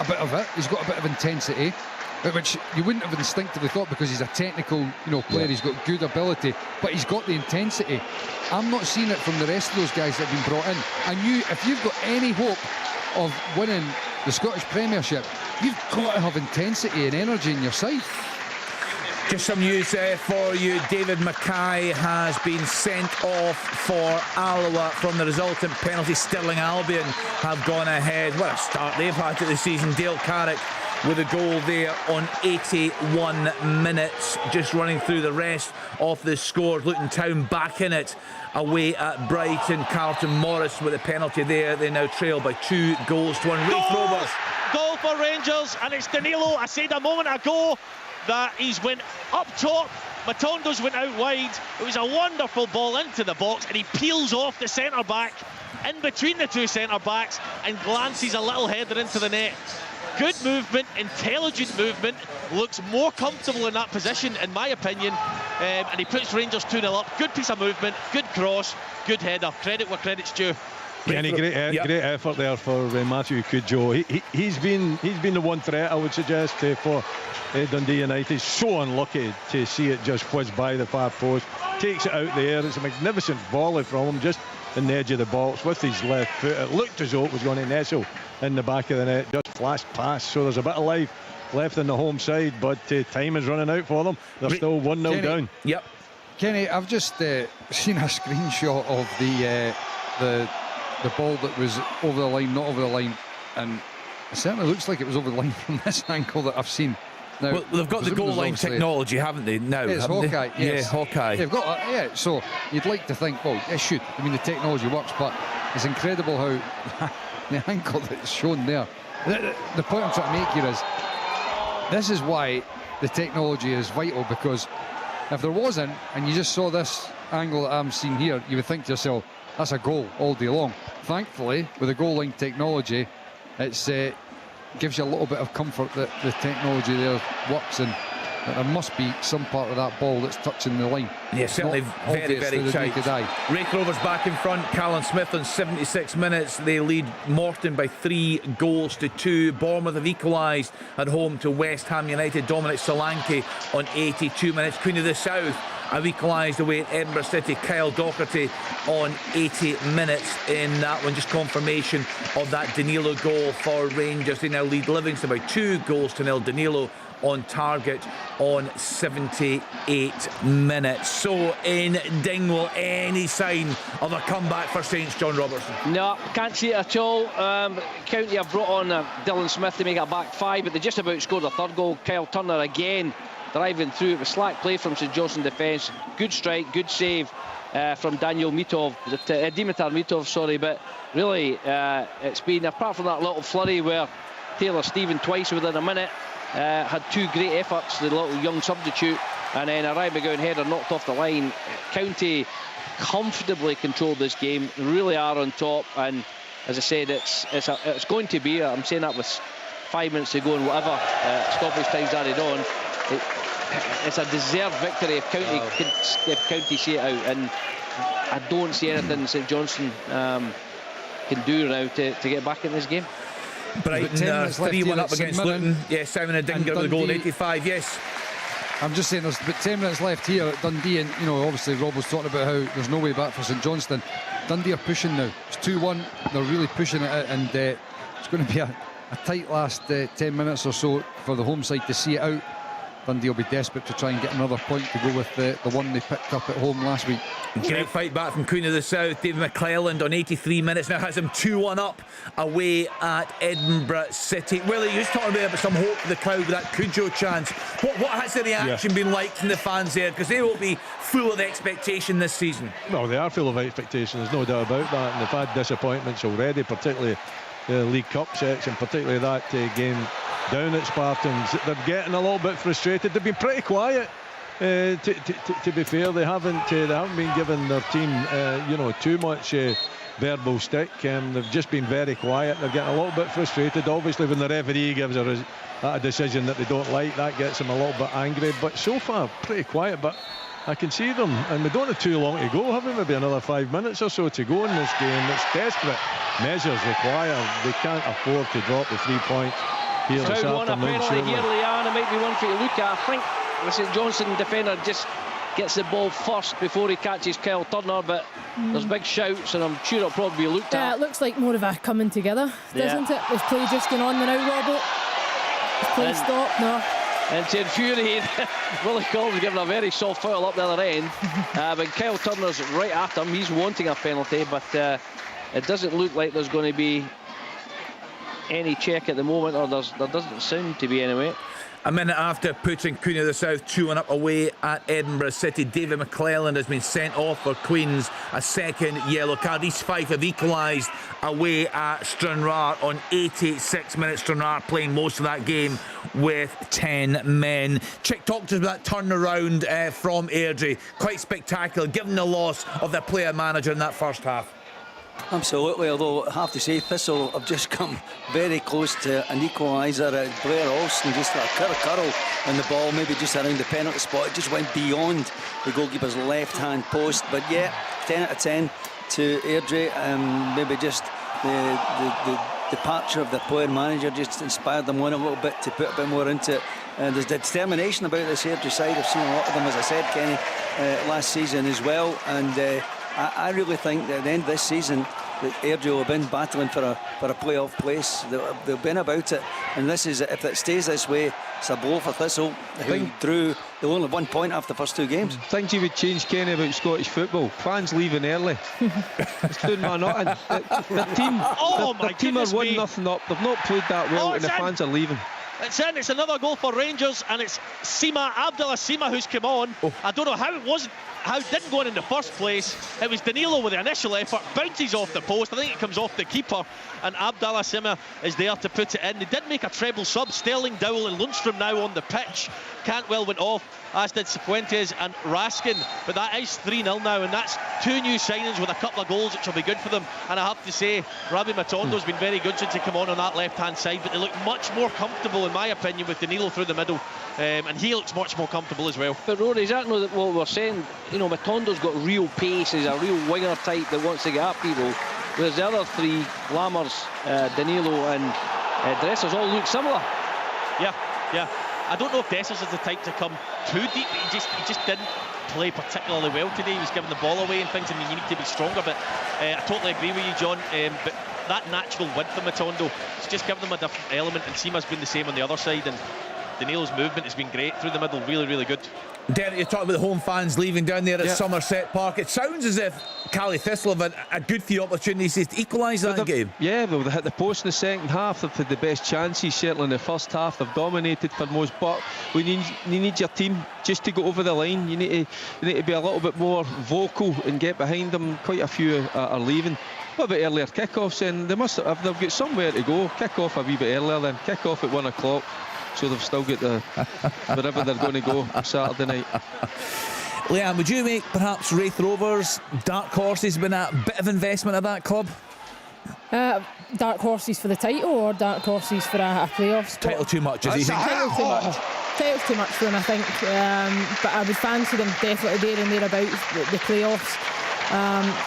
a bit of it. He's got a bit of intensity, which you wouldn't have instinctively thought because he's a technical, you know, player. He's got good ability, but he's got the intensity. I'm not seeing it from the rest of those guys that have been brought in. And if you've got any hope of winning the Scottish Premiership, you've got to have intensity and energy in your side. Just some news for you. David Mackay has been sent off for Alloa from the resultant penalty. Stirling Albion have gone ahead. What a start they've had to the season. Dale Carrick with a goal there on 81 minutes. Just running through the rest of the scores. Luton Town back in it away at Brighton. Carlton Morris with a penalty there. They now trail by 2-1. Raith Rovers. Goal for Rangers, and it's Danilo. I said a moment ago that he's went up top. Matondo's went out wide. It was a wonderful ball into the box, and he peels off the centre back in between the two centre backs and glances a little header into the net. Good movement, intelligent movement, looks more comfortable in that position in my opinion, and he puts Rangers 2-0 up. Good piece of movement, good cross, good header. Credit where credit's due. Kenny, great effort there for Matthew Cudjoe. He's been the one threat, I would suggest, for Dundee United. So unlucky to see it just whiz by the far post. Takes it out there. It's a magnificent volley from him, just in the edge of the box with his left foot. It looked as though it was going to nestle in the back of the net. Just flashed past. So there's a bit of life left in the home side, but time is running out for them. They're still 1-0 down. Yep. Kenny, I've just seen a screenshot of the ball that was over the line, not over the line, and it certainly looks like it was over the line from this angle that I've seen. Now, well, they've got the goal line technology, haven't they? Now, it's Hawkeye. Yes. Yeah, Hawkeye. They've got yeah. So you'd like to think, well, it should. I mean, the technology works, but it's incredible how the angle that's shown there. The point I'm trying to make here is this is why the technology is vital, because if there wasn't, and you just saw this angle that I'm seeing here, you would think to yourself, that's a goal all day long. Thankfully, with the goal line technology, it's gives you a little bit of comfort that the technology there works, and that there must be some part of that ball that's touching the line. Yeah, certainly very, very tight. Raith Rovers back in front. Callum Smith on 76 minutes. They lead Morton by 3-2. Bournemouth have equalised at home to West Ham United. Dominic Solanke on 82 minutes. Queen of the South have equalised away at Edinburgh City. Kyle Docherty on 80 minutes in that one. Just confirmation of that Danilo goal for Rangers. They now lead Livingston by 2-0. Danilo on target on 78 minutes. So in Dingwall, any sign of a comeback for Saints, John Robertson? No, can't see it at all. County have brought on Dylan Smith to make it back 5, but they just about scored a third goal. Kyle Turner again driving through. It was slack play from St Johnstone defence. Good strike, good save from Dimitar Mitov, sorry, but really it's been, apart from that little flurry where Taylor Stephen twice within a minute had 2 great efforts, the little young substitute, and then a Ryan McGowan header knocked off the line. County comfortably controlled this game, really are on top, and as I said, it's going to be, I'm saying that with 5 minutes to go and whatever stoppage time's added on, it's a deserved victory if County see it out, and I don't see anything St Johnstone can do now to get back in this game. Brighton 3-1 up against Luton. Yeah, Simon Adingra with a goal in 85, yes. I'm just saying there's about 10 minutes left here at Dundee, and you know, obviously Rob was talking about how there's no way back for St Johnstone. Dundee are pushing now. It's 2-1. They're really pushing it out, and it's going to be a tight last 10 minutes or so for the home side to see it out. Dundee will be desperate to try and get another point to go with the one they picked up at home last week. Great fight back from Queen of the South. David McClelland on 83 minutes now has him 2-1 up away at Edinburgh City. Willie, you was talking about some hope for the crowd with that Cujo chance. What has the reaction been like from the fans there? Because they will be full of expectation this season. Well, they are full of expectation, there's no doubt about that, and they've had disappointments already, particularly the League Cup section, particularly that game down at Spartans. They're getting a little bit frustrated. They've been pretty quiet, to be fair. They haven't been giving their team too much verbal stick. They've just been very quiet. They're getting a little bit frustrated. Obviously when the referee gives a decision that they don't like, that gets them a little bit angry, but so far pretty quiet. But I can see them, and we don't have too long to go, have we? Maybe another 5 minutes or so to go in this game. It's desperate measures required. They can't afford to drop the 3 points here this afternoon. One a penalty here, Leanne. It might be one for you to look at. I think the St Johnstone defender just gets the ball first before he catches Kyle Turner, but there's big shouts, and I'm sure it'll probably be looked at. Yeah, it looks like more of a coming together, doesn't it? There's play just going on now, Robert. Play stop, no. And to infuriate, Willie Collins giving a very soft foul up the other end. But Kyle Turner's right at him. He's wanting a penalty, but it doesn't look like there's going to be any check at the moment, or there doesn't sound to be anyway. A minute after putting Queen of the South 2-1 up away at Edinburgh City, David McClelland has been sent off for Queens, a second yellow card. East Fife have equalised away at Stranraer on 86 minutes. Stranraer playing most of that game with 10 men. Chick, talk to us about that turnaround from Airdrie. Quite spectacular, given the loss of their player manager in that first half. Absolutely, although I have to say Thistle have just come very close to an equaliser. Blair Alston just a curl on the ball, maybe just around the penalty spot. It just went beyond the goalkeeper's left hand post. But yeah, 10 out of 10 to Airdrie. Maybe just the departure of the player manager just inspired them on a little bit to put a bit more into it. There's determination about this Airdrie side. I've seen a lot of them, as I said, Kenny, last season as well, and I really think that at the end of this season that Airdrie will have been battling for a playoff place. They've been about it, and this is, if it stays this way, it's a blow for Thistle, who drew, they only have 1 point after the first 2 games. Things you would change, Kenny, about Scottish football: fans leaving early. It's doing my nothing. The team, the team are 1-0 up. They've not played that well, and the fans are leaving. It's in. It's another goal for Rangers, and it's Abdullah Sima who's come on. I don't know how it didn't go in the first place. It was Danilo with the initial effort, bounces off the post. I think it comes off the keeper, and Abdullah Sima is there to put it in. They did make a treble sub. Sterling, Dowell and Lundstrom now on the pitch. Cantwell went off, as did Cifuentes and Raskin, but that is 3-0 now, and that's 2 new signings with a couple of goals, which will be good for them. And I have to say, Rabbi Matondo's been very good since he came on that left hand side, but they look much more comfortable, in my opinion, with Danilo through the middle, and he looks much more comfortable as well. But Rory, is that not what we're saying? You know, Matondo's got real pace. He's a real winger type that wants to get at people, whereas the other 3, Lammers, Danilo and Dressers, all look similar. Yeah. I don't know if Dessers is the type to come too deep. He just didn't play particularly well today. He was giving the ball away and things, and you need to be stronger. But I totally agree with you, John. But that natural width of Matondo, it's just given them a different element, and Sima's been the same on the other side. And Danilo's movement has been great through the middle, really, really good. Derek, you're talking about the home fans leaving down there at Somerset Park. It sounds as if Cali Thistle have had a good few opportunities to equalise that game. Yeah, well, they hit the post in the second half. They've had the best chances, certainly in the first half. They've dominated for most, but you need your team just to go over the line. You need to be a little bit more vocal and get behind them. Quite a few are leaving. What about earlier kickoffs? And they must have, they've got somewhere to go. Kick off a wee bit earlier, then kick off at 1 o'clock. So they've still got wherever they're going to go Saturday night. Leanne, would you make perhaps Wraith Rovers dark horses been a bit of investment at that club? Dark horses for the title or dark horses for a playoff spot? Title too much, is he? Title's too much. Title's too much for them, I think. But I would fancy them definitely there and thereabouts, the playoffs.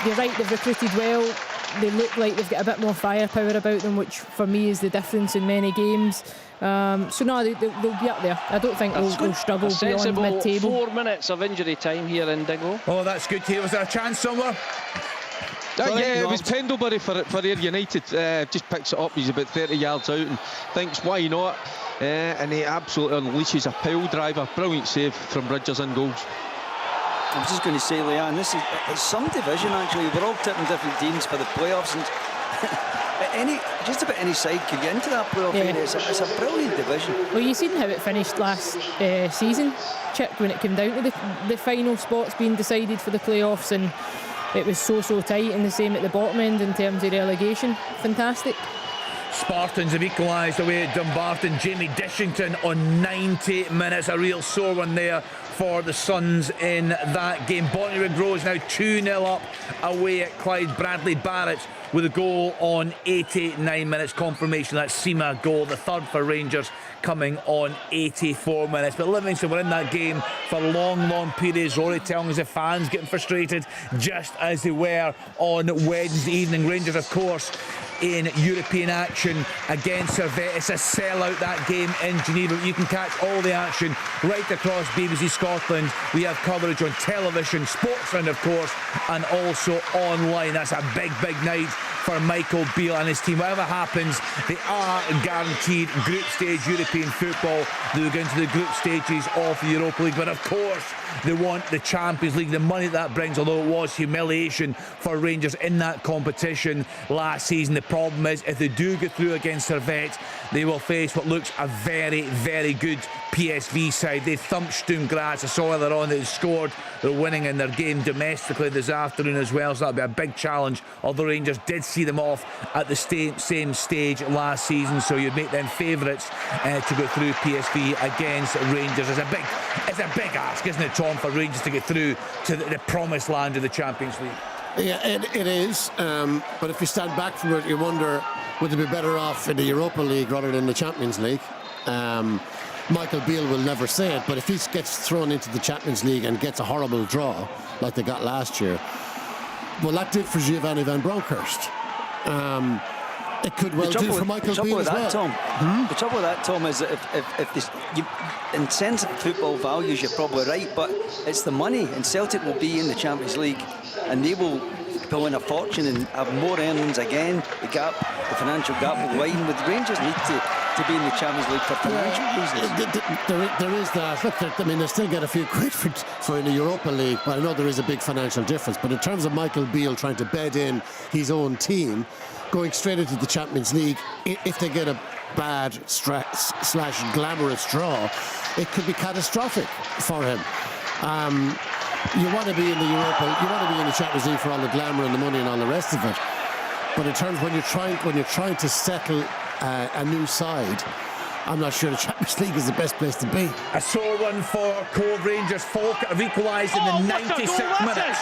You're right, they've recruited well. They look like they've got a bit more firepower about them, which for me is the difference in many games. So no, they'll be up there. I don't think they'll struggle beyond mid-table. 4 minutes of injury time here in Dingle. Oh, that's good to hear. Was there a chance somewhere? Yeah, it was Pendlebury for Ayr United. Just picks it up. He's about 30 yards out and thinks, why not? And he absolutely unleashes a pile driver. Brilliant save from Bridgers in goals. I was just going to say, Leanne, it's some division actually. We're all tipping different teams for the playoffs, and just about any side could get into that playoff area. It's a brilliant division. Well, you seen how it finished last season, Chip, when it came down to the final spots being decided for the playoffs, and it was so tight, and the same at the bottom end in terms of relegation. Fantastic. Spartans have equalised away at Dumbarton. Jamie Dishington on 90 minutes. A real sore one there for the Suns in that game. Bonnyrigg Rose now 2-0 up away at Clyde. Bradley Barrett with a goal on 89 minutes. Confirmation that Sima goal, the third for Rangers, coming on 84 minutes. But Livingston were in that game for long periods. Rory telling us the fans getting frustrated, just as they were on Wednesday evening. Rangers, of course, in European action against Servette. It's a sellout, that game in Geneva. You can catch all the action right across BBC Scotland. We have coverage on television, Sportsround of course, and also online. That's a big night for Michael Beale and his team. Whatever happens, they are guaranteed group stage European football. They'll go into the group stages of the Europa League, but of course they want the Champions League, the money that brings, although it was humiliation for Rangers in that competition last season. The problem is, if they do get through against Servette, they will face what looks a very good PSV side. They thumped Sturm Graz. I saw earlier on they scored. They're winning in their game domestically this afternoon as well, so that'll be a big challenge, although Rangers did see them off at the same stage last season, so you'd make them favourites to go through PSV against Rangers. It's a big ask, isn't it, Tom, for Rangers to get through to the promised land of the Champions League? Yeah, it is. But if you stand back from it, you wonder, would they be better off in the Europa League rather than the Champions League? Michael Beale will never say it, but if he gets thrown into the Champions League and gets a horrible draw, like they got last year, well, that did for Giovanni Van Bronckhorst. It could well do for Michael Beale as well. The trouble with that, Tom, is that if this, in sense of football values, you're probably right, but it's the money, and Celtic will be in the Champions League, and they will pull in a fortune and have more earnings again. The financial gap will widen. With Rangers need to be in the Champions League for financial reasons. There is that. Look, they still get a few quid for in the Europa League, but I know there is a big financial difference. But in terms of Michael Beale trying to bed in his own team, going straight into the Champions League, if they get a bad / glamorous draw, it could be catastrophic for him. You want to be in the Champions League for all the glamour and the money and all the rest of it. But in terms when you're trying to settle a new side, I'm not sure the Champions League is the best place to be. A sore one for Cove Rangers. Falkirk have equalised in the 96th minute.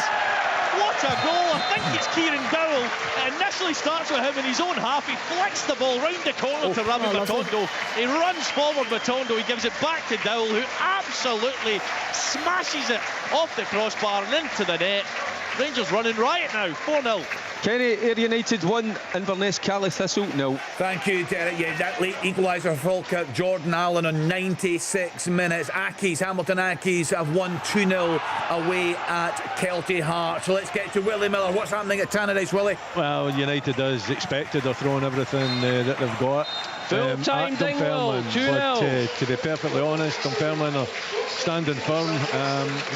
What a goal! I think it's Kieran Dowell. It initially starts with him in his own half. He flicks the ball round the corner to Rami Matondo. He runs forward Matondo. He gives it back to Dowell, who absolutely smashes it off the crossbar and into the net. Rangers running riot now, 4-0. Kenny, Ayr United 1, Inverness Cali Thistle 0. Thank you, Derek. Yeah, that late equaliser for Falkirk, Jordan Allen on 96 minutes. Hamilton Accies have won 2-0 away at Kelty Heart. So let's get to Willie Miller. What's happening at Tannadice, Willie? Well, United, as expected, are throwing everything that they've got Full-time Dingwall, 2-0. But to be perfectly honest, Dunfermline are standing firm.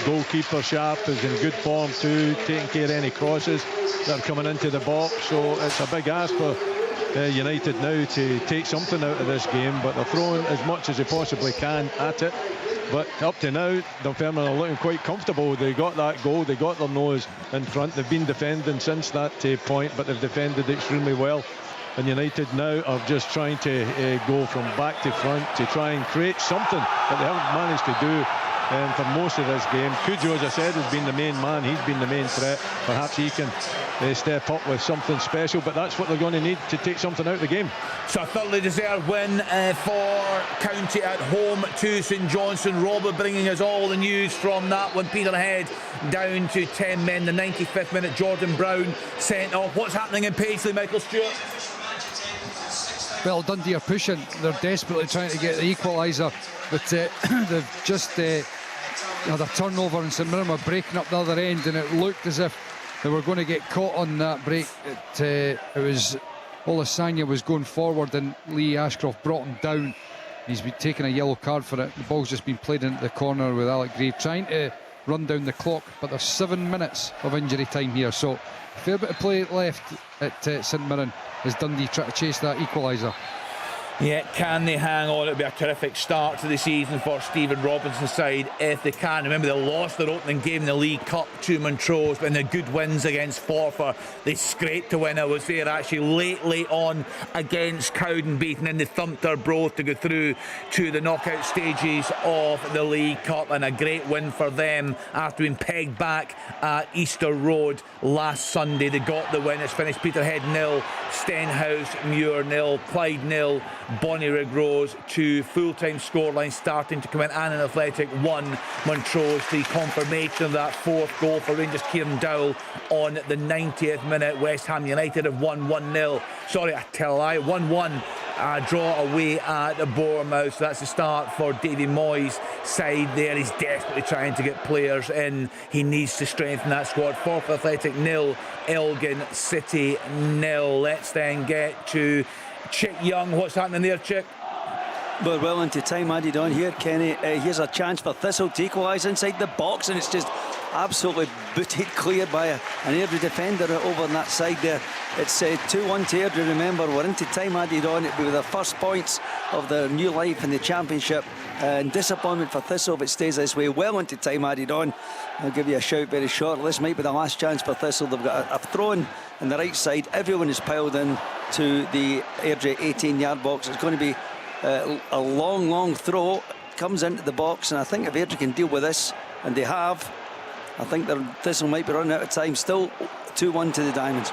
Goalkeeper Sharp is in good form too, taking care of any crosses that are coming into the box. So it's a big ask for United now to take something out of this game, but they're throwing as much as they possibly can at it. But up to now, Dunfermline are looking quite comfortable. They got that goal, they got their nose in front. They've been defending since that point, but they've defended extremely well. And United now are just trying to go from back to front to try and create something that they haven't managed to do for most of this game. Cujo, as I said, has been the main man. He's been the main threat. Perhaps he can step up with something special, but that's what they're going to need to take something out of the game. So a thoroughly deserved win for County at home to St Johnstone. Robert bringing us all the news from that one. Peterhead down to 10 men. The 95th minute, Jordan Brown sent off. What's happening in Paisley, Michael Stewart? Well, Dundee are pushing. They're desperately trying to get the equaliser, but they've just had a turnover, and St Mirren were breaking up the other end, and it looked as if they were going to get caught on that break. It was Olasanya was going forward, and Lee Ashcroft brought him down. He's been taking a yellow card for it. The ball's just been played into the corner with Alec Gray trying to run down the clock, but there's 7 minutes of injury time here, so a fair bit of play left at St Mirren as Dundee try to chase that equaliser. Yeah, can they hang on? It'll be a terrific start to the season for Stephen Robinson's side if they can. Remember, they lost their opening game in the League Cup to Montrose, but in the good wins against Forfar, they scraped to win. I was there actually late on against Cowdenbeath, and they thumped Arbroath to go through to the knockout stages of the League Cup, and a great win for them after being pegged back at Easter Road last Sunday. They got the win. It's finished Peterhead 0, Stenhouse Muir 0, Clyde 0, Bonnyrigg Rose 2. Full-time scoreline starting to come in. Annan Athletic 1, Montrose 3. Confirmation of that fourth goal for Rangers. Kieran Dowell on the 90th minute. West Ham United have won 1-0. Sorry, I tell a lie. 1-1. Draw away at Bournemouth. So that's the start for Davy Moyes' side there. He's desperately trying to get players in. He needs to strengthen that squad. Forfar Athletic 0, Elgin City 0. Let's then get to Chick Young. What's happening there, Chick? We're well into time added on here, Kenny. Here's a chance for Thistle to equalise inside the box, and it's just absolutely booted clear by an Airdrie defender over on that side there. It's 2-1 to Airdrie. Remember, we're into time added on. It'll be the first points of their new life in the Championship. And disappointment for Thistle if it stays this way. Well into time added on. I'll give you a shout very shortly. This might be the last chance for Thistle. They've got a throw in on the right side. Everyone is piled in to the Airdrie 18-yard box. It's going to be a long throw. Comes into the box, and I think if Airdrie can deal with this, and they have, I think Thistle might be running out of time. Still 2-1 to the Diamonds.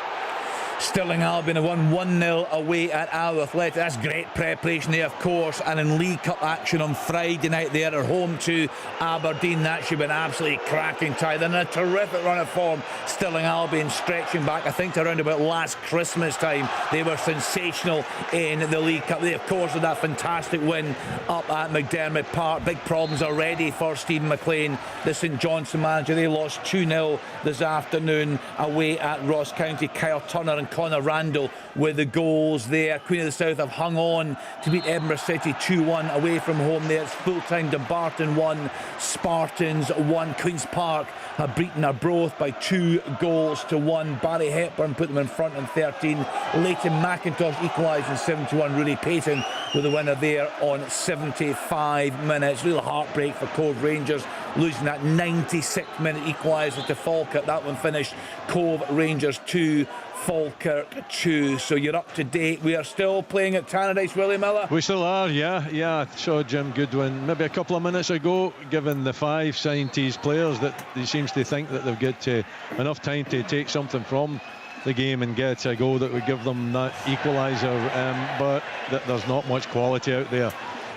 Stirling Albion have won 1-0 away at Al Athletic. That's great preparation there, of course. And in League Cup action on Friday night, they are home to Aberdeen. That should be an absolutely cracking tie. Then a terrific run of form. Stirling Albion stretching back, I think, to around about last Christmas time. They were sensational in the League Cup. They, of course, had that fantastic win up at McDermott Park. Big problems already for Stephen McLean, the St Johnstone manager. They lost 2-0 this afternoon away at Ross County. Kyle Turner and Connor Randall with the goals there. Queen of the South have hung on to beat Edinburgh City 2-1 away from home there. It's full-time. Dumbarton 1, Spartans 1. Queen's Park have beaten Arbroath by 2-1. Barry Hepburn put them in front in 13. Leighton McIntosh equalised in 71. Rooney Payton with the winner there on 75 minutes. Real heartbreak for Cove Rangers, losing that 96th-minute equaliser to Falkirk. That one finished Cove Rangers 2, Falkirk 2. So you're up to date. We are still playing at Tannadice, Willie Miller. We still are, yeah. I saw Jim Goodwin maybe a couple of minutes ago giving the 5 signed players that he seems to think that they've got enough time to take something from the game and get a goal that would give them that equaliser, but there's not much quality out there.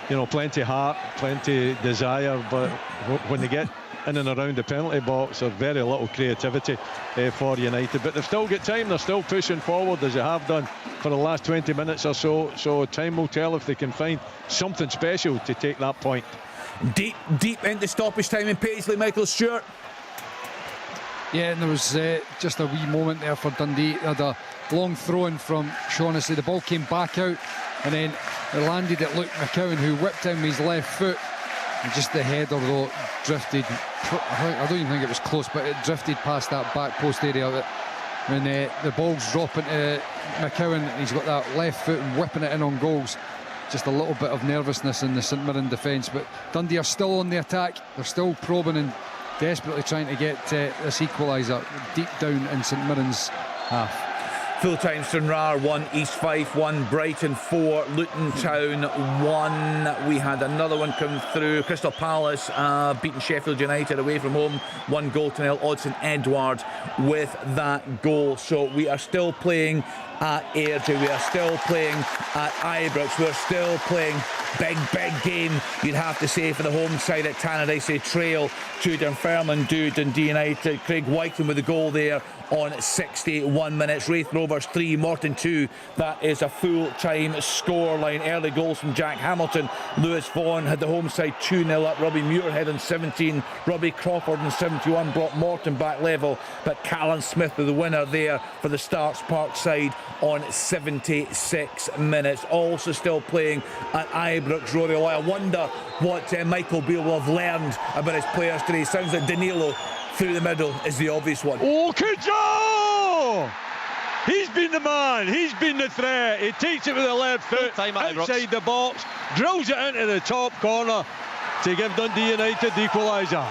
You know, plenty heart, plenty desire, but when they get in and around the penalty box, there's very little creativity for United. But they've still got time. They're still pushing forward as they have done for the last 20 minutes or so. So time will tell if they can find something special to take that point. Deep into stoppage time in Paisley, Michael Stewart. Yeah, and there was just a wee moment there for Dundee. They had a long throw-in from Shaughnessy. The ball came back out, and then it landed at Luke McCowan, who whipped in with his left foot. And just the header, though, drifted. I don't even think it was close, but it drifted past that back post area. When the ball's dropping to McCowan, he's got that left foot and whipping it in on goals. Just a little bit of nervousness in the St Mirren defence, but Dundee are still on the attack. They're still probing and desperately trying to get this equaliser deep down in St Mirren's half. Full-time Stranraer 1, East Fife 1, Brighton 4, Luton Town 1. We had another one come through. Crystal Palace beating Sheffield United away from home 1-0. Odsonne Edouard with that goal. So we are still playing at Airdrie. We are still playing at Ibrox. We're still playing big game, you'd have to say, for the home side at Tannadice Trail to Dunfermline do Dundee United. Craig Whiten with the goal there on 61 minutes. Wraith Rovers 3, Morton 2. That is a full-time scoreline. Early goals from Jack Hamilton. Lewis Vaughan had the home side 2-0 up. Robbie Muirhead on 17. Robbie Crawford on 71 brought Morton back level. But Callan Smith with the winner there for the Starks Park side on 76 minutes. Also still playing at Ibrox, Rory. I wonder what Michael Beale will have learned about his players today. Sounds like Danilo through the middle is the obvious one. Oh, Cujo! He's been the man, he's been the threat. He takes it with the left foot outside the box, drills it into the top corner to give Dundee United the equaliser.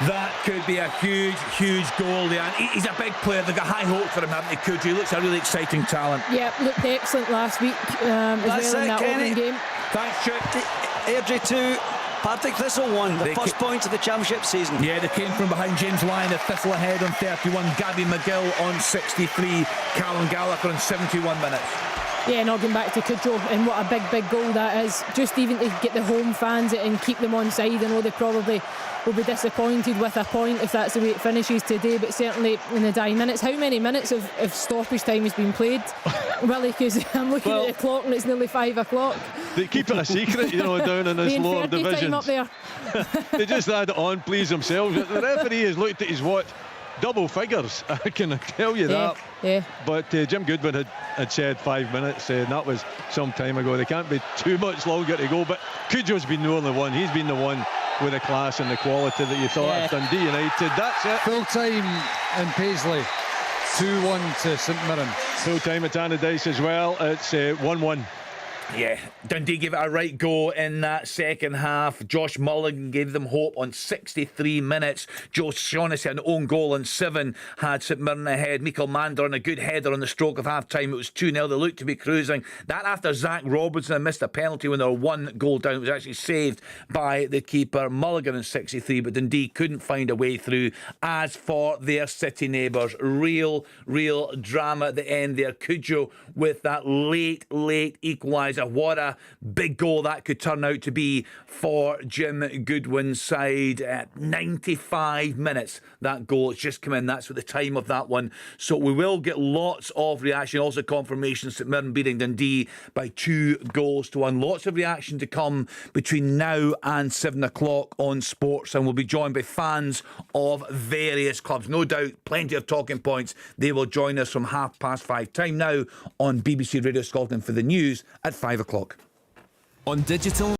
That could be a huge goal there. And he's a big player. They've got high hopes for him, haven't they, Cujo? He looks a really exciting talent. Yeah, looked excellent last week as well in that opening game. Thanks, Chuck. Airdrie 2, Partick Thistle 1, the first point of the championship season. Yeah, they came from behind. James Lyon at Thistle ahead on 31, Gabby McGill on 63, Callum Gallagher on 71 minutes. Yeah, not going back to Cujo, and what a big goal that is. Just even to get the home fans and keep them on side. I know they probably will be disappointed with a point if that's the way it finishes today, but certainly in the dying minutes. How many minutes of stoppage time has been played? Really, because I'm looking at the clock and it's nearly 5 o'clock. They keep it a secret, you know, down in this lower division. Up there. They just had it on, please themselves. The referee has looked at his watch. Double figures, I can tell you that. Yeah. But Jim Goodwin had said 5 minutes, and that was some time ago. They can't be too much longer to go, but Cujo's been the only one. He's been the one with the class and the quality that you thought of Dundee United. That's it. Full time in Paisley, 2-1 to St Mirren. Full time at Tannadice as well. It's 1-1. Yeah, Dundee gave it a right go in that second half. Josh Mulligan gave them hope on 63 minutes. Joe Shaughnessy had an own goal on 7, had St Mirren ahead. Michael Mander on a good header on the stroke of half-time. It was 2-0. They looked to be cruising. That after Zach Robinson had missed a penalty when they were 1 goal down. It was actually saved by the keeper. Mulligan in 63, but Dundee couldn't find a way through. As for their city neighbours, real drama at the end there. Cujo with that late equaliser. What a big goal that could turn out to be for Jim Goodwin's side. 95 minutes that goal. It's just come in. That's what the time of that one. So we will get lots of reaction. Also confirmation St Mirren beating Dundee by 2-1. Lots of reaction to come between now and 7 o'clock on Sports, and we'll be joined by fans of various clubs. No doubt plenty of talking points. They will join us from 5:30. Time now on BBC Radio Scotland for the news at 5 o'clock. On digital